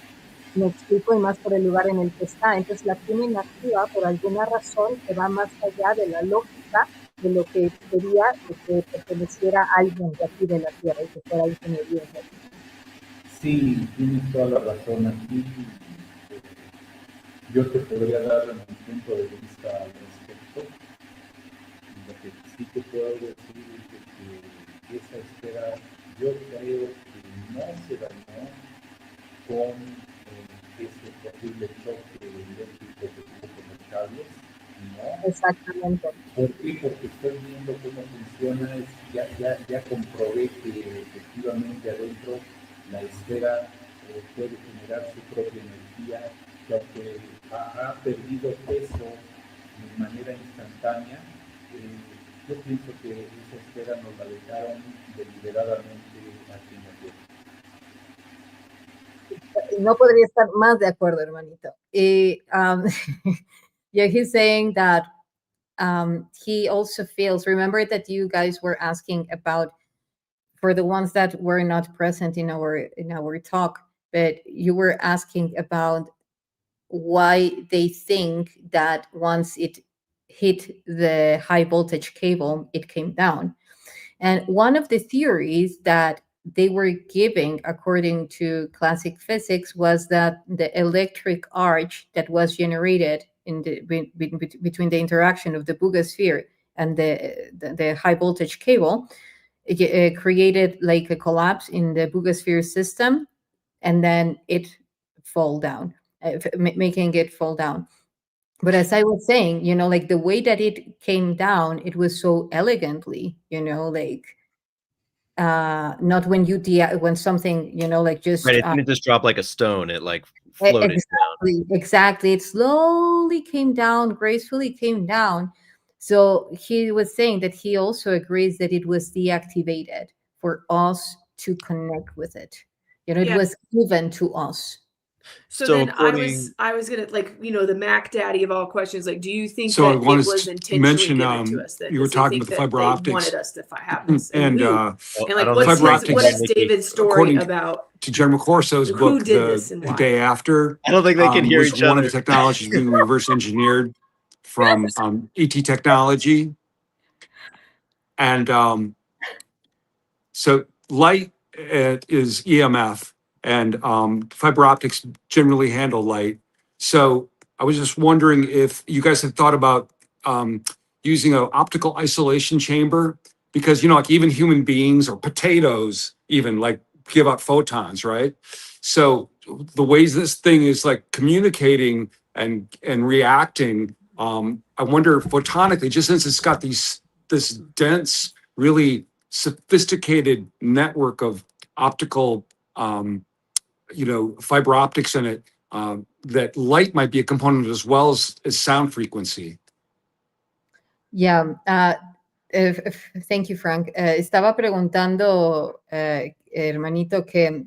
me explico, y más por el lugar en el que está. Entonces la tienen activa por alguna razón que va más allá de la lógica de lo que sería que perteneciera a alguien de aquí de la Tierra y que fuera ingeniería. Sí, tienes toda la razón aquí. Yo te podría dar mi punto de vista al respecto. Lo que sí te puedo decir es que esa esfera, yo creo que no se dañó con ese posible choque eléctrico que tuvo con los cables, ¿no? Exactamente. ¿Por qué? Porque estoy viendo cómo funciona, ya comprobé que efectivamente adentro la esfera puede generar su propia energía, que aunque ha perdido peso de manera instantánea, yo pienso que esa esfera nos la dejaron deliberadamente aquí en la Tierra. No podría estar más de acuerdo, hermanito. Yeah, he's saying that he also feels, remember that you guys were asking about for the ones that were not present in our talk, but you were asking about why they think that once it hit the high voltage cable, it came down. And one of the theories that they were giving, according to classic physics, was that the electric arc that was generated in between the interaction of the BUGA sphere and the high voltage cable, it created like a collapse in the BUGA sphere system, and then it fall down, making it fall down. But as I was saying, like the way that it came down, it was so elegantly, like not when when something, like just Right, it didn't just drop like a stone. It like floated down. Exactly. It slowly came down, gracefully came down. So he was saying that he also agrees that it was deactivated for us to connect with it. It was given to us. So then I was gonna, like, the Mac Daddy of all questions, like, do you think So I that it wanted was to intentionally mention, given to us? Then you were does he talking think about the that fiber they optics. wanted us to have this? And like, fiber what optics, is David's story about? To General Corso's Who book, did this and The why? Day After. I don't think they can hear was each one other. of the technologies being reverse engineered from ET technology. And so light is EMF, and fiber optics generally handle light. So I was just wondering if you guys had thought about using an optical isolation chamber, because like even human beings or potatoes even like give out photons, right? So the ways this thing is like communicating and reacting, I wonder photonically, just since it's got this dense, really sophisticated network of optical, fiber optics in it, that light might be a component as well as sound frequency. Yeah. Thank you, Frank. Estaba preguntando, hermanito, que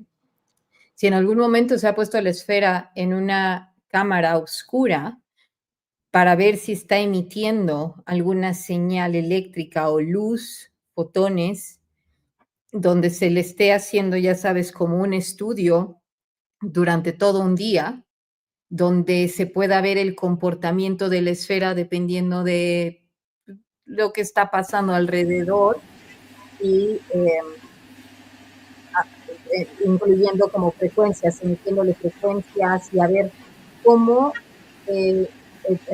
si en algún momento se ha puesto la esfera en una cámara oscura para ver si está emitiendo alguna señal eléctrica o luz, fotones, donde se le esté haciendo, ya sabes, como un estudio durante todo un día, donde se pueda ver el comportamiento de la esfera dependiendo de lo que está pasando alrededor y incluyendo como frecuencias, emitiéndole frecuencias y a ver cómo,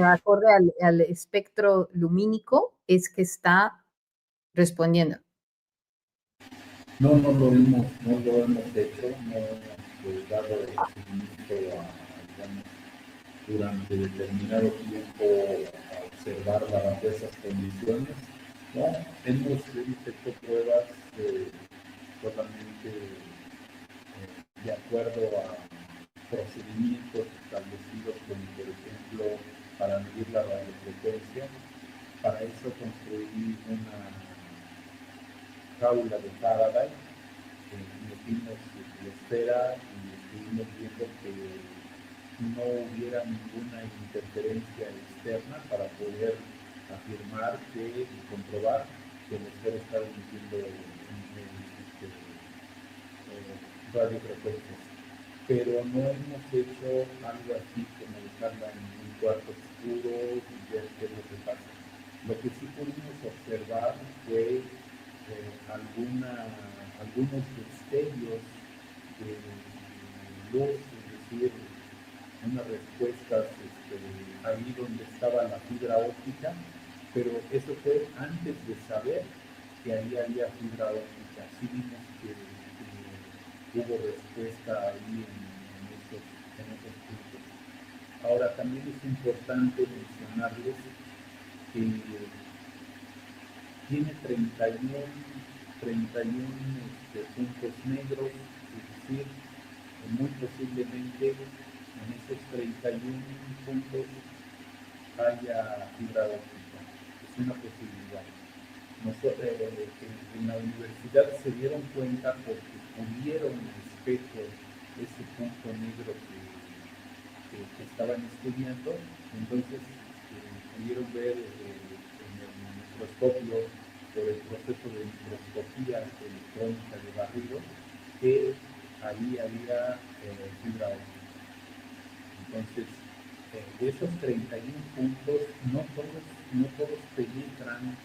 acorde al espectro lumínico, es que está respondiendo. No lo hemos hecho, no hemos dado seguimiento digamos, durante determinado tiempo a observar bajo esas condiciones. No, hemos hecho pruebas solamente de acuerdo a procedimientos establecidos, como por ejemplo para medir la radiofrecuencia. Para eso construí una jaula de Faraday, metimos la esfera y estuvimos viendo que no hubiera ninguna interferencia externa para poder afirmar y comprobar que la esfera estaba emitiendo radiofrecuencias. Pero no hemos hecho algo así como dejarla en un cuarto oscuro y ver qué es lo que pasa. Lo que sí pudimos observar fue algunos destellos de luz, es decir, unas respuestas ahí donde estaba la fibra óptica, pero eso fue antes de saber que ahí había fibra óptica. Sí vimos que hubo respuesta ahí en esos puntos. Ahora, también es importante mencionarles que tiene 31 puntos negros, es decir, muy posiblemente en esos 31 puntos haya fibra óptica. Es una posibilidad. Nosotros en la universidad se dieron cuenta porque pudieron espejo ese punto negro que estaban estudiando, entonces pudieron ver en el microscopio por el proceso de microscopía electrónica de barrido que ahí había fibra óptica. Entonces, de esos 31 puntos, no todos penetran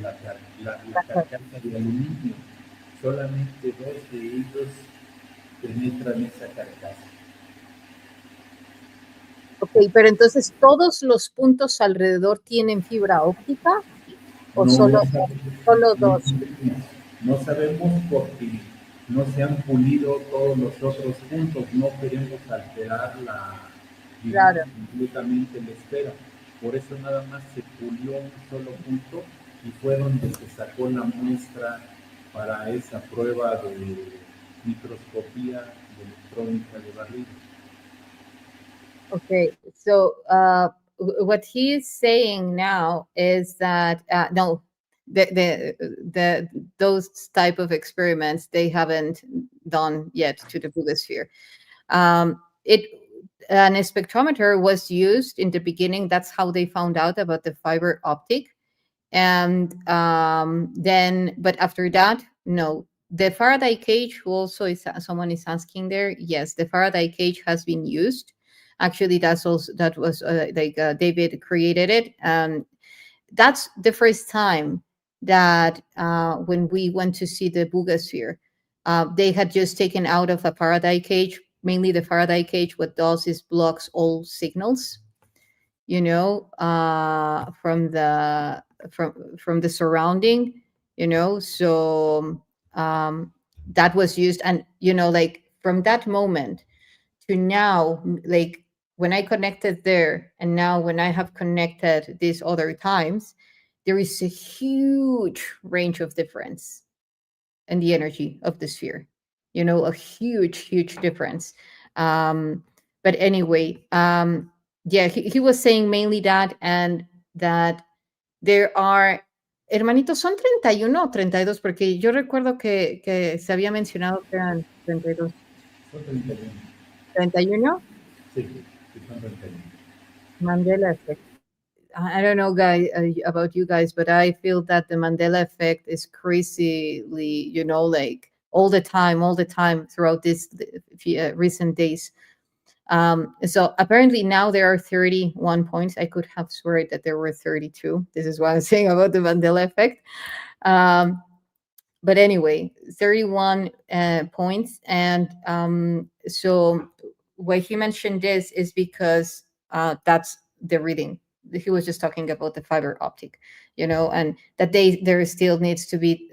la carcasa de aluminio, solamente 2 de ellos penetran esa carcasa. Ok, pero entonces todos los puntos alrededor tienen fibra óptica o No, solo no 2. sabemos, no sabemos porque no se han pulido todos los otros puntos, no queremos alterar Claro. completamente la esfera. Por eso nada más se pulió un solo punto y fue donde se sacó la muestra para esa prueba de microscopía electrónica de barrido. Okay, so what he is saying now is that no, those type of experiments they haven't done yet to the Bugosphere. An spectrometer was used in the beginning. That's how they found out about the fiber optic, and then but after that, no. The Faraday cage, who also is someone is asking there. Yes, the Faraday cage has been used. Actually, that was David created it. That's the first time that when we went to see the Bugosphere, they had just taken out of a Faraday cage. Mainly the Faraday cage, what does is blocks all signals, you know, from the surrounding, you know. So that was used, and you know, like from that moment to now, like when I connected there and now when I have connected these other times, there is a huge range of difference in the energy of the sphere, you know, a huge difference. But anyway, yeah, he was saying mainly that, and that there are, hermanitos, ¿son 31 o 32? Porque yo recuerdo que se había mencionado que eran 32. Son 31. 31? Sí, son 31. Mandela effect. I don't know, guys, about you guys, but I feel that the Mandela effect is crazily, you know, like all the time throughout this recent days. So apparently now there are 31 points. I could have sworn that there were 32. This is what I'm saying about the Mandela effect. But anyway, 31 points. And so why he mentioned this is because that's the reading. He was just talking about the fiber optic, you know, and that there still needs to be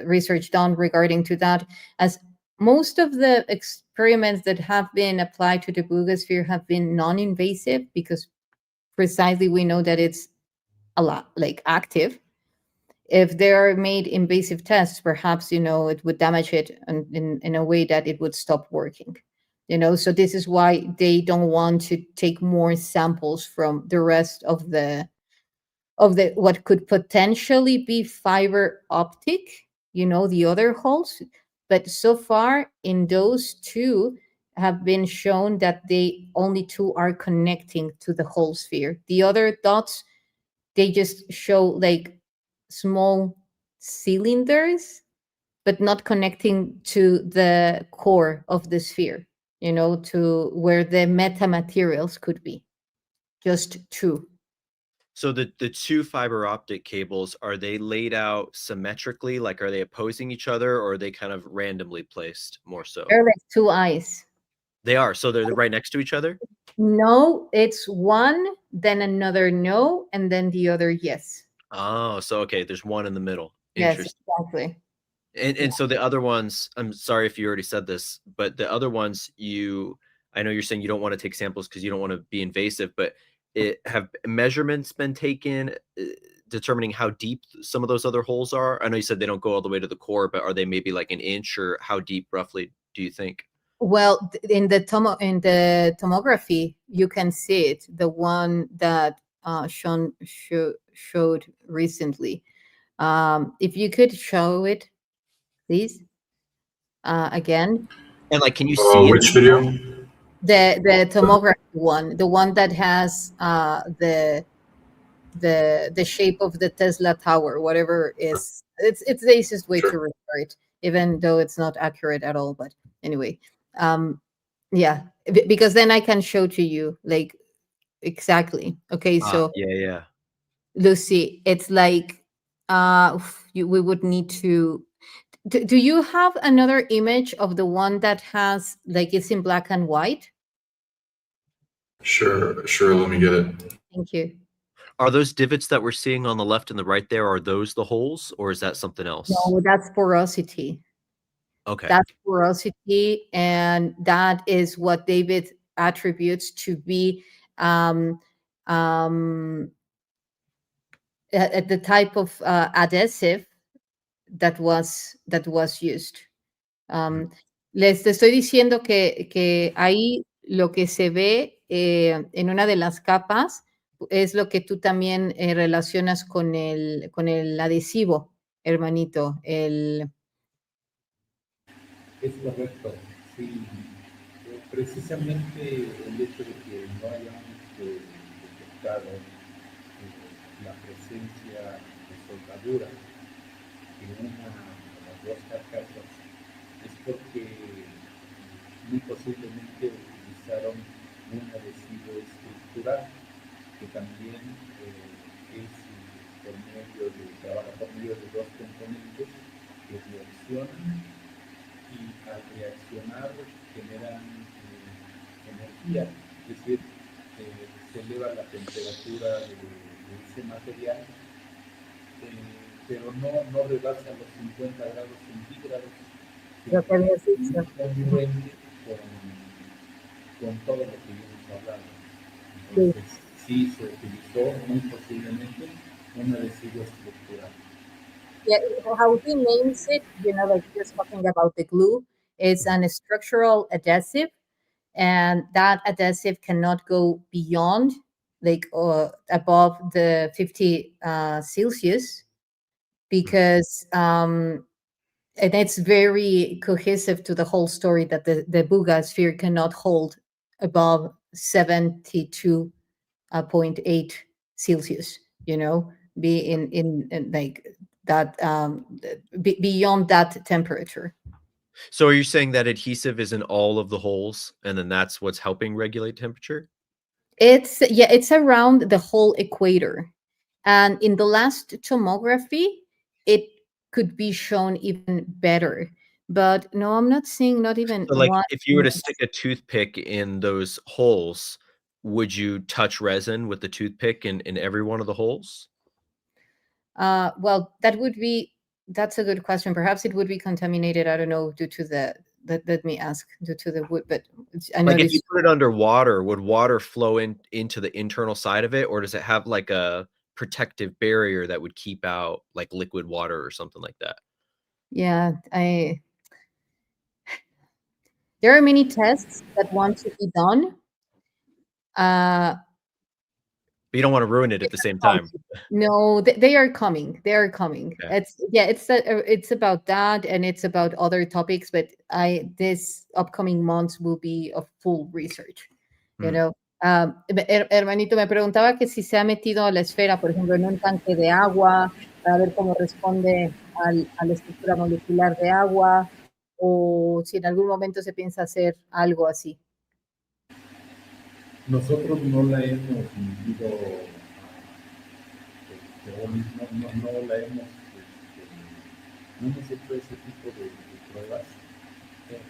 research done regarding to that, as most of the experiments that have been applied to the Bugosphere have been non-invasive, because precisely we know that it's a lot like active. If they are made invasive tests, perhaps, you know, it would damage it in a way that it would stop working, you know. So this is why they don't want to take more samples from the rest of the what could potentially be fiber optic, you know, the other holes. But so far in those two have been shown that they only two are connecting to the whole sphere. The other dots, they just show like small cylinders, but not connecting to the core of the sphere, you know, to where the metamaterials could be. Just two. So the two fiber optic cables, are they laid out symmetrically? Like, are they opposing each other, or are they kind of randomly placed more so? They're like two eyes. They are. So they're right next to each other? No, it's one, then another no, and then the other yes. Oh, so okay, there's one in the middle. Yes, Interesting. exactly. And so the other ones, I'm sorry if you already said this, but the other ones, I know you're saying you don't want to take samples because you don't want to be invasive, but have measurements been taken determining how deep some of those other holes are? I know you said they don't go all the way to the core, but are they maybe like an inch, or how deep roughly do you think? Well, in the tomography, you can see it. The one that Sean showed recently. If you could show it, please, again. And like, can you see which video? The tomography one, the one that has the the shape of the Tesla tower, whatever is. It's the easiest way to refer it, even though it's not accurate at all. But anyway, yeah, because then I can show to you like exactly. Okay, so yeah. Lucy, it's like we would need to. Do you have another image of the one that has like it's in black and white? Sure. Let me get it. Thank you. Are those divots that we're seeing on the left and the right there, are those the holes, or is that something else? No, that's porosity. Okay. That's porosity, and that is what David attributes to be the type of adhesive that was used. Les estoy diciendo que ahí lo que se ve en una de las capas es lo que tú también relacionas con el adhesivo, hermanito. Es correcto, sí. Precisamente el hecho de que no hayamos detectado la presencia de soldadura en una de las dos carcasas es porque muy posiblemente utilizaron un adhesivo estructural que también es trabaja por medio de dos componentes que reaccionan y al reaccionar generan energía, es decir, se eleva la temperatura de ese material, pero no rebasa los 50 grados centígrados, Lo que habías dicho. congruente con todo lo que hemos hablado. Entonces, sí se utilizó muy posiblemente un adhesivo estructural. Yeah, how he names it, like just talking about the glue, it's an structural adhesive, and that adhesive cannot go beyond like above the 50 Celsius because and it's very cohesive to the whole story that the BUGA sphere cannot hold above 72.8 Celsius, be in like that beyond that temperature. So are you saying that adhesive is in all of the holes and then that's what's helping regulate temperature? It's around the whole equator, and in the last tomography it could be shown even better, but no, I'm not seeing not even So like one if you were to image. stick a toothpick in those holes, would you touch resin with the toothpick in every one of the holes? Well, that's a good question. Perhaps it would be contaminated, I don't know, due to let me ask, due to the wood, but I Like if noticed. you put it under water, would water flow into the internal side of it, or does it have like a protective barrier that would keep out like liquid water or something like that? Yeah, there are many tests that want to be done. But you don't want to ruin it at the same time. No, they are coming. They are coming. Okay. It's about that, and it's about other topics. But this upcoming months will be of full research. Hermanito, me preguntaba que si se ha metido a la esfera, por ejemplo, en un tanque de agua para ver cómo responde a la estructura molecular de agua, o si en algún momento se piensa hacer algo así. Nosotros no la hemos vivido, no hemos hecho ese tipo de pruebas.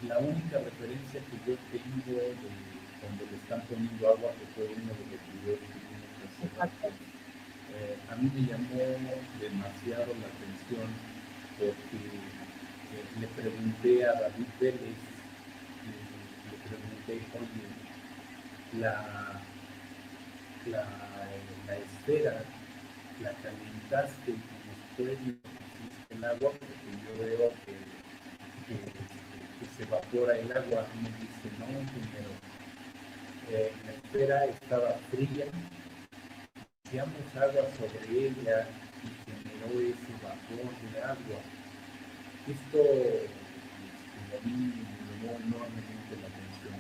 La única referencia que yo he tenido de cuando le están poniendo agua, que fue uno de los videos que vimos hace rato, a mí me llamó demasiado la atención porque le pregunté a David Vélez, le pregunté, oye, la esfera la calentaste y después le pusiste el agua, porque yo veo que se evapora el agua. Y me dice, no, primero, la esfera estaba fría, echamos agua sobre ella y generó ese vapor de agua. Esto a mí me llamó enormemente la atención.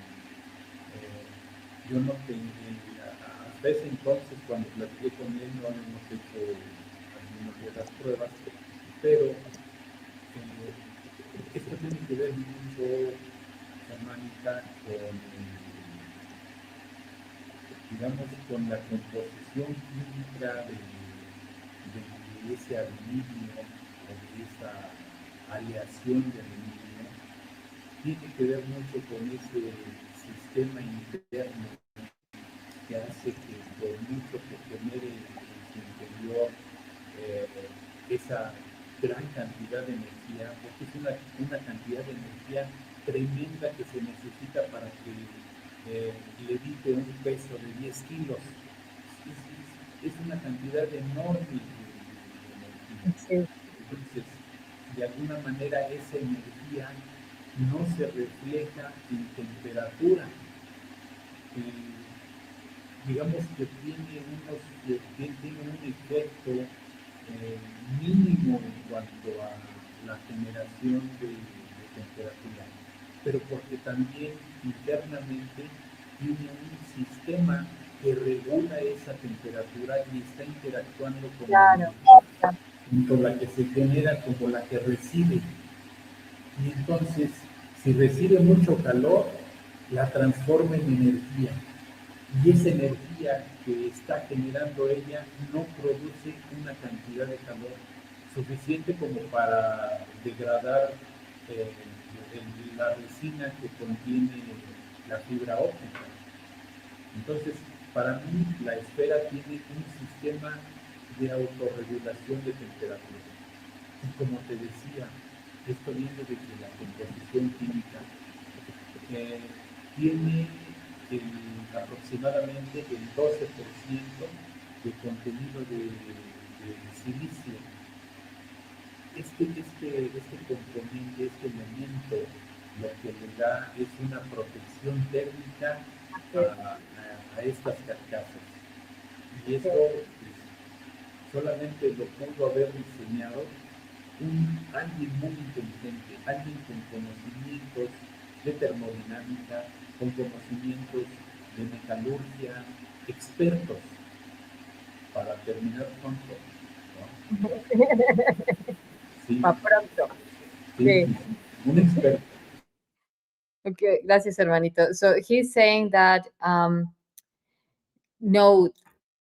Yo no tenía, hasta hasta ese entonces, cuando platiqué con él, no habíamos hecho algunas de las pruebas, pero esto tiene que ver mucho, hermanita, digamos, con la composición química de ese aluminio o de esa aleación de aluminio. Tiene que ver mucho con ese sistema interno que hace que por mucho que genere en su interior esa gran cantidad de energía, porque es una cantidad de energía tremenda que se necesita para que levite un peso de 10 kilos. Es una cantidad enorme de energía. Sí. Entonces, de alguna manera esa energía no se refleja en temperatura. Digamos que tiene un efecto mínimo en cuanto a la generación de temperatura, pero porque también internamente tiene un sistema que regula esa temperatura y está interactuando con la energía, tanto la que se genera como la que recibe. Y entonces, si recibe mucho calor, la transforma en energía. Y esa energía que está generando ella no produce una cantidad de calor suficiente como para degradar la resina que contiene la fibra óptica. Entonces, para mí, la esfera tiene un sistema de autorregulación de temperatura. Y como te decía, esto viene de que la composición química tiene aproximadamente el 12% de contenido de silicio. Este componente, este elemento, lo que le da es una protección térmica a estas carcasas. Y esto solamente lo pudo haber diseñado alguien muy inteligente, alguien con conocimientos de termodinámica, con conocimientos de metalurgia, expertos, para terminar pronto, ¿no? Sí. Para pronto. Sí. Un experto. Okay, gracias, hermanito. So he's saying that no,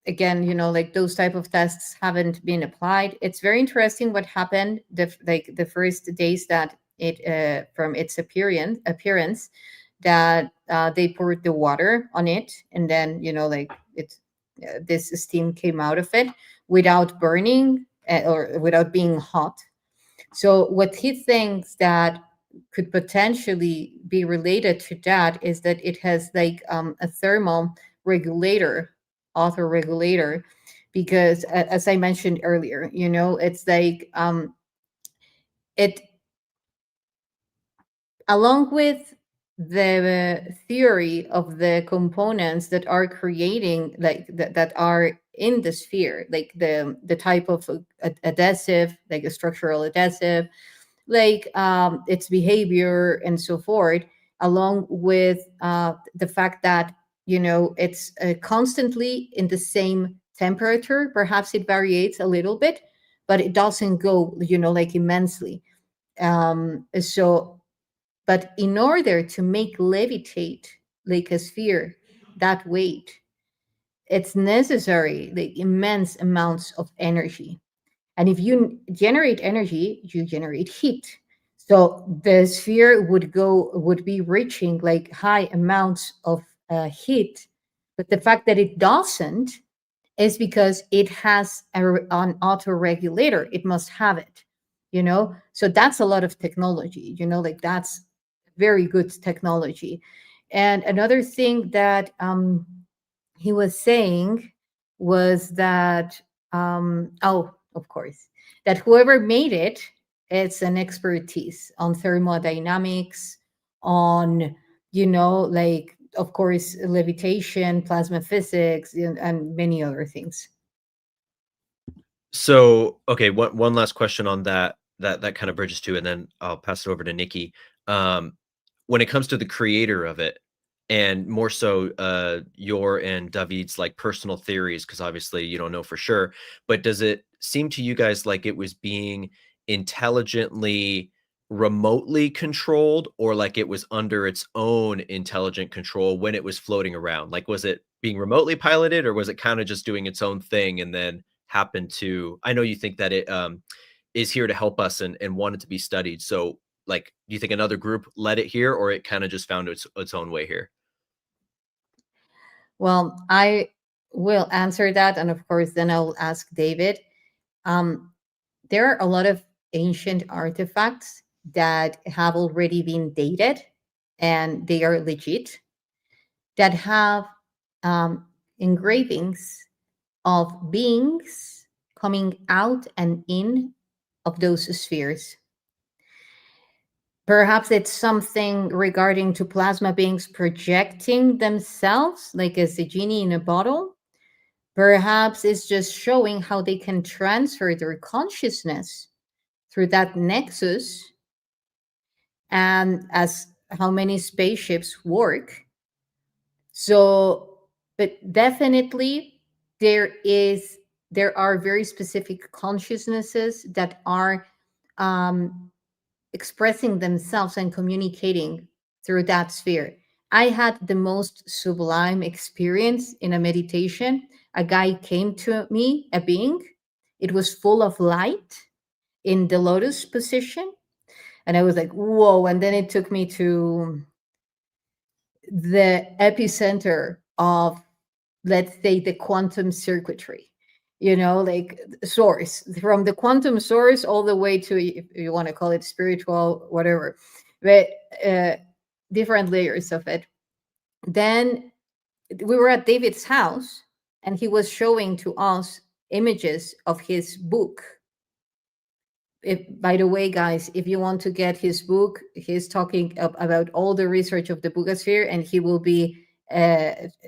again, you know, like those type of tests haven't been applied. It's very interesting what happened the first days that it from its appearance that they poured the water on it, and then, you know, like this steam came out of it without burning or without being hot. So what he thinks that could potentially be related to that is that it has like a thermal regulator, auto regulator, because as I mentioned earlier, you know, it's like it, along with the theory of the components that are creating like that are in the sphere, like the type of adhesive, like a structural adhesive, like its behavior and so forth, along with the fact that, you know, it's constantly in the same temperature. Perhaps it varies a little bit, but it doesn't go, you know, like immensely. So, but in order to make levitate like a sphere that weight, it's necessary like immense amounts of energy. And if you generate energy, you generate heat. So the sphere would be reaching like high amounts of heat. But the fact that it doesn't is because it has an auto regulator. It must have it, you know? So that's a lot of technology, you know, like that's very good technology. And another thing that he was saying was that, of course, that whoever made it, it's an expertise on thermodynamics, on, you know, like, of course, levitation, plasma physics, and many other things. So, okay, one last question on that kind of bridges to, and then I'll pass it over to Nikki. When it comes to the creator of it, and more so your and David's like personal theories, because obviously you don't know for sure, but does it seem to you guys like it was being intelligently remotely controlled, or like it was under its own intelligent control when it was floating around? Like, was it being remotely piloted, or was it kind of just doing its own thing and then happened to, I know you think that it is here to help us and wanted to be studied, so like, do you think another group led it here, or it kind of just found its own way here? Well, I will answer that, and of course, then I'll ask David. There are a lot of ancient artifacts that have already been dated, and they are legit, that have engravings of beings coming out and in of those spheres. Perhaps it's something regarding to plasma beings projecting themselves, like as a genie in a bottle. Perhaps it's just showing how they can transfer their consciousness through that nexus, and as how many spaceships work. So, but definitely there are very specific consciousnesses that are expressing themselves and communicating through that sphere. I had the most sublime experience in a meditation. A guy came to me, a being. It was full of light in the lotus position. And I was like, whoa. And then it took me to the epicenter of, let's say, the quantum circuitry, like source, from the quantum source all the way to, if you want to call it spiritual, whatever, but different layers of it. Then we were at David's house, and he was showing to us images of his book. By the way, guys, if you want to get his book, he's talking about all the research of the BUGA sphere, and he will be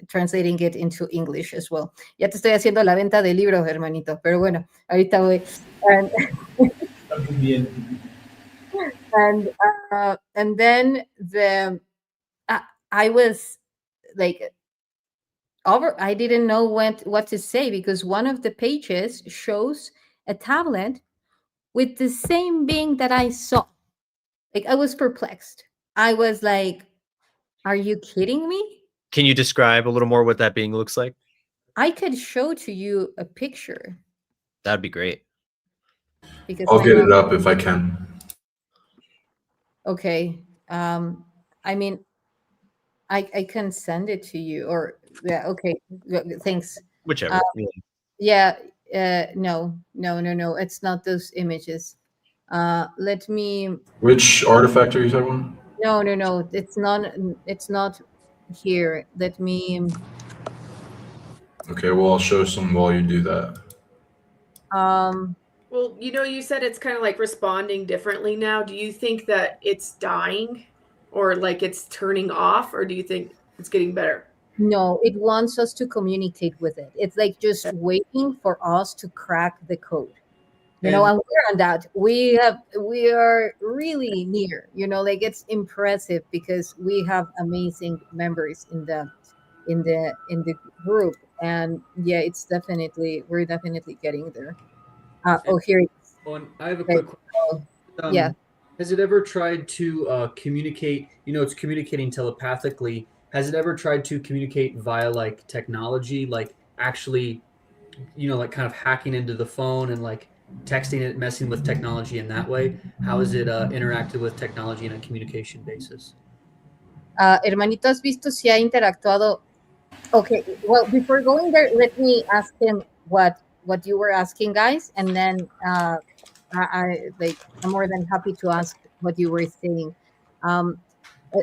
translating it into English as well. Ya te estoy haciendo la venta de libros, hermanito, pero bueno, ahorita voy. And then I was like, I didn't know what to say, because one of the pages shows a tablet with the same being that I saw. Like, I was perplexed. I was like, are you kidding me? Can you describe a little more what that being looks like? I could show to you a picture. That'd be great. Because I'll get it up if I can. Okay. I mean, I can send it to you, or yeah, okay. Thanks. Whichever. Yeah. No. It's not those images. Let me. Which artifact are you talking about? No. It's not here. Let me. Okay, well, I'll show some while you do that. Well, you said it's kind of like responding differently now. Do you think that it's dying, or like it's turning off, or do you think it's getting better? No, it wants us to communicate with it. It's like just waiting for us to crack the code. And we're on that. We are really near. Like, it's impressive because we have amazing members in the group, and yeah, we're definitely getting there. Here it is. I have a quick question. Yeah. Has it ever tried to communicate? It's communicating telepathically. Has it ever tried to communicate via like technology, like actually, like kind of hacking into the phone and like texting it, messing with technology in that way? How has it interacted with technology on a communication basis? Hermanito, ¿has visto si ha interactuado? Okay, well, before going there, let me ask him what you were asking, guys, and then I'm more than happy to ask what you were saying.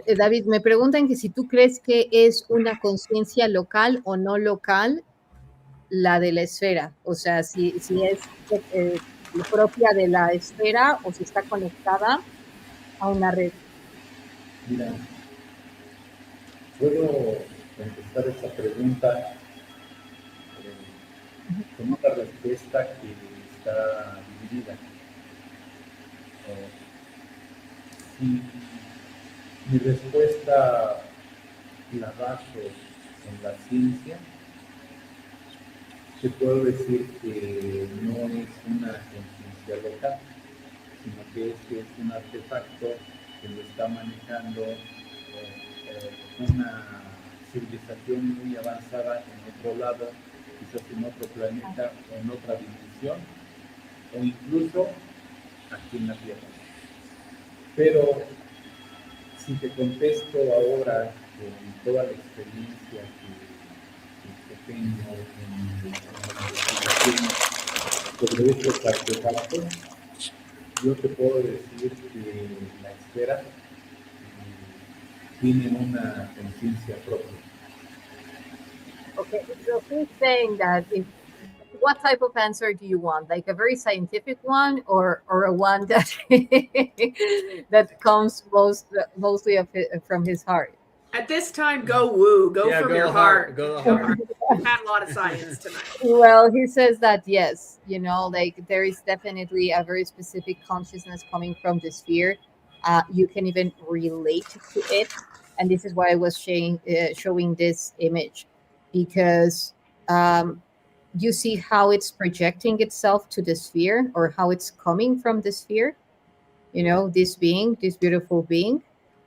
David, me preguntan que si tú crees que es una conciencia local o no local la de la esfera, o sea, si es propia de la esfera o si está conectada a una red. Mira, puedo contestar esa pregunta con una respuesta que está dividida. Si mi respuesta clavazos en la ciencia, te puedo decir que no es una conciencia local, sino que es un artefacto que lo está manejando una civilización muy avanzada en otro lado, quizás en otro planeta, en otra dimensión, o incluso aquí en la Tierra. Pero si te contesto ahora con toda la experiencia que tengo en la investigación sobre estos artefactos, yo te puedo decir que la esfera tiene una conciencia propia. Okay, so he's saying that what type of answer do you want? Like a very scientific one, or a one that that comes mostly from his heart? At this time, go woo. Go Yeah, from go your the heart. Go the heart. We've had a lot of science tonight. Well, he says that yes, like there is definitely a very specific consciousness coming from the sphere. You can even relate to it, and this is why I was showing this image, because you see how it's projecting itself to the sphere, or how it's coming from the sphere. This beautiful being.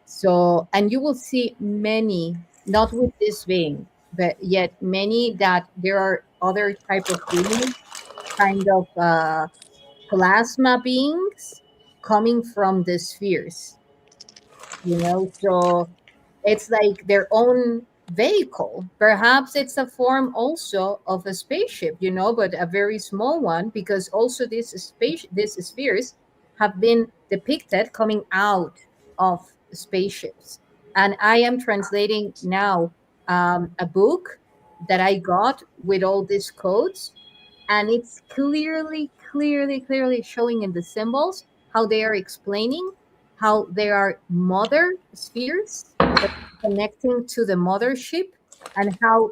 So, and you will see many, not with this being, but yet many that there are other type of beings, kind of plasma beings coming from the spheres. So it's like their own vehicle. Perhaps it's a form also of a spaceship, but a very small one, because also these spheres have been depicted coming out of spaceships. And I am translating now a book that I got with all these codes, and it's clearly showing in the symbols how they are explaining how they are mother spheres that are connecting to the mothership, and how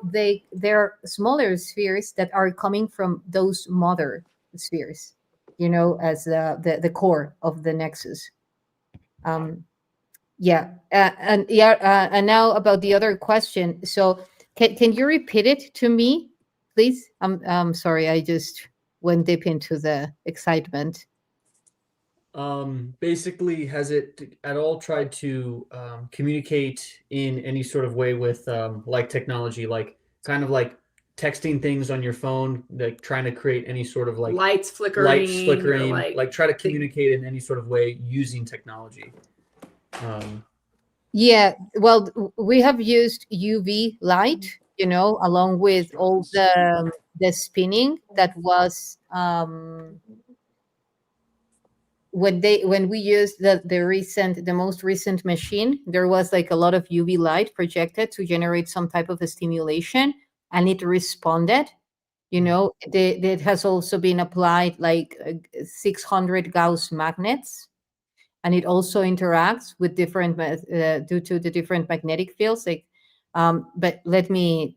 they're smaller spheres that are coming from those mother spheres, as the core of the nexus. And now about the other question. So can you repeat it to me, please? I'm sorry, I just went deep into the excitement. Basically, has it at all tried to communicate in any sort of way with like technology, like kind of like texting things on your phone, like trying to create any sort of like lights flickering, or like try to communicate in any sort of way using technology? Yeah, well, we have used UV light, along with all the spinning that was when we used the most recent machine. There was like a lot of UV light projected to generate some type of a stimulation, and it responded. It has also been applied like 600 Gauss magnets, and it also interacts with different due to the different magnetic fields. But let me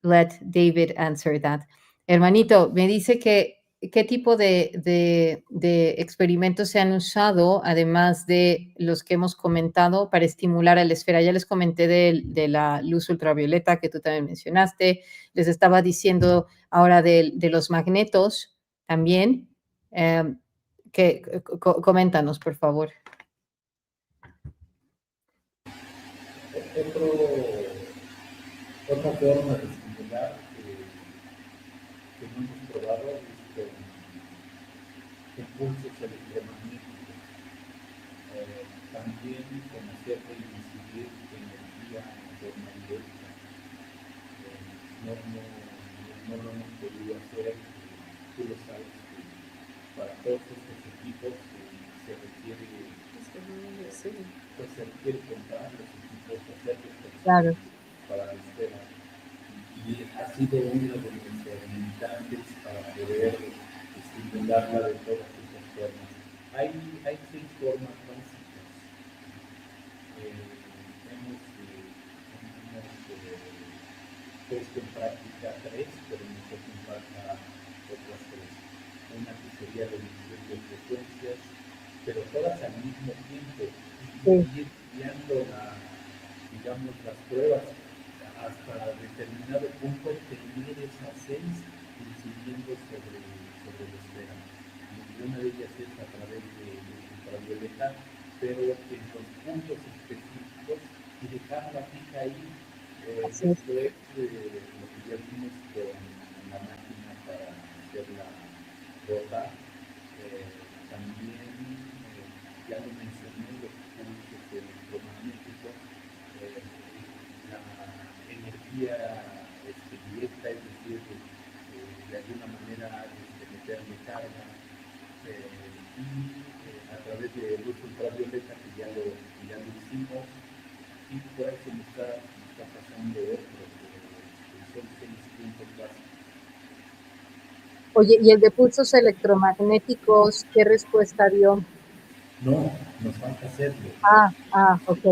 let David answer that. Hermanito, me dice que qué tipo de experimentos se han usado, además de los que hemos comentado, para estimular a la esfera. Ya les comenté de la luz ultravioleta que tú también mencionaste. Les estaba diciendo ahora de los magnetos también. Coméntanos, por favor. Otra forma de estimular que no hemos probado es con impulsos electromagnéticos. También con hacerle incidir energía en forma directa. No lo hemos podido hacer. Tú lo sabes que para todos estos equipos se requiere comprar los equipos, hacerlos para la esfera. Y ha sido uno de los limitantes para poder estimularla de todas esas formas. Hay 6 formas básicas. Hemos puesto en práctica 3, pero nos hacen falta otras 3. Una que sería la emisión de frecuencias, pero todas al mismo tiempo, y ir guiando hagamos las pruebas hasta determinado punto, tener esas 6 incidiendo sobre la esfera. Ninguna de ellas es a través de ultravioleta, pero en los puntos específicos y dejarla fija ahí. Así es. Esto es lo que ya vimos con la máquina para hacerla rotar. También, ya lo mencioné, los pulsos electromagnéticos, la energía directa, es decir, de alguna manera meterle carga, y a través de luz ultravioleta, que ya lo hicimos, y por ahí se me está pasando otro, son 6 puntos básicos. Oye, ¿y el de pulsos electromagnéticos, qué respuesta dio? No, nos falta hacerlo. Ok.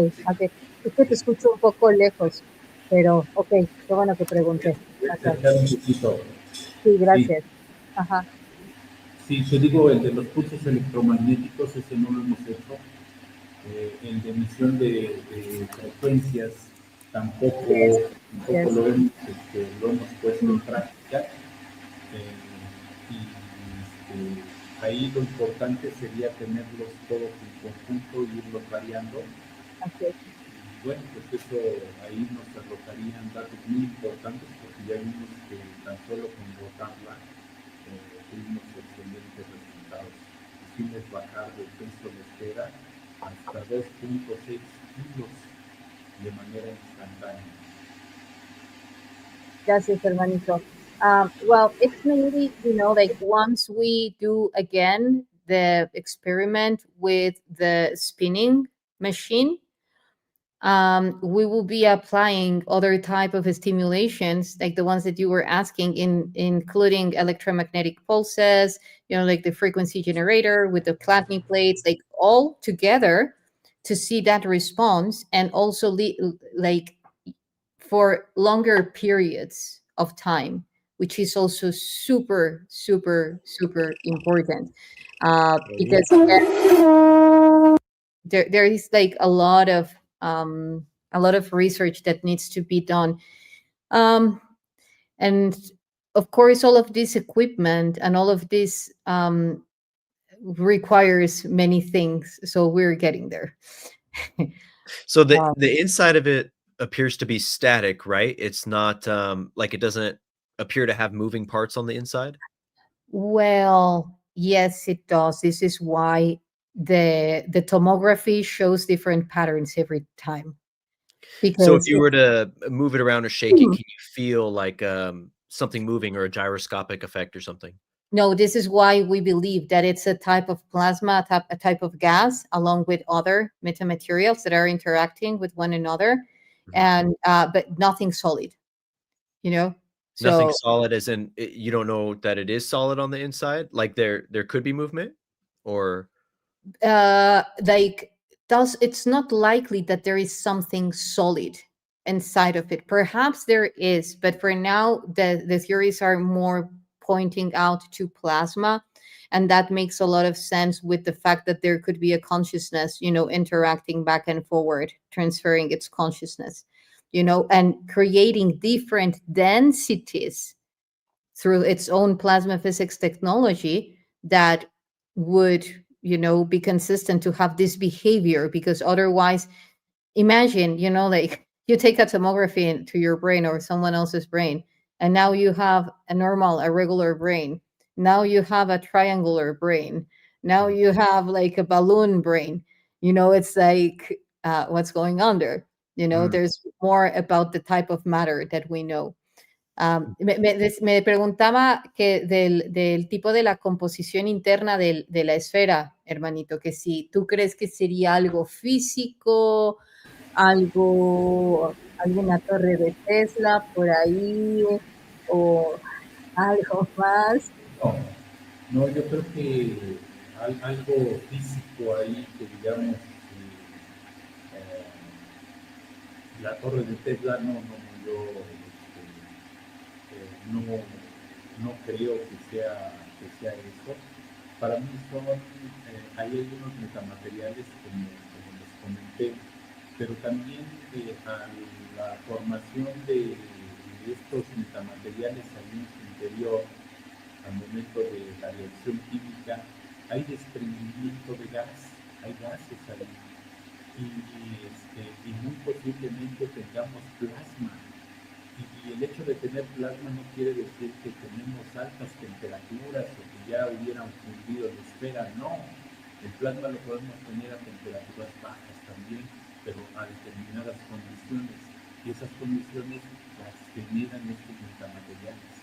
Es que te escucho un poco lejos, pero ok, qué bueno que pregunté. Voy a acercar un poquito. Sí, Sí, gracias. Ajá. sí, te digo, el de los pulsos electromagnéticos, ese no lo hemos hecho. El de emisión de frecuencias tampoco, Yes, tampoco lo hemos puesto en práctica. Y ahí lo importante sería tenerlos todos en conjunto y irlos variando. Okay. Y bueno, pues eso ahí nos arrojarían datos muy importantes, porque ya vimos que tan solo con rotarla tuvimos excelentes resultados. Hicimos bajar de peso de esfera hasta 2.6 kilos de manera instantánea. Gracias, hermanito. Well, it's maybe, like once we do again the experiment with the spinning machine, we will be applying other type of stimulations, like the ones that you were asking, including electromagnetic pulses, like the frequency generator with the Chladni plates, like all together to see that response, and also like for longer periods of time, which is also super, super, super important. Because there is like a lot of research that needs to be done, and of course all of this equipment and all of this requires many things, so we're getting there. So the inside of it appears to be static, right? It's not like it doesn't appear to have moving parts on the inside. Well, yes, it does. This is why the tomography shows different patterns every time. Because So if you were to move it around or shake it, can you feel like something moving or a gyroscopic effect or something? No, this is why we believe that it's a type of plasma, a type of gas, along with other metamaterials that are interacting with one another, and but nothing solid. Nothing So solid, as in you don't know that it is solid on the inside. Like there could be movement, or like it's not likely that there is something solid inside of it. Perhaps there is, but for now the theories are more pointing out to plasma, and that makes a lot of sense with the fact that there could be a consciousness, interacting back and forward, transferring its consciousness, and creating different densities through its own plasma physics technology that would, be consistent to have this behavior. Because otherwise, imagine, like you take a tomography into your brain or someone else's brain, and now you have a regular brain. Now you have a triangular brain. Now you have like a balloon brain. It's like, what's going on there? There's more about the type of matter that we know. Me preguntaba que del tipo de la composición interna de la esfera, hermanito, que si tú crees que sería algo físico, alguna torre de Tesla por ahí, o algo más. No, yo creo que algo físico ahí, que digamos, la torre de Tesla, yo no creo que sea eso. Para mí hay algunos metamateriales, como les comenté, pero también a la formación de estos metamateriales ahí en su interior, al momento de la reacción química, hay desprendimiento de gas, hay gases ahí, y muy posiblemente tengamos plasma. Y el hecho de tener plasma no quiere decir que tenemos altas temperaturas o que ya hubieran fundido la esfera, no. El plasma lo podemos tener a temperaturas bajas también, pero a determinadas condiciones. Y esas condiciones las generan estos metamateriales.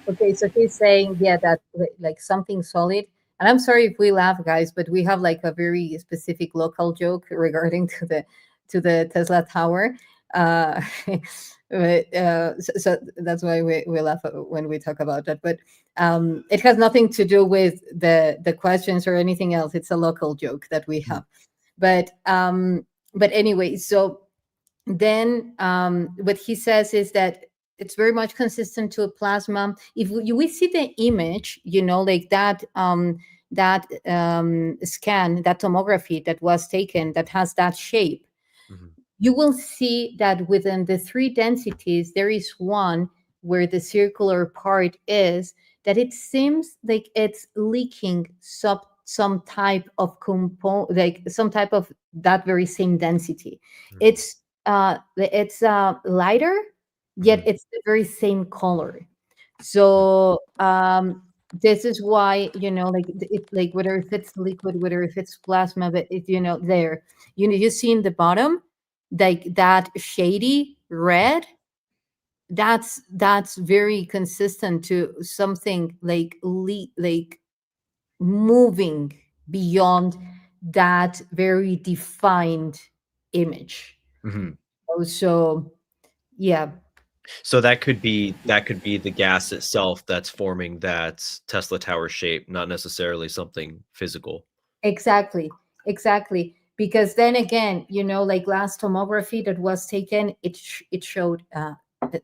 Okay, so he's saying, yeah, that like something solid. And I'm sorry if we laugh, guys, but we have like a very specific local joke regarding to the Tesla tower. So that's why we laugh when we talk about that. But it has nothing to do with the questions or anything else. It's a local joke that we have. But anyway, so then what he says is that it's very much consistent to a plasma. If we see the image, like that scan, that tomography that was taken that has that shape, you will see that within the three densities, there is one where the circular part is, that it seems like it's leaking some type of component, like some type of that very same density. It's lighter, yet it's the very same color. So this is why, like it's like whether if it's liquid, whether if it's plasma, but it, there, you see in the bottom, like that shady red, that's very consistent to something like like moving beyond that very defined image. So yeah. So that could be the gas itself that's forming that Tesla tower shape, not necessarily something physical. Exactly. Because then again, like last tomography that was taken, it showed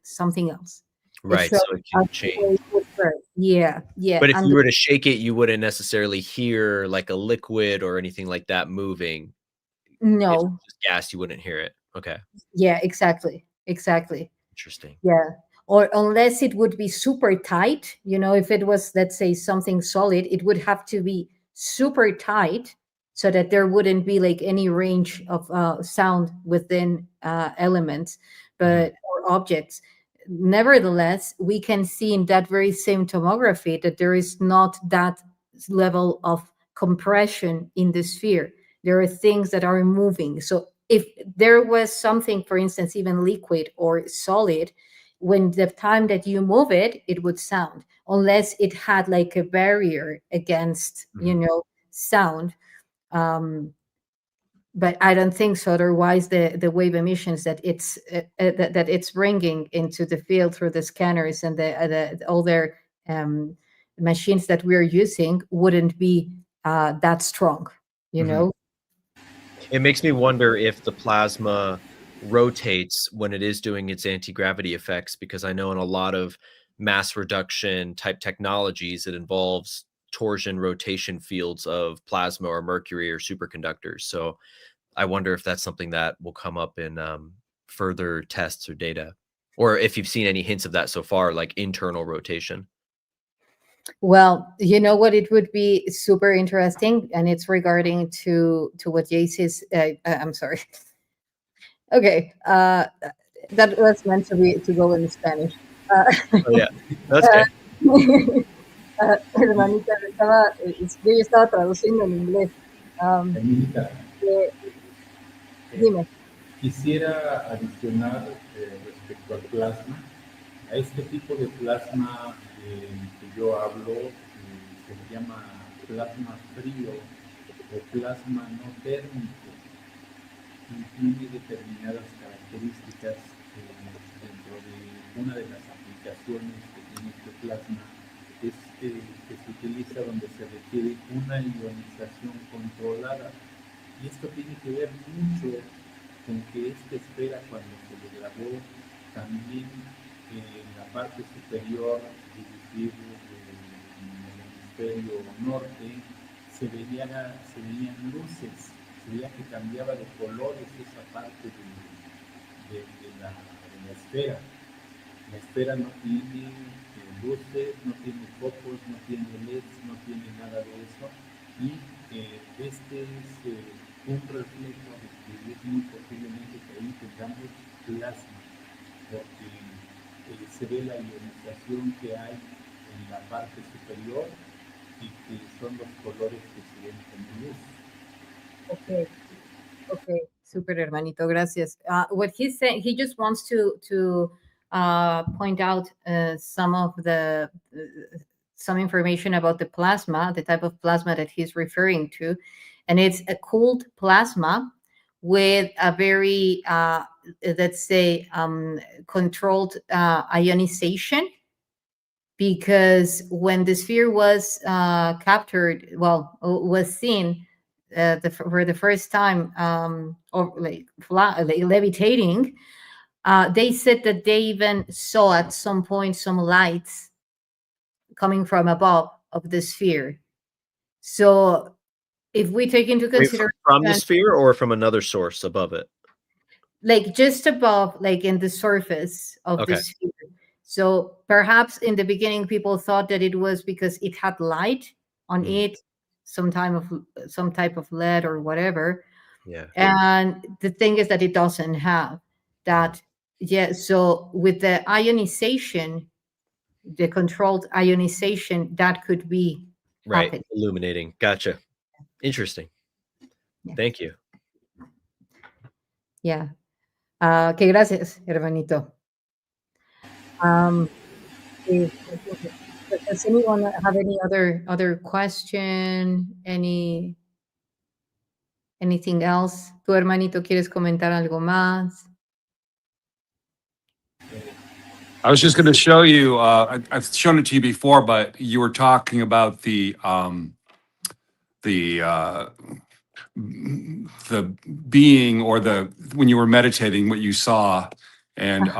something else. Right. So it can change. Yeah. But if you were to shake it, you wouldn't necessarily hear like a liquid or anything like that moving. No. If it's just gas, you wouldn't hear it. Okay. Yeah, exactly. Interesting. Yeah. Or unless it would be super tight, if it was, let's say, something solid, it would have to be super tight so that there wouldn't be like any range of sound within elements, but or objects. Nevertheless, we can see in that very same tomography that there is not that level of compression in the sphere. There are things that are moving. So if there was something, for instance, even liquid or solid, when the time that you move it, it would sound, unless it had like a barrier against, sound. But I don't think so. Otherwise, the wave emissions that it's bringing into the field through the scanners and the all their machines that we're using wouldn't be that strong. It makes me wonder if the plasma rotates when it is doing its anti-gravity effects, because I know in a lot of mass reduction type technologies, it involves torsion rotation fields of plasma or mercury or superconductors. So I wonder if that's something that will come up in further tests or data, or if you've seen any hints of that so far, like internal rotation. Well, you know what, it would be super interesting, and it's regarding to what Jace is. I'm sorry. Okay, that was meant to go in Spanish. Oh, yeah, that's okay. Hermanita, yo ya estaba traduciendo en inglés. Hermanita, Dime. quisiera adicionar respecto al plasma. A este tipo de plasma que yo hablo se llama plasma frío o plasma no térmico, y tiene determinadas características. Dentro de una de las aplicaciones que tiene este plasma es que se utiliza donde se requiere una ionización controlada, y esto tiene que ver mucho con que esta esfera, cuando se le grabó, también en la parte superior, es decir, en el hemisferio norte, se veían luces, se veía que cambiaba de colores esa parte de la esfera. La esfera no tiene luces, no tiene focos, no tiene LEDs, no tiene nada de eso. Y este es un reflejo de que es muy posiblemente que ahí tengamos plasma, porque se ve la ionización que hay en la parte superior y que son los colores que se ven como luz. Okay. Okay, super, hermanito. Gracias. What he's saying, he just wants to point out some information about the plasma, the type of plasma that he's referring to, and it's a cooled plasma with a very, let's say, controlled ionization. Because when the sphere was was seen for the first time, or like levitating, they said that they even saw at some point some lights coming from above of the sphere. So if we take into consideration from the sphere or from another source above it, like just above, like in the surface of the sphere. So perhaps in the beginning people thought that it was because it had light on it, some type of LED or whatever. Yeah. And the thing is that it doesn't have that. Yeah. So with the ionization, the controlled ionization, that could be happening. Illuminating. Gotcha. Interesting. Yeah. Thank you. Yeah. Que gracias, hermanito. Does anyone have any other question? Anything else? ¿Tu hermanito quieres comentar algo más? I was just going to show you. I've shown it to you before, but you were talking about the being, or when you were meditating, what you saw, and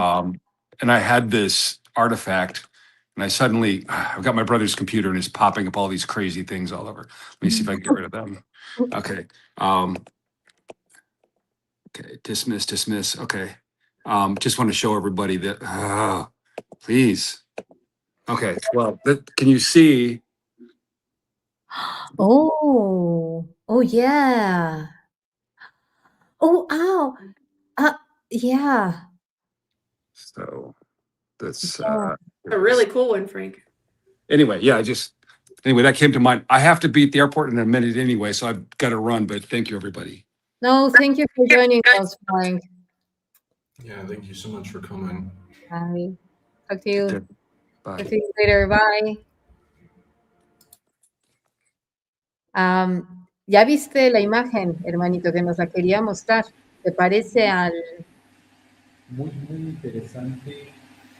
I had this artifact, and I suddenly I've got my brother's computer and it's popping up all these crazy things all over. Let me see if I can get rid of them. Okay. Okay. Dismiss. Okay. Just want to show everybody that. Please. Okay. Well, can you see? Oh, yeah. Oh, ow. Yeah. So that's a really cool one, Frank. Anyway, yeah, that came to mind. I have to be at the airport in a minute anyway, so I've got to run, but thank you, everybody. No, thank you for joining us, Frank. Yeah, thank you so much for coming. Bye. Talk to you. Bye. Talk to you later. Bye. Ya viste la imagen, hermanito, que nos la quería mostrar. ¿Te parece al...? Muy, muy interesante,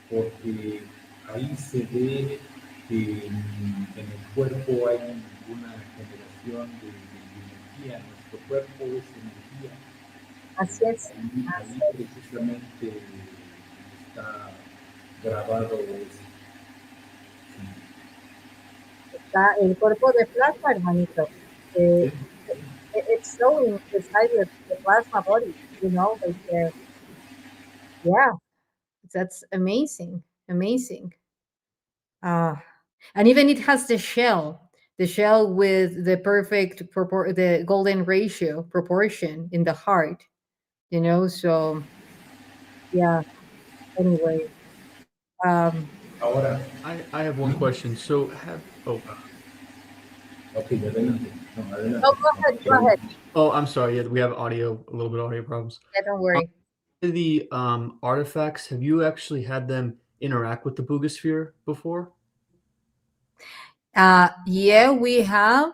porque ahí se ve que en el cuerpo hay una generación de energía. Nuestro cuerpo es energía. Así es. Ahí precisamente está grabado eso. Está el cuerpo de plasma, hermanito. It's showing the size of the plasma body, yeah, that's amazing. And even it has the shell with the perfect the golden ratio proportion in the heart, so yeah. Anyway, Ahora, I have one question. So Okay, adelante. Go ahead. Oh, I'm sorry. Yeah, we have a little bit of audio problems. Yeah, don't worry. The artifacts, have you actually had them interact with the BUGA before? Yeah, we have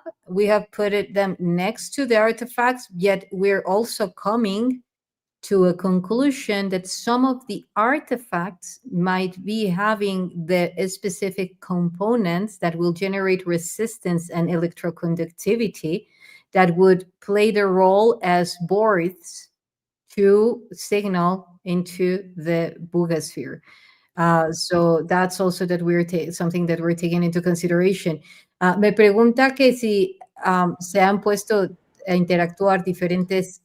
put them next to the artifacts, yet we're also coming to a conclusion that some of the artifacts might be having the specific components that will generate resistance and electroconductivity that would play the role as boards to signal into the BUGA sphere. So that's also that something that we're taking into consideration. Me pregunta que si se han puesto interactuar diferentes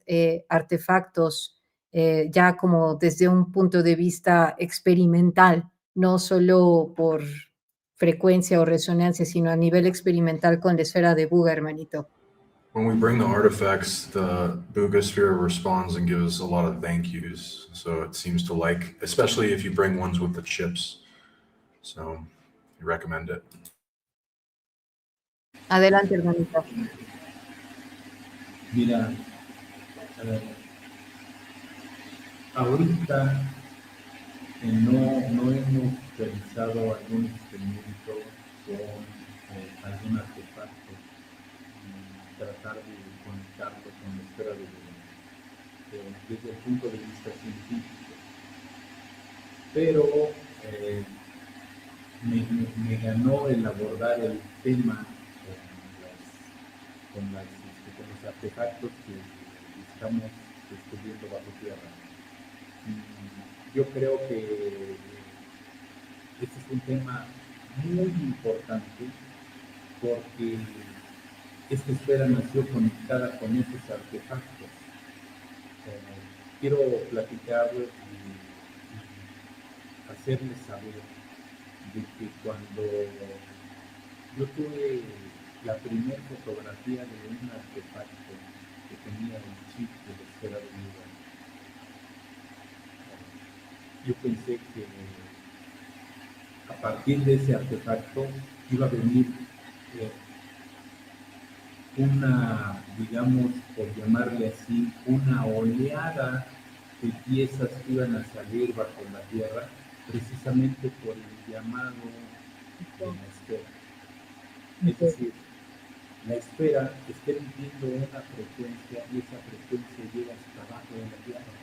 artefactos ya como desde un punto de vista experimental, no solo por frecuencia o resonancia, sino a nivel experimental con la esfera de BUGA, hermanito. When we bring the artifacts, the BUGA sphere responds and gives a lot of thank yous. So it seems to like, especially if you bring ones with the chips. So I recommend it. Adelante, hermanito. Mira, ahorita no hemos realizado algún experimento con algún artefacto y tratar de conectarlo con la esfera de desde el punto de vista científico. Pero me ganó el abordar el tema con los artefactos que estamos descubriendo bajo tierra. Yo creo que este es un tema muy importante porque esta esfera nació conectada con esos artefactos. Quiero platicarles y hacerles saber de que cuando yo tuve la primera fotografía de un artefacto que tenía el chip de la esfera de BUGA, yo pensé que a partir de ese artefacto iba a venir una, digamos, por llamarle así, una oleada de piezas que iban a salir bajo la tierra, precisamente por el llamado de la esfera. Es decir, la esfera está emitiendo una frecuencia y esa frecuencia llega hasta abajo de la tierra.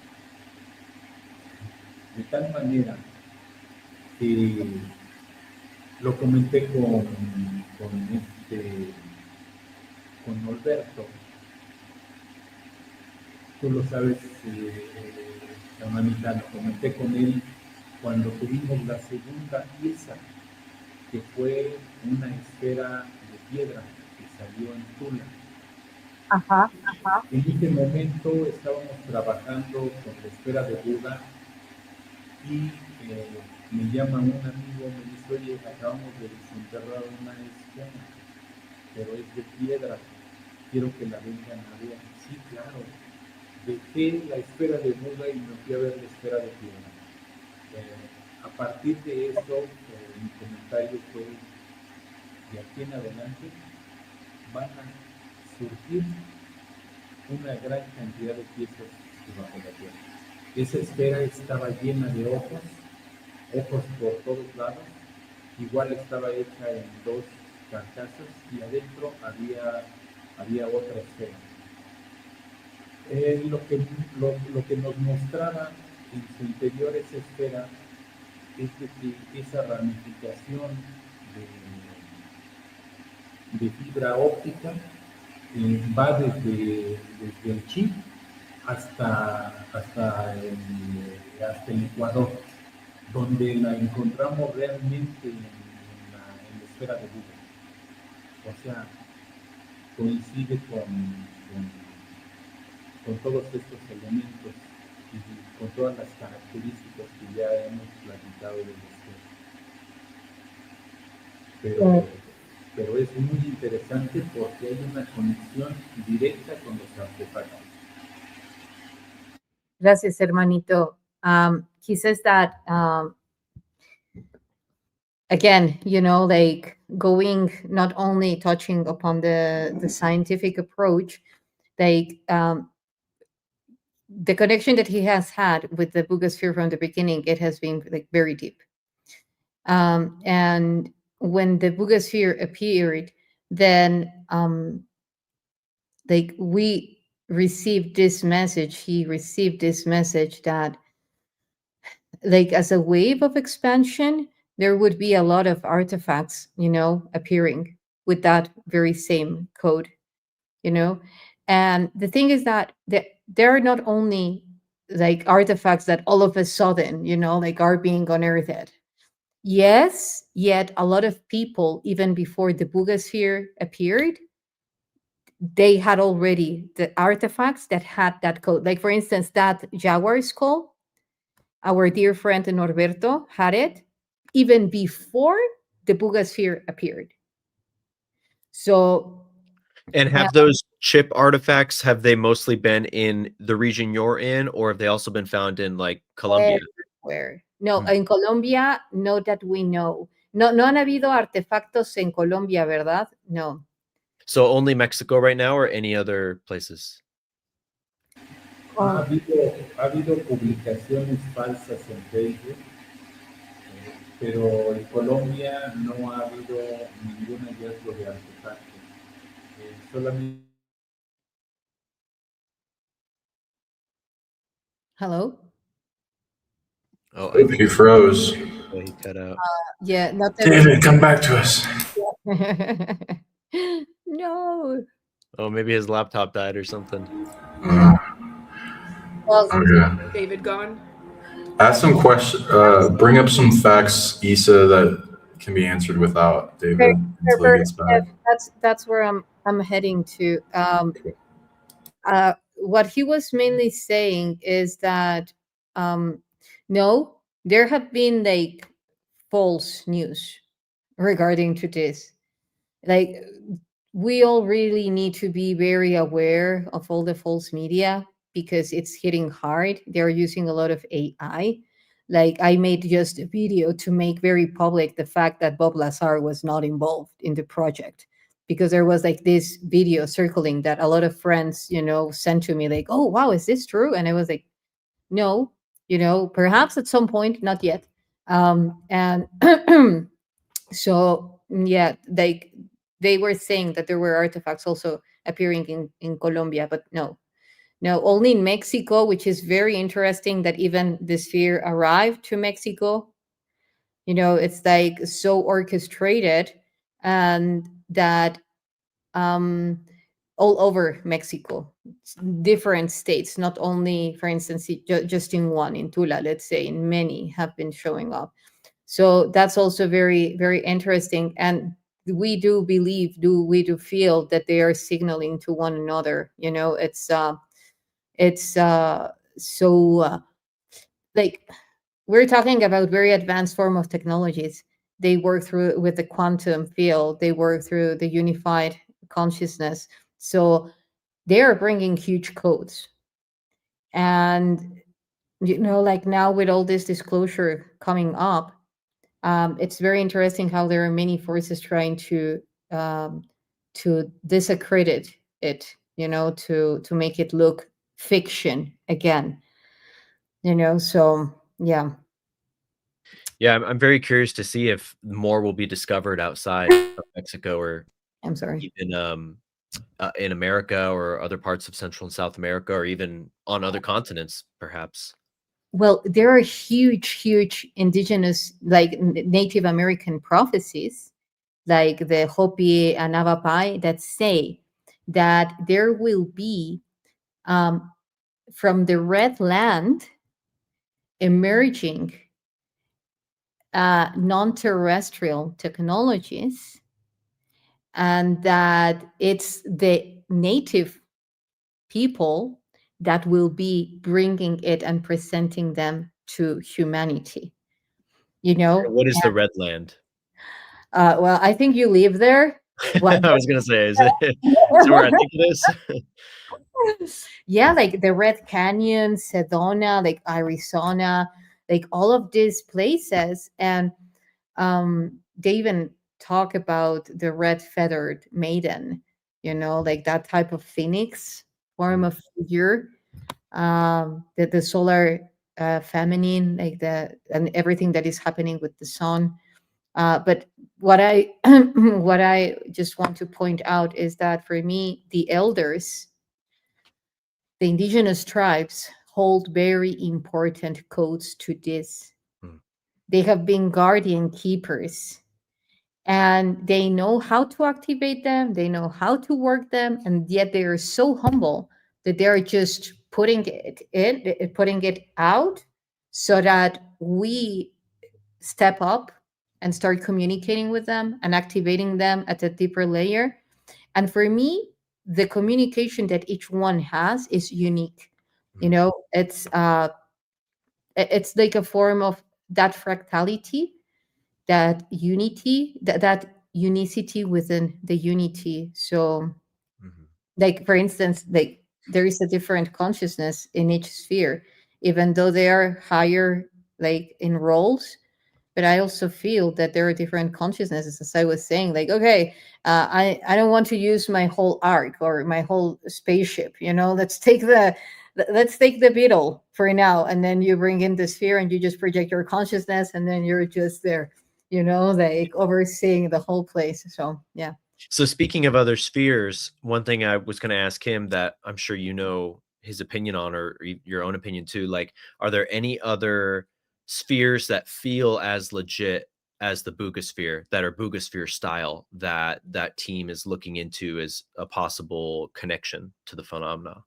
De tal manera que lo comenté con Norberto. Tú lo sabes, hermanita, lo comenté con él cuando tuvimos la segunda pieza, que fue una esfera de piedra que salió en Tula. Ajá. En este momento estábamos trabajando con la esfera de BUGA y me llama un amigo, me dice, oye, acabamos de desenterrar una esfera, pero es de piedra, quiero que la vengan a ver. Sí, claro. Dejé la esfera de BUGA y me fui a ver la esfera de piedra. A partir de eso, mi comentario fue, de aquí en adelante van a surgir una gran cantidad de piezas bajo la tierra. Esa esfera estaba llena de ojos por todos lados, igual estaba hecha en dos carcasas y adentro había otra esfera. Lo que nos mostraba en su interior esa esfera es de que esa ramificación de fibra óptica va desde el chip hasta el Ecuador, donde la encontramos realmente en la esfera de BUGA. O sea, coincide con todos estos elementos y con todas las características que ya hemos platicado de la esfera. Pero es muy interesante porque hay una conexión directa con los artefactos. Gracias, hermanito. He says that, again, like going, not only touching upon the scientific approach, like the connection that he has had with the BUGA sphere from the beginning, it has been like very deep. And when the BUGA sphere appeared, then like we received this message, he received this message that like as a wave of expansion, there would be a lot of artifacts, appearing with that very same code, and the thing is that there are not only like artifacts that all of a sudden, like are being unearthed. Yes, yet a lot of people, even before the BUGA sphere appeared, they had already the artifacts that had that code. Like, for instance, that jaguar skull, our dear friend Norberto had it even before the BUGA sphere appeared. So, And have those chip artifacts, have they mostly been in the region you're in, or have they also been found in like Colombia? Everywhere. No, en Colombia, no that we know. No, no han habido artefactos en Colombia, ¿verdad? No. So only Mexico right now, or any other places? Ha habido publicaciones falsas en Facebook, pero en Colombia no ha habido ningún hallazgo de artefactos. Solamente. Hello? Oh, He froze. He cut out. Yeah, not David, come back to us. No. Oh, maybe his laptop died or something. Well, Okay. David gone. Ask some questions. Bring up some facts, Issa, that can be answered without David until he gets back. That's where I'm heading to. What he was mainly saying is that no, there have been like false news regarding to this. Like, we all really need to be very aware of all the false media because it's hitting hard. They're using a lot of AI. Like, I made just a video to make very public the fact that Bob Lazar was not involved in the project, because there was like this video circling that a lot of friends, sent to me like, oh, wow, is this true? And I was like, no, perhaps at some point, not yet. And so, yeah, like, they were saying that there were artifacts also appearing in Colombia, but no, only in Mexico, which is very interesting that even the sphere arrived to Mexico. It's like so orchestrated, and that all over Mexico, different states, not only, for instance, just in one, in Tula, let's say, in many have been showing up. So that's also very, very interesting. And we do feel that they are signaling to one another. It's so like, we're talking about very advanced form of technologies. They work through with the quantum field. They work through the unified consciousness. So they are bringing huge codes. And, like now with all this disclosure coming up, it's very interesting how there are many forces trying to disaccredit it, to make it look fiction again. So yeah. Yeah, I'm very curious to see if more will be discovered outside of Mexico, or I'm sorry, even in America or other parts of Central and South America, or even on other continents, perhaps. Well, there are huge indigenous, like Native American prophecies, like the Hopi and Navapai, that say that there will be, from the red land, emerging non-terrestrial technologies, and that it's the native people that will be bringing it and presenting them to humanity. What is the red land? Well, I think you live there. I was gonna say, is it where I think it is? Yeah, like the Red Canyon, Sedona, like Arizona, like all of these places. And they even talk about the red feathered maiden, like that type of phoenix form of figure, the solar feminine, like and everything that is happening with the sun. But what I what I just want to point out is that for me, the elders, the indigenous tribes, hold very important codes to this. They have been guardian keepers, and they know how to activate them, they know how to work them, and yet they are so humble that they're just putting it out so that we step up and start communicating with them and activating them at a deeper layer. And for me, the communication that each one has is unique. You know, it's like a form of that fractality, that unity, that unicity within the unity. So, like for instance, like there is a different consciousness in each sphere, even though they are higher, like in roles. But I also feel that there are different consciousnesses, as I was saying. Like, okay, I don't want to use my whole arc or my whole spaceship. You know, let's take the beetle for now, and then you bring in the sphere, and you just project your consciousness, and then you're just there. You know, like overseeing the whole place. So yeah. So speaking of other spheres, one thing I was going to ask him that I'm sure you know his opinion on, or your own opinion too, like, are there any other spheres that feel as legit as the BUGA sphere, that are BUGA sphere style, that that team is looking into as a possible connection to the phenomena?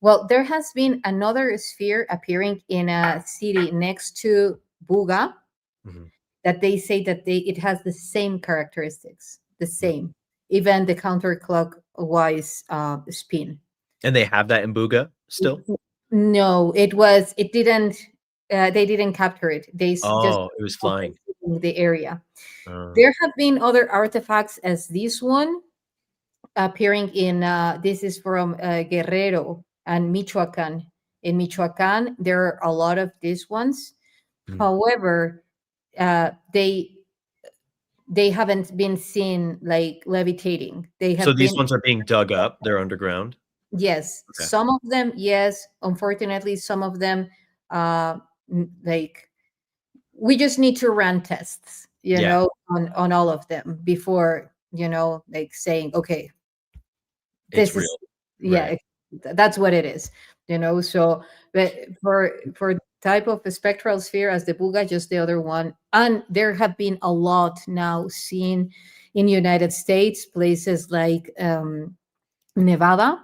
Well, there has been another sphere appearing in a city next to BUGA that they say that it has the same characteristics, the same, even the counterclockwise spin. And they have that in BUGA still? No, it didn't. They didn't capture it. They just it was flying in the area. There have been other artifacts as this one appearing in. This is from Guerrero and Michoacan. In Michoacan, there are a lot of these ones. However, they haven't been seen like levitating. They have so these been, ones are being dug up. They're underground. yes, Okay. some of them, yes. Unfortunately, some of them, like we just need to run tests, you know, on all of them before, you know, like saying, okay, this It's is real. yeah, that's what it is, you know. So, but for type of a spectral sphere as the BUGA, just the other one, and there have been a lot now seen in United States, places like Nevada,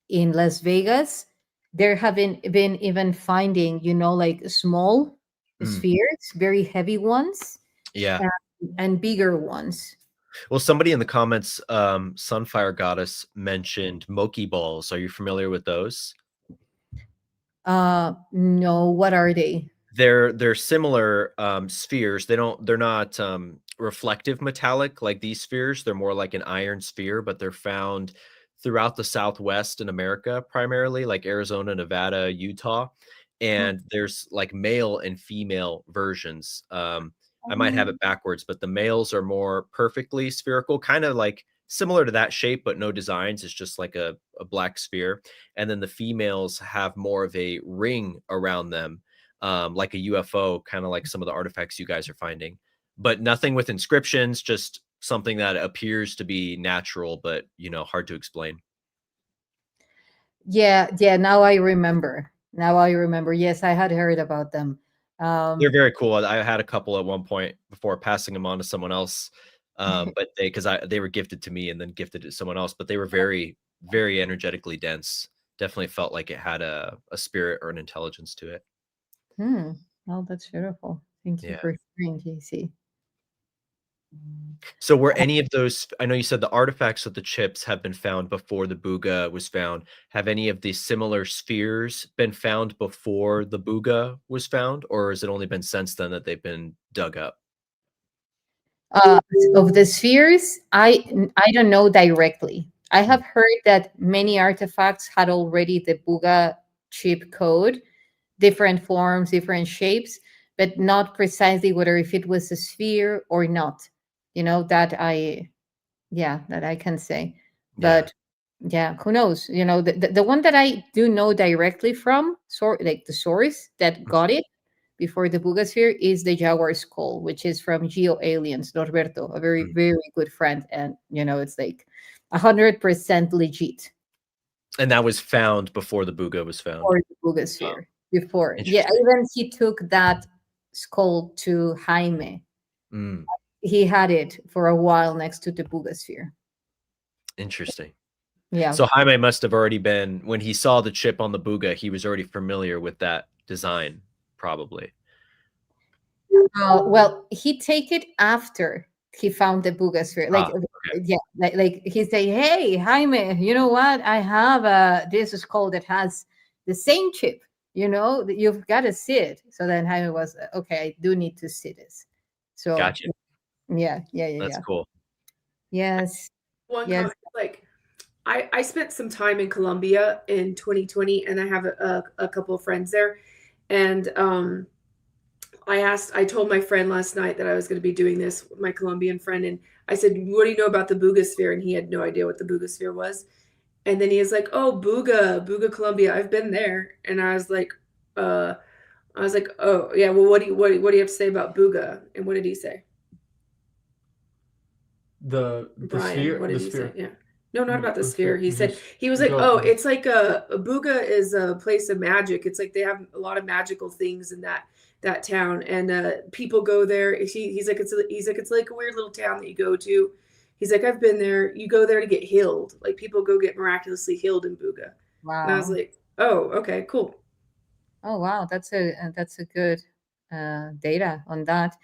in Las Vegas. There have been even finding, you know, like small spheres, very heavy ones, Yeah. and bigger ones. Well, somebody in the comments, Sunfire Goddess, mentioned Moki balls. Are you familiar with those? No, what are they? They're similar spheres. They're not reflective metallic like these spheres. They're more like an iron sphere, but they're found throughout the Southwest in America, primarily like Arizona, Nevada, Utah. And there's like male and female versions. I might have it backwards, but the males are more perfectly spherical, kind of like similar to that shape, but no designs. It's just like a black sphere. And then the females have more of a ring around them, like a UFO, kind of like some of the artifacts you guys are finding, but nothing with inscriptions, just something that appears to be natural, but, you know, hard to explain. Yeah, now I remember. Yes, I had heard about them. They're very cool. I had a couple at one point before passing them on to someone else. But they were gifted to me and then gifted to someone else, but they were very, very energetically dense. Definitely felt like it had a spirit or an intelligence to it. Oh, that's beautiful. Thank you for sharing, JC. So were any of those, I know you said the artifacts of the chips have been found before the BUGA was found. Have any of these similar spheres been found before the BUGA was found, or has it only been since then that they've been dug up? Of the spheres, I don't know directly. I have heard that many artifacts had already the BUGA chip code, different forms, different shapes, but not precisely whether if it was a sphere or not. You know, that I can say. But yeah, who knows? You know, the one that I do know directly from, like the source that got it before the BUGA sphere, is the Jaguar skull, which is from Geo Aliens, Norberto, a very, very good friend. And, you know, it's like 100% legit. And that was found before the BUGA was found? Before the BUGA sphere. Before. Yeah, even he took that skull to Jaime. He had it for a while next to the BUGA sphere. Interesting. Yeah. So Jaime must have already been, when he saw the chip on the BUGA, he was already familiar with that design, probably. Well, he take it after he found the BUGA sphere. Like, yeah, like he say, hey, Jaime, you know what? I have this skull that has the same chip. You know, you've got to see it. So then Jaime was, okay, I do need to see this. So Gotcha. yeah. That's cool. Yes. One Yes. comment, like I spent some time in Colombia in 2020, and I have a couple of friends there, and I told my friend last night that I was going to be doing this, my Colombian friend, and I said, what do you know about the BUGA sphere? And he had no idea what the BUGA sphere was. And then he was like, oh, BUGA, Colombia. I've been there. And I was like, oh yeah, well, what do you have to say about BUGA? And what did he say? The Brian, sphere. what did the he sphere. say? Yeah. No, not about the sphere. He said, Just he was like, go- oh, it's like a BUGA is a place of magic. It's like they have a lot of magical things in that town, and people go there. He's like it's like a weird little town that you go to. He's like, I've been there. You go there to get healed. Like people go get miraculously healed in BUGA. Wow. And I was like, oh, okay, cool. Oh, wow, that's a good data on that.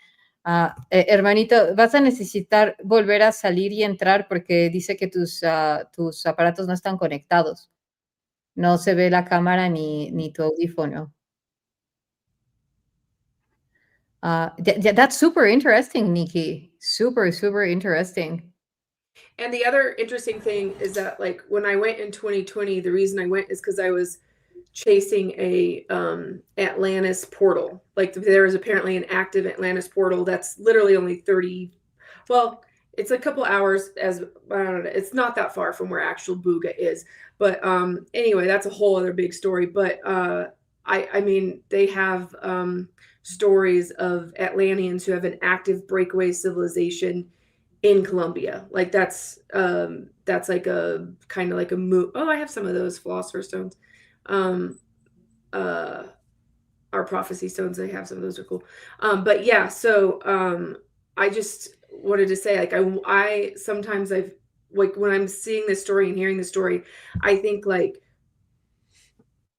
Hermanito, vas a necesitar volver a salir y entrar porque dice que tus aparatos no están conectados. No se ve la cámara ni tu audífono. That's super interesting, Nikki. Super, super interesting. And the other interesting thing is that, like, when I went in 2020, the reason I went is because I was chasing a Atlantis portal. Like, there is apparently an active Atlantis portal that's literally only 30. Well, it's a couple hours, as I don't know, it's not that far from where actual BUGA is. But anyway, that's a whole other big story. But I mean, they have stories of Atlanteans who have an active breakaway civilization in Colombia. Like that's like a kind of like a move. Oh, I have some of those philosopher's stones. Our prophecy stones, I have some of those, are cool. But yeah, so I just wanted to say, like, I sometimes I've, like, when I'm seeing this story and hearing the story, I think like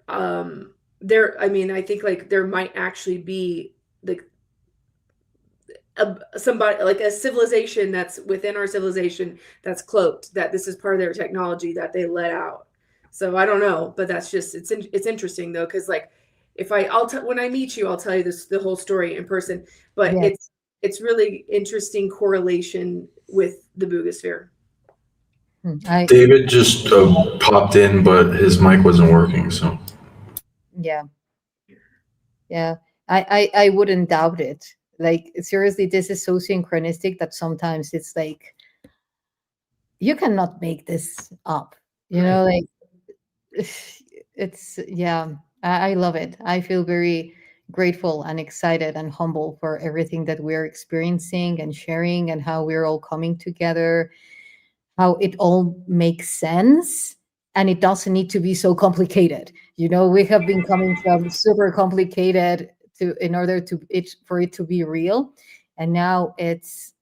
I think like there might actually be like somebody, like a civilization that's within our civilization that's cloaked, that this is part of their technology that they let out. So I don't know, but that's just, it's interesting though, because like if when I meet you, I'll tell you the whole story in person. But yes, it's really interesting correlation with the BUGA sphere. David just popped in, but his mic wasn't working. So yeah, I wouldn't doubt it. Like, seriously, this is so synchronistic that sometimes it's like you cannot make this up. You know, like it's, yeah, I love it. I feel very grateful and excited and humble for everything that we're experiencing and sharing, and how we're all coming together, how it all makes sense, and it doesn't need to be so complicated. You know, we have been coming from super complicated in order for it to be real, and now it's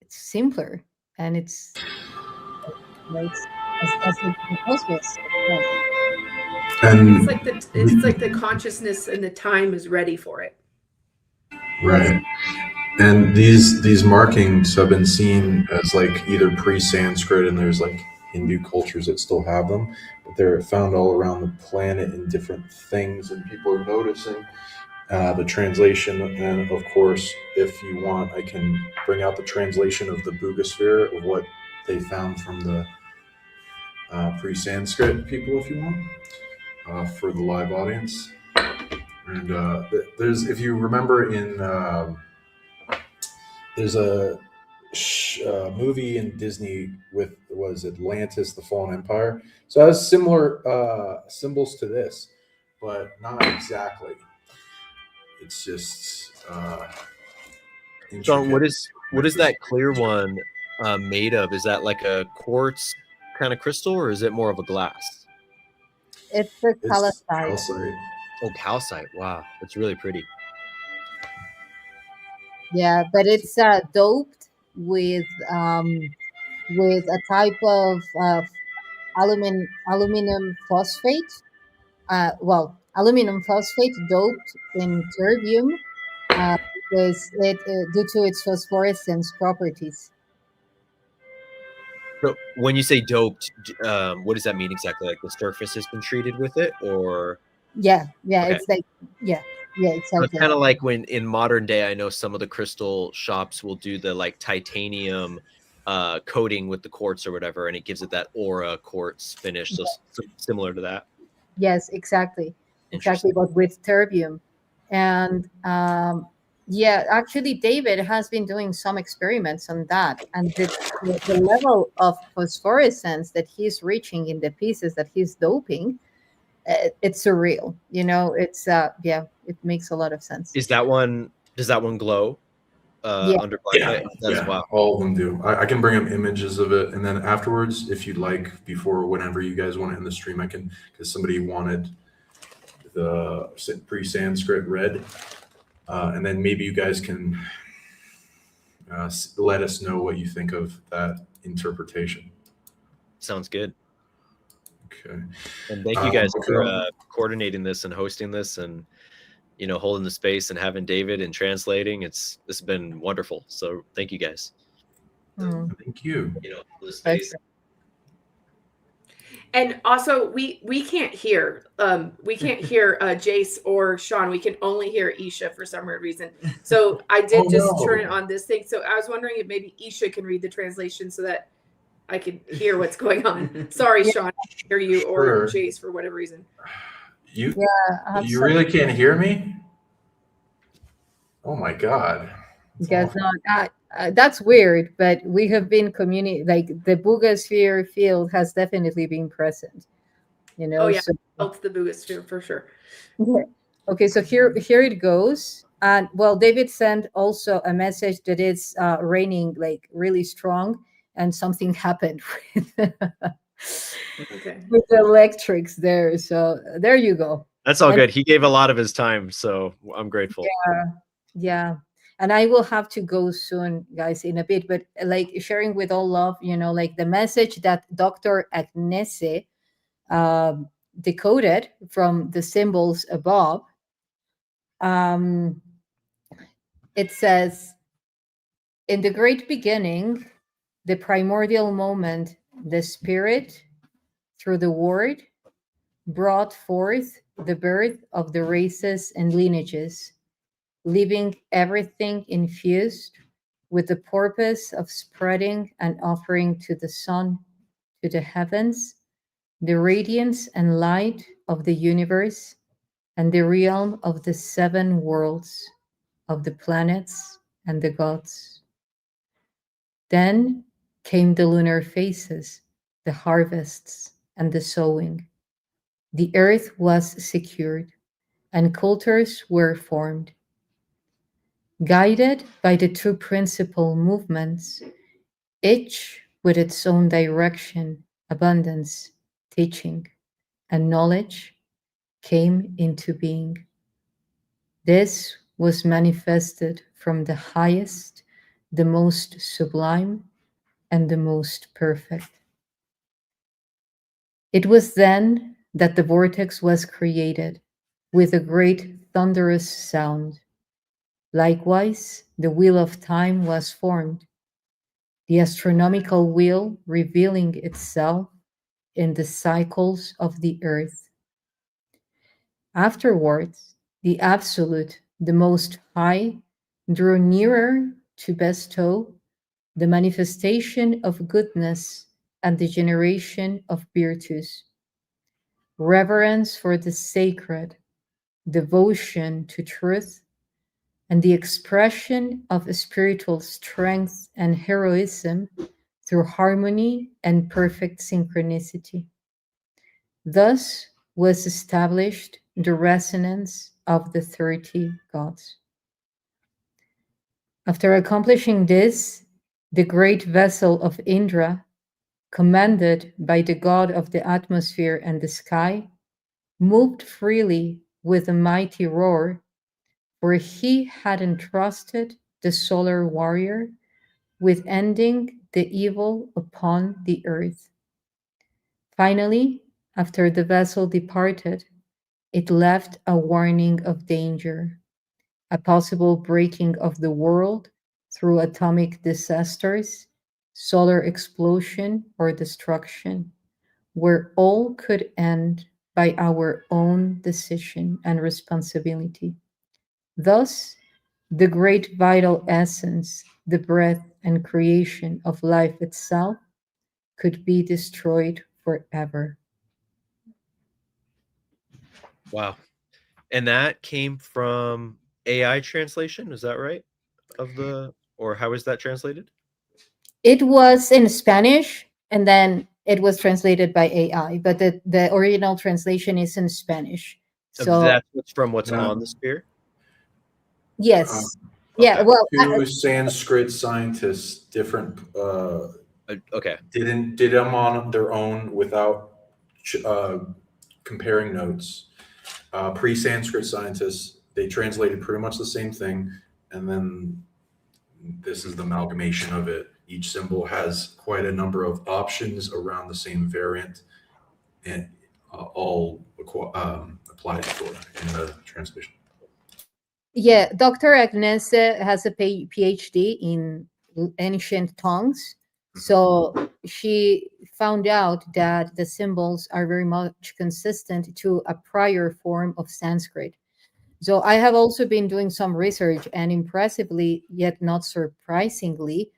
simpler, and it's as the cosmos. and It's like the consciousness and the time is ready for it. right. And these markings have been seen as like either pre-Sanskrit, and there's like Hindu cultures that still have them, but they're found all around the planet in different things, and people are noticing the translation. And of course, if you want, I can bring out the translation of the BUGA sphere of what they found from the pre-Sanskrit people, if you want, for the live audience. And there's, if you remember, there's a movie in Disney with, was Atlantis, the Fallen Empire. So it has similar symbols to this, but not exactly. It's just John, what is that clear one made of? Is that like a quartz kind of crystal, or is it more of a glass? It's the calcite. Calcite. Oh, calcite. Wow, that's really pretty. Yeah, but it's doped with a type of aluminum phosphate. Aluminum phosphate doped in terbium, because it due to its phosphorescence properties. So when you say doped, what does that mean exactly? Like the surface has been treated with it, or Yeah, okay. it's like yeah, So exactly. it's kind of like when in modern day, I know some of the crystal shops will do the like titanium coating with the quartz or whatever, and it gives it that aura quartz finish. So similar to that. Yes, exactly, Interesting. but with terbium, and yeah, actually, David has been doing some experiments on that, and the level of phosphorescence that he's reaching in the pieces that he's doping, it's surreal. You know, it's yeah, it makes a lot of sense. Is that one? Does that one glow Yeah, under black Yeah, light? That's yeah, wow. all of them do. I can bring up images of it, and then afterwards, if you'd like, before whenever you guys want to end the stream, I can, because somebody wanted the pre-Sanskrit read, and then maybe you guys can let us know what you think of that interpretation. Sounds good. Okay. And thank you guys okay. for coordinating this and hosting this, and holding the space and having David and translating. It's been wonderful. So thank you guys. Thank you. For the space. And also, we can't hear Jace or Sean. We can only hear Isha for some weird reason. So I did turn it on this thing. So I was wondering if maybe Isha can read the translation so that I can hear what's going on. Sorry, Sean, I can't hear you or Jace for whatever reason. You really can't hear me? Oh my God. Guess not. That's weird, but we have been like the BUGA sphere field has definitely been present. Oh yeah, so, felt the BUGA sphere for sure. Okay, so here it goes. And well, David sent also a message that it's raining like really strong, and something happened with, with the electrics there. So there you go. That's all good. He gave a lot of his time, so I'm grateful. Yeah. And I will have to go soon, guys, in a bit. But like sharing with all love, like the message that Dr. Agnese decoded from the symbols above. It says, in the great beginning, the primordial moment, the spirit, through the word, brought forth the birth of the races and lineages, leaving everything infused with the purpose of spreading and offering to the sun, to the heavens, the radiance and light of the universe, and the realm of the seven worlds, of the planets and the gods. Then came the lunar phases, the harvests, and the sowing. The earth was secured, and cultures were formed. Guided by the two principal movements, each with its own direction, abundance, teaching, and knowledge came into being. This was manifested from the highest, the most sublime, and the most perfect. It was then that the vortex was created with a great thunderous sound. Likewise, the wheel of time was formed, the astronomical wheel revealing itself in the cycles of the earth. Afterwards, the Absolute, the Most High, drew nearer to bestow the manifestation of goodness and the generation of virtues. Reverence for the sacred, devotion to truth, and the expression of spiritual strength and heroism through harmony and perfect synchronicity. Thus was established the resonance of the 30 gods. After accomplishing this, the great vessel of Indra, commanded by the god of the atmosphere and the sky, moved freely with a mighty roar, for he had entrusted the solar warrior with ending the evil upon the earth. Finally, after the vessel departed, it left a warning of danger, a possible breaking of the world through atomic disasters, solar explosion, or destruction, where all could end by our own decision and responsibility. Thus, the great vital essence, the breath and creation of life itself, could be destroyed forever. Wow. And that came from AI translation, is that right? Or how is that translated? It was in Spanish, and then it was translated by AI, but the original translation is in Spanish. So That's from what's Yeah. on the sphere? yes, Okay. well, Two Sanskrit scientists, different, Okay. did them on their own without comparing notes. Pre-Sanskrit scientists, they translated pretty much the same thing, and then this is the amalgamation of it. Each symbol has quite a number of options around the same variant, and all applied for in the translation. yeah, Dr. Agnese has a PhD in ancient tongues. So she found out that the symbols are very much consistent to a prior form of Sanskrit. So I have also been doing some research, and impressively, yet not surprisingly,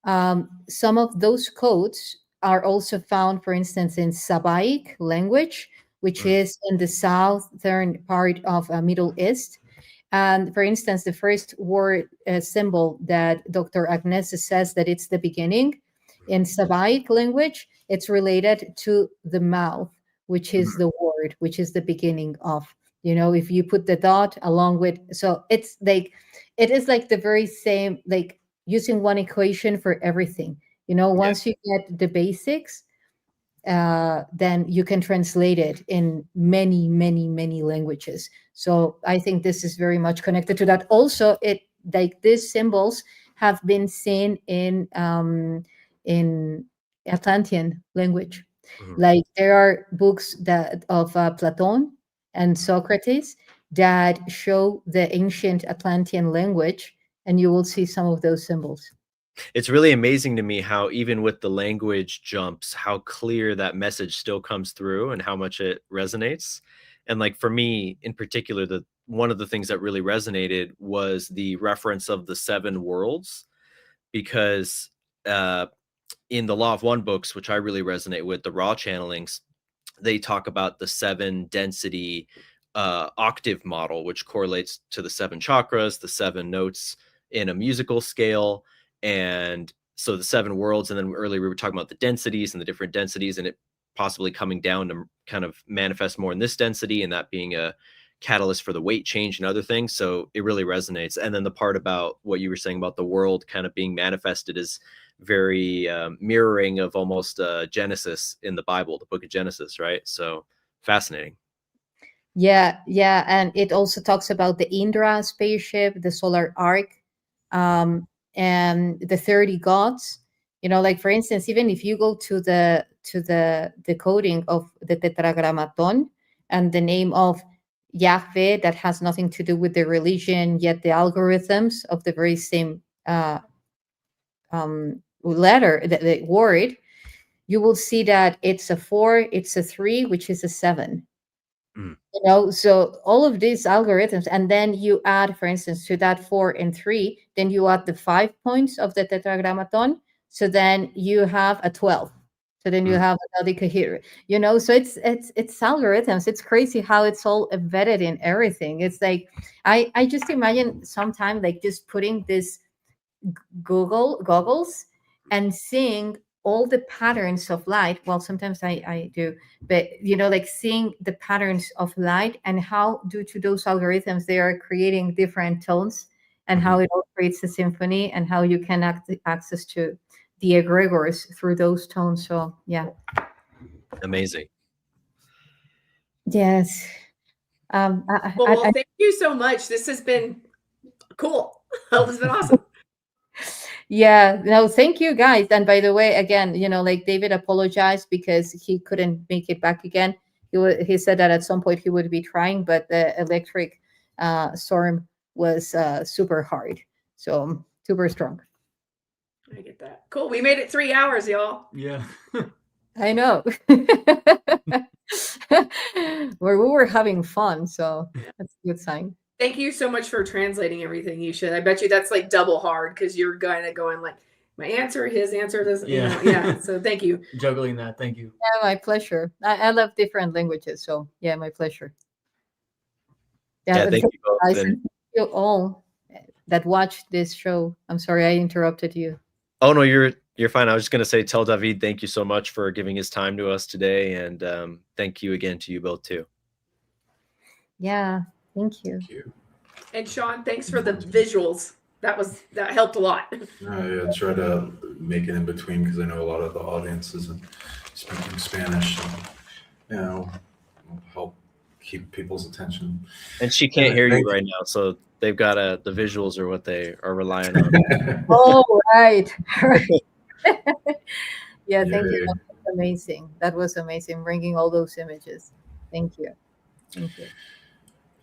some of those codes are also found, for instance, in Sabaic language, which is in the southern part of Middle East. And for instance, the first word symbol that Dr. Agnese says that it's the beginning in Sabaic language, it's related to the mouth, which is the word, which is the beginning of. If you put the dot along with, so it's like, it is like the very same, like using one equation for everything. Once you get the basics, then you can translate it in many, many, many languages. So I think this is very much connected to that. Also, it like these symbols have been seen in Atlantean language. Like there are books that of Platon and Socrates that show the ancient Atlantean language, and you will see some of those symbols. It's really amazing to me how even with the language jumps, how clear that message still comes through and how much it resonates. And like for me in particular, one of the things that really resonated was the reference of the 7 worlds, because in the Law of One books, which I really resonate with, the raw channelings, they talk about the 7 density octave model, which correlates to the 7 chakras, the 7 notes in a musical scale. And so the 7 worlds, and then earlier we were talking about the densities and the different densities, and it possibly coming down to kind of manifest more in this density, and that being a catalyst for the weight change and other things. So it really resonates. And then the part about what you were saying about the world kind of being manifested is very mirroring of almost Genesis in the Bible, the book of Genesis, right? So fascinating. Yeah, and it also talks about the Indra spaceship, the solar arc, and the 30 gods. Like for instance, even if you go to the decoding of the Tetragrammaton and the name of Yahweh, that has nothing to do with the religion, yet the algorithms of the very same letter, the word, you will see that it's a 4, it's a 3, which is a 7. So all of these algorithms, and then you add, for instance, to that 4 and 3, then you add the 5 points of the Tetragrammaton. So then you have a 12. So then you have a dodecahedron. So it's algorithms. It's crazy how it's all embedded in everything. It's like I just imagine sometime like just putting this goggles and seeing all the patterns of light. Well, sometimes I do, but like seeing the patterns of light and how due to those algorithms they are creating different tones, and how it all creates a symphony, and how you can access to the egregores through those tones. So yeah, amazing. Yes. Well, thank you so much. This has been cool. This has been awesome. Yeah, no, thank you guys. And by the way, again, like David apologized because he couldn't make it back again. He said that at some point he would be trying, but the electric storm was super hard. So super strong. I get that. Cool. We made it 3 hours, y'all. Yeah. I know. Where we were having fun, so that's a good sign. Thank you so much for translating everything. You should. I bet you that's like double hard because you're kind of going like my answer, his answer, doesn't. Yeah. Yeah. So thank you. Juggling that. Thank you. Yeah, my pleasure. I love different languages, so yeah, my pleasure. Yeah, thank you both. Guys, and thank you all that watched this show. I'm sorry I interrupted you. Oh no, you're fine. I was just gonna say, tell David thank you so much for giving his time to us today, and thank you again to you both too. Yeah, thank you. Thank you. And Sean, thanks for the visuals. That helped a lot. I try to make it in between because I know a lot of the audience isn't speaking Spanish. So, it'll help keep people's attention. And she can't hear you right now, so they've got the visuals are what they are relying on. Oh, right. Yeah, thank you. That was amazing. That was amazing, bringing all those images. Thank you. Thank you.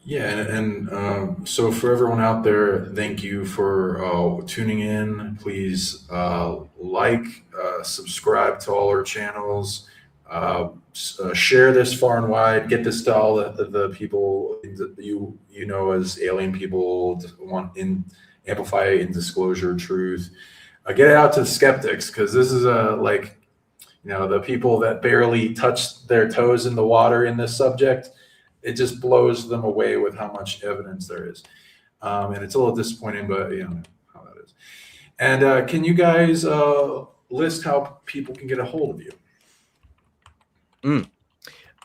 Yeah, and so for everyone out there, thank you for tuning in. Please like, subscribe to all our channels, share this far and wide. Get this to all the people that you know as alien people want in amplify in disclosure truth. Get it out to the skeptics because this is the people that barely touched their toes in the water in this subject. It just blows them away with how much evidence there is. And it's a little disappointing, but you know how that is. And can you guys list how people can get a hold of you?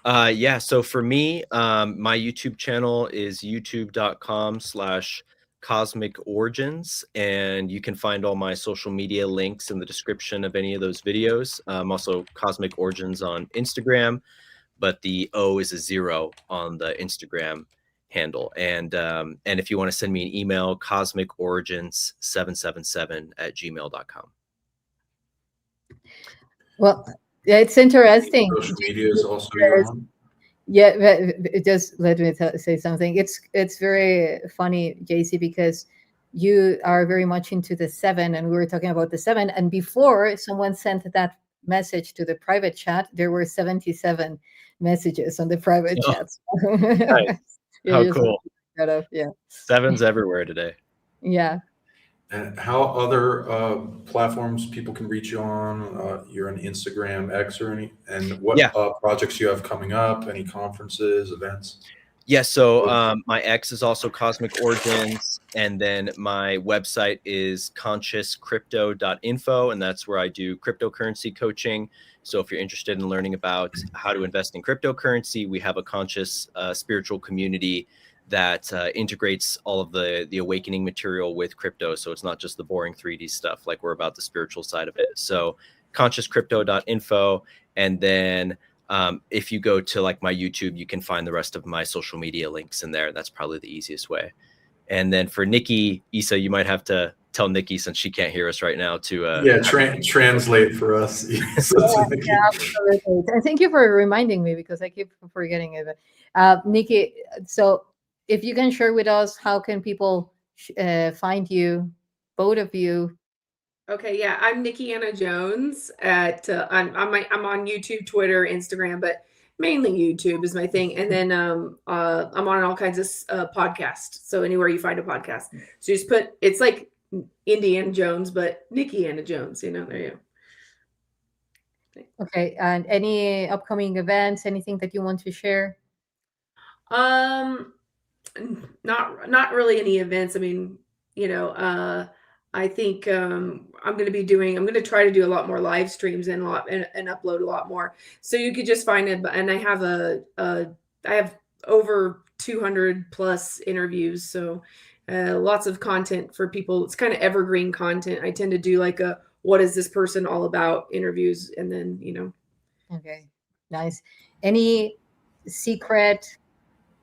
Yeah, so for me, my YouTube channel is youtube.com/Cosmic Origins, and you can find all my social media links in the description of any of those videos. Also Cosmic Origins on Instagram, but the O is a 0 on the Instagram handle. And if you want to send me an email, cosmicorigins777@gmail.com. Well, it's interesting. Social media is also your own? Yeah, but just let me say something. It's very funny, JC, because you are very much into the 7, and we were talking about the 7. And before someone sent that message to the private chat, there were 77 messages on the private chats. Nice. How cool. Yeah. 7's everywhere today. Yeah. And how other platforms people can reach you on? You're on Instagram, X, or any? And what projects you have coming up? Any conferences, events? Yeah, so my X is also Cosmic Origins, and then my website is consciouscrypto.info, and that's where I do cryptocurrency coaching. So if you're interested in learning about how to invest in cryptocurrency, we have a conscious spiritual community that integrates all of the awakening material with crypto. So it's not just the boring 3D stuff, like we're about the spiritual side of it. So consciouscrypto.info, and then if you go to like my YouTube, you can find the rest of my social media links in there. That's probably the easiest way. And then for Nikki, Isa, you might have to tell Nikki, since she can't hear us right now, to translate for us. Yeah, absolutely. And thank you for reminding me, because I keep forgetting it. Nikki, so if you can share with us, how can people find you, both of you? Okay, yeah, I'm Nikki Anna Jones. I'm on YouTube, Twitter, Instagram, but mainly YouTube is my thing. And then I'm on all kinds of podcasts. So anywhere you find a podcast, so you just put, it's like Indiana Jones, but Nikki Anna Jones. There you go. Okay, and any upcoming events? Anything that you want to share? Not really any events. I mean, I think I'm going to try to do a lot more live streams and upload a lot more. So you could just find it. And I have I have over 200 plus interviews. So lots of content for people. It's kind of evergreen content. I tend to do like what is this person all about interviews. And then, Okay, nice. Any secret,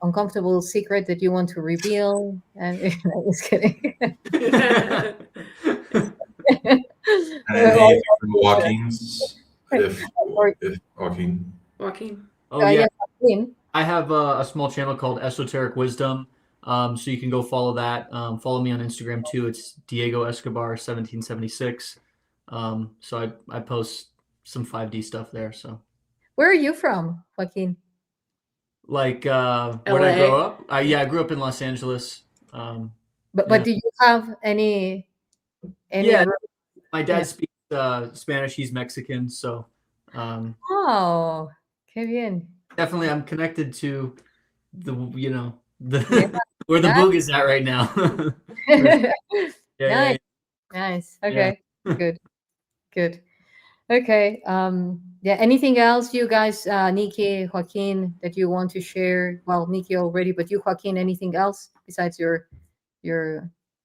uncomfortable secret that you want to reveal? I was kidding. Anything from Joaquin's? If Joaquin. Joaquin. Oh yeah. Joaquin. I have a small channel called Esoteric Wisdom. So you can go follow that. Follow me on Instagram too. It's Diego Escobar 1776. So I post some 5D stuff there. So Where are you from, Joaquin? like where did I grow up? I grew up in Los Angeles. But do you have any? Yeah, my dad speaks Spanish. He's Mexican, so oh, qué bien. definitely I'm connected to the where the BUGA is at right now. Nice. Nice. Okay. Good. Okay. Yeah. Anything else you guys, Nikki, Joaquin, that you want to share? Well, Nikki already, but you, Joaquin, anything else besides your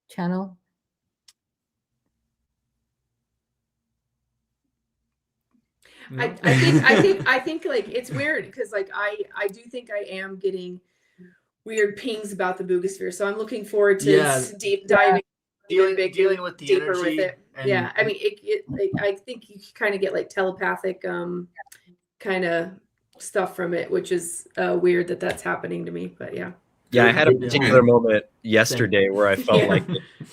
channel? I think like it's weird because like I do think I am getting weird pings about the Bugasphere, so I'm looking forward to deep diving, dealing with the deeper energy with it. Yeah, I mean, like, I think you kind of get like telepathic kind of stuff from it, which is weird that that's happening to me. But yeah. Yeah, I had a particular moment yesterday where I felt like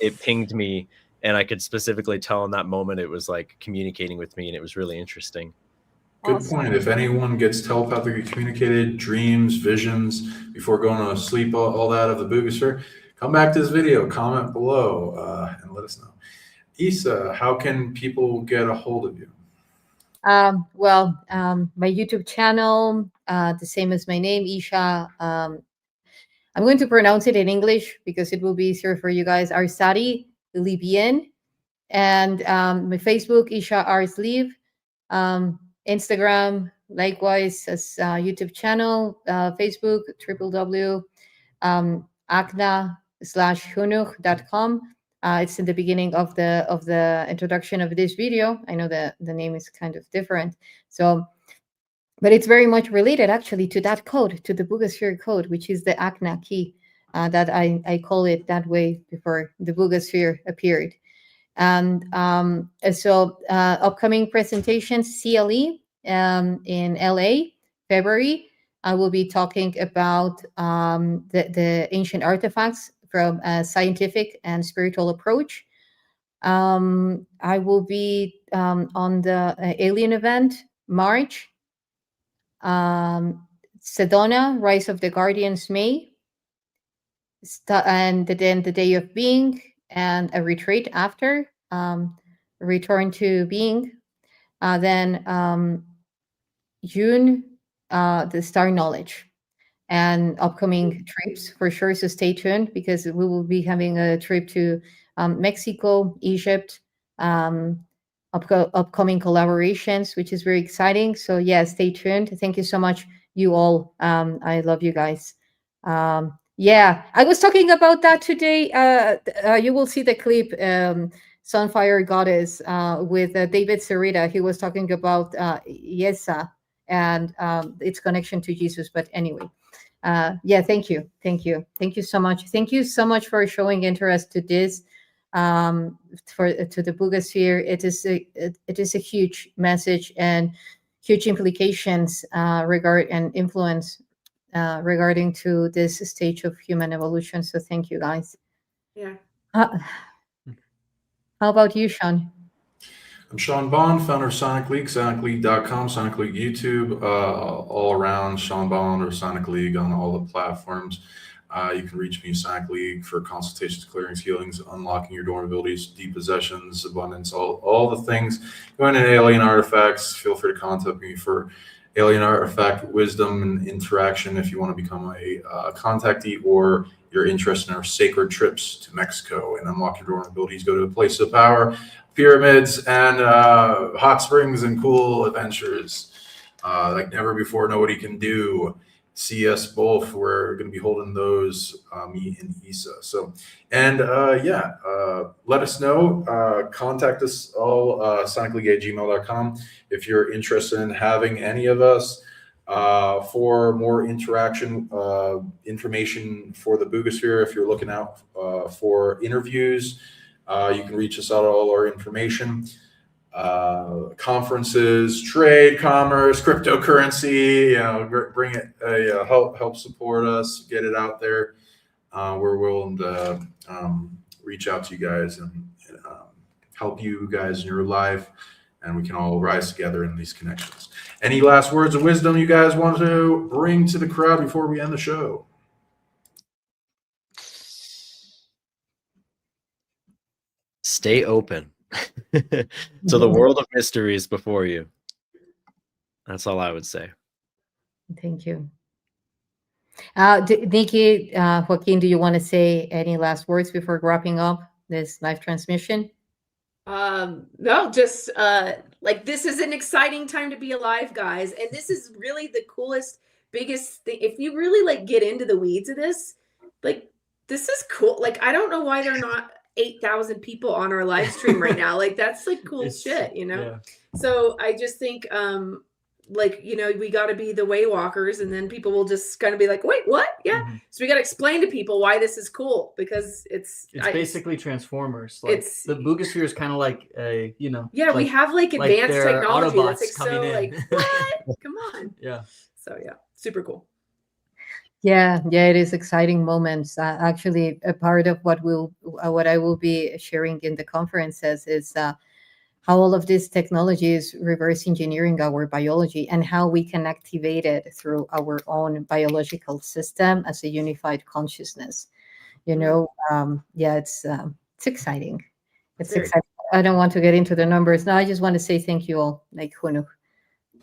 it pinged me, and I could specifically tell in that moment it was like communicating with me, and it was really interesting. Good point. If anyone gets telepathically communicated, dreams, visions, before going to sleep, all that of the Bugasphere, come back to this video, comment below, and let us know. Isa, how can people get a hold of you? Well, my YouTube channel, the same as my name, Isha. I'm going to pronounce it in English because it will be easier for you guys. Arsari Libyen. And my Facebook, Isha Arsliv. Instagram, likewise, as YouTube channel, Facebook, www.acna/hunuch.com. It's in the beginning of the introduction of this video. I know that the name is kind of different. So, but it's very much related actually to that code, to the Bugasphere code, which is the ACNA key that I call it that way before the Bugasphere appeared. And so upcoming presentations, CLE in LA, February, I will be talking about the ancient artifacts from a scientific and spiritual approach. I will be on the alien event, March. Sedona, Rise of the Guardians, May. And then the Day of Being, and a retreat after, return to being. Then June, the star knowledge, and upcoming trips for sure. So stay tuned because we will be having a trip to Mexico, Egypt, upcoming collaborations, which is very exciting. So yeah, stay tuned. Thank you so much, you all. I love you guys. Yeah, I was talking about that today. You will see the clip, Sunfire Goddess, with David Cerita. He was talking about Yesa and its connection to Jesus. But anyway, yeah, thank you so much. Thank you so much for showing interest to this, to the Bugasphere. It is a huge message and huge implications and influence regarding to this stage of human evolution. So thank you, guys. Yeah. How about you, Sean? I'm Sean Bond, founder of Sonic League, sonicleague.com, Sonic League YouTube, all around Sean Bond or Sonic League on all the platforms. You can reach me, Sonic League, for consultations, clearings, healings, unlocking your dormant abilities, depossessions, abundance, all the things. Going into alien artifacts, feel free to contact me for alien artifact wisdom and interaction if you want to become a contactee, or you're interested in our sacred trips to Mexico and unlock your dormant abilities. Go to a place of power, pyramids, and hot springs, and cool adventures like never before. Nobody can do. See us both. We're going to be holding those, me and Isa. So, and let us know. Contact us all, sonicleague@gmail.com, if you're interested in having any of us for more interaction, information for the Bugasphere. If you're looking out for interviews, you can reach us out all our information. Conferences, trade, commerce, cryptocurrency, bring it, help support us, get it out there. we're willing to reach out to you guys and help you guys in your life, and we can all rise together in these connections. Any last words of wisdom you guys want to bring to the crowd before we end the show? Stay open. So the world of mystery is before you. That's all I would say. Thank you. Nikki, Joaquin, do you want to say any last words before wrapping up this live transmission? No, just like, this is an exciting time to be alive, guys, and this is really the coolest, biggest thing. If you really like get into the weeds of this, like, this is cool. Like, I don't know why they're not 8,000 people on our live stream right now. Like, that's like cool shit, you know? Yeah. So I just think like, you know, we got to be the way walkers, and then people will just kind of be like, wait, what? Yeah. Mhm. So we got to explain to people why this is cool, because it's basically Transformers. Like, the Bugasphere is kind of like a, you know. Yeah, we have like advanced they're technology Autobots that's like coming so in. like, what? Come on. Yeah. So yeah, super cool. Yeah, it is exciting moments. Actually, a part of what I will be sharing in the conferences is how all of this technology is reverse engineering our biology and how we can activate it through our own biological system as a unified consciousness. You know, it's exciting. It's Very exciting. I don't want to get into the numbers now. I just want to say thank you all, like Hunuk.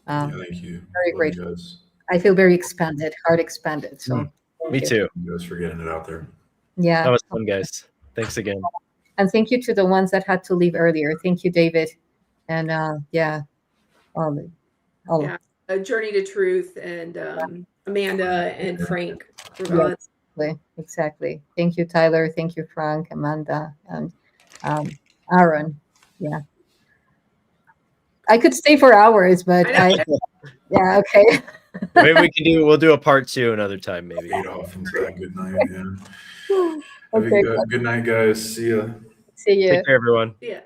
Thank you. Very Love grateful. you guys. I feel very expanded, heart expanded. So thank Me you. too. Thank you guys for getting it out there. Yeah. That was fun, guys. Thanks again. And thank you to the ones that had to leave earlier. Thank you, David. And all Yeah, A Journey to Truth and Amanda and Frank. Regards. Exactly. Thank you, Tyler. Thank you, Frank, Amanda, and Aaron. Yeah. I could stay for hours, but yeah, okay. Maybe we'll do a part 2 another time, maybe. Fade off into that good night. Yeah. Okay. Good night, guys. See ya. See you. Take care, everyone. Yeah.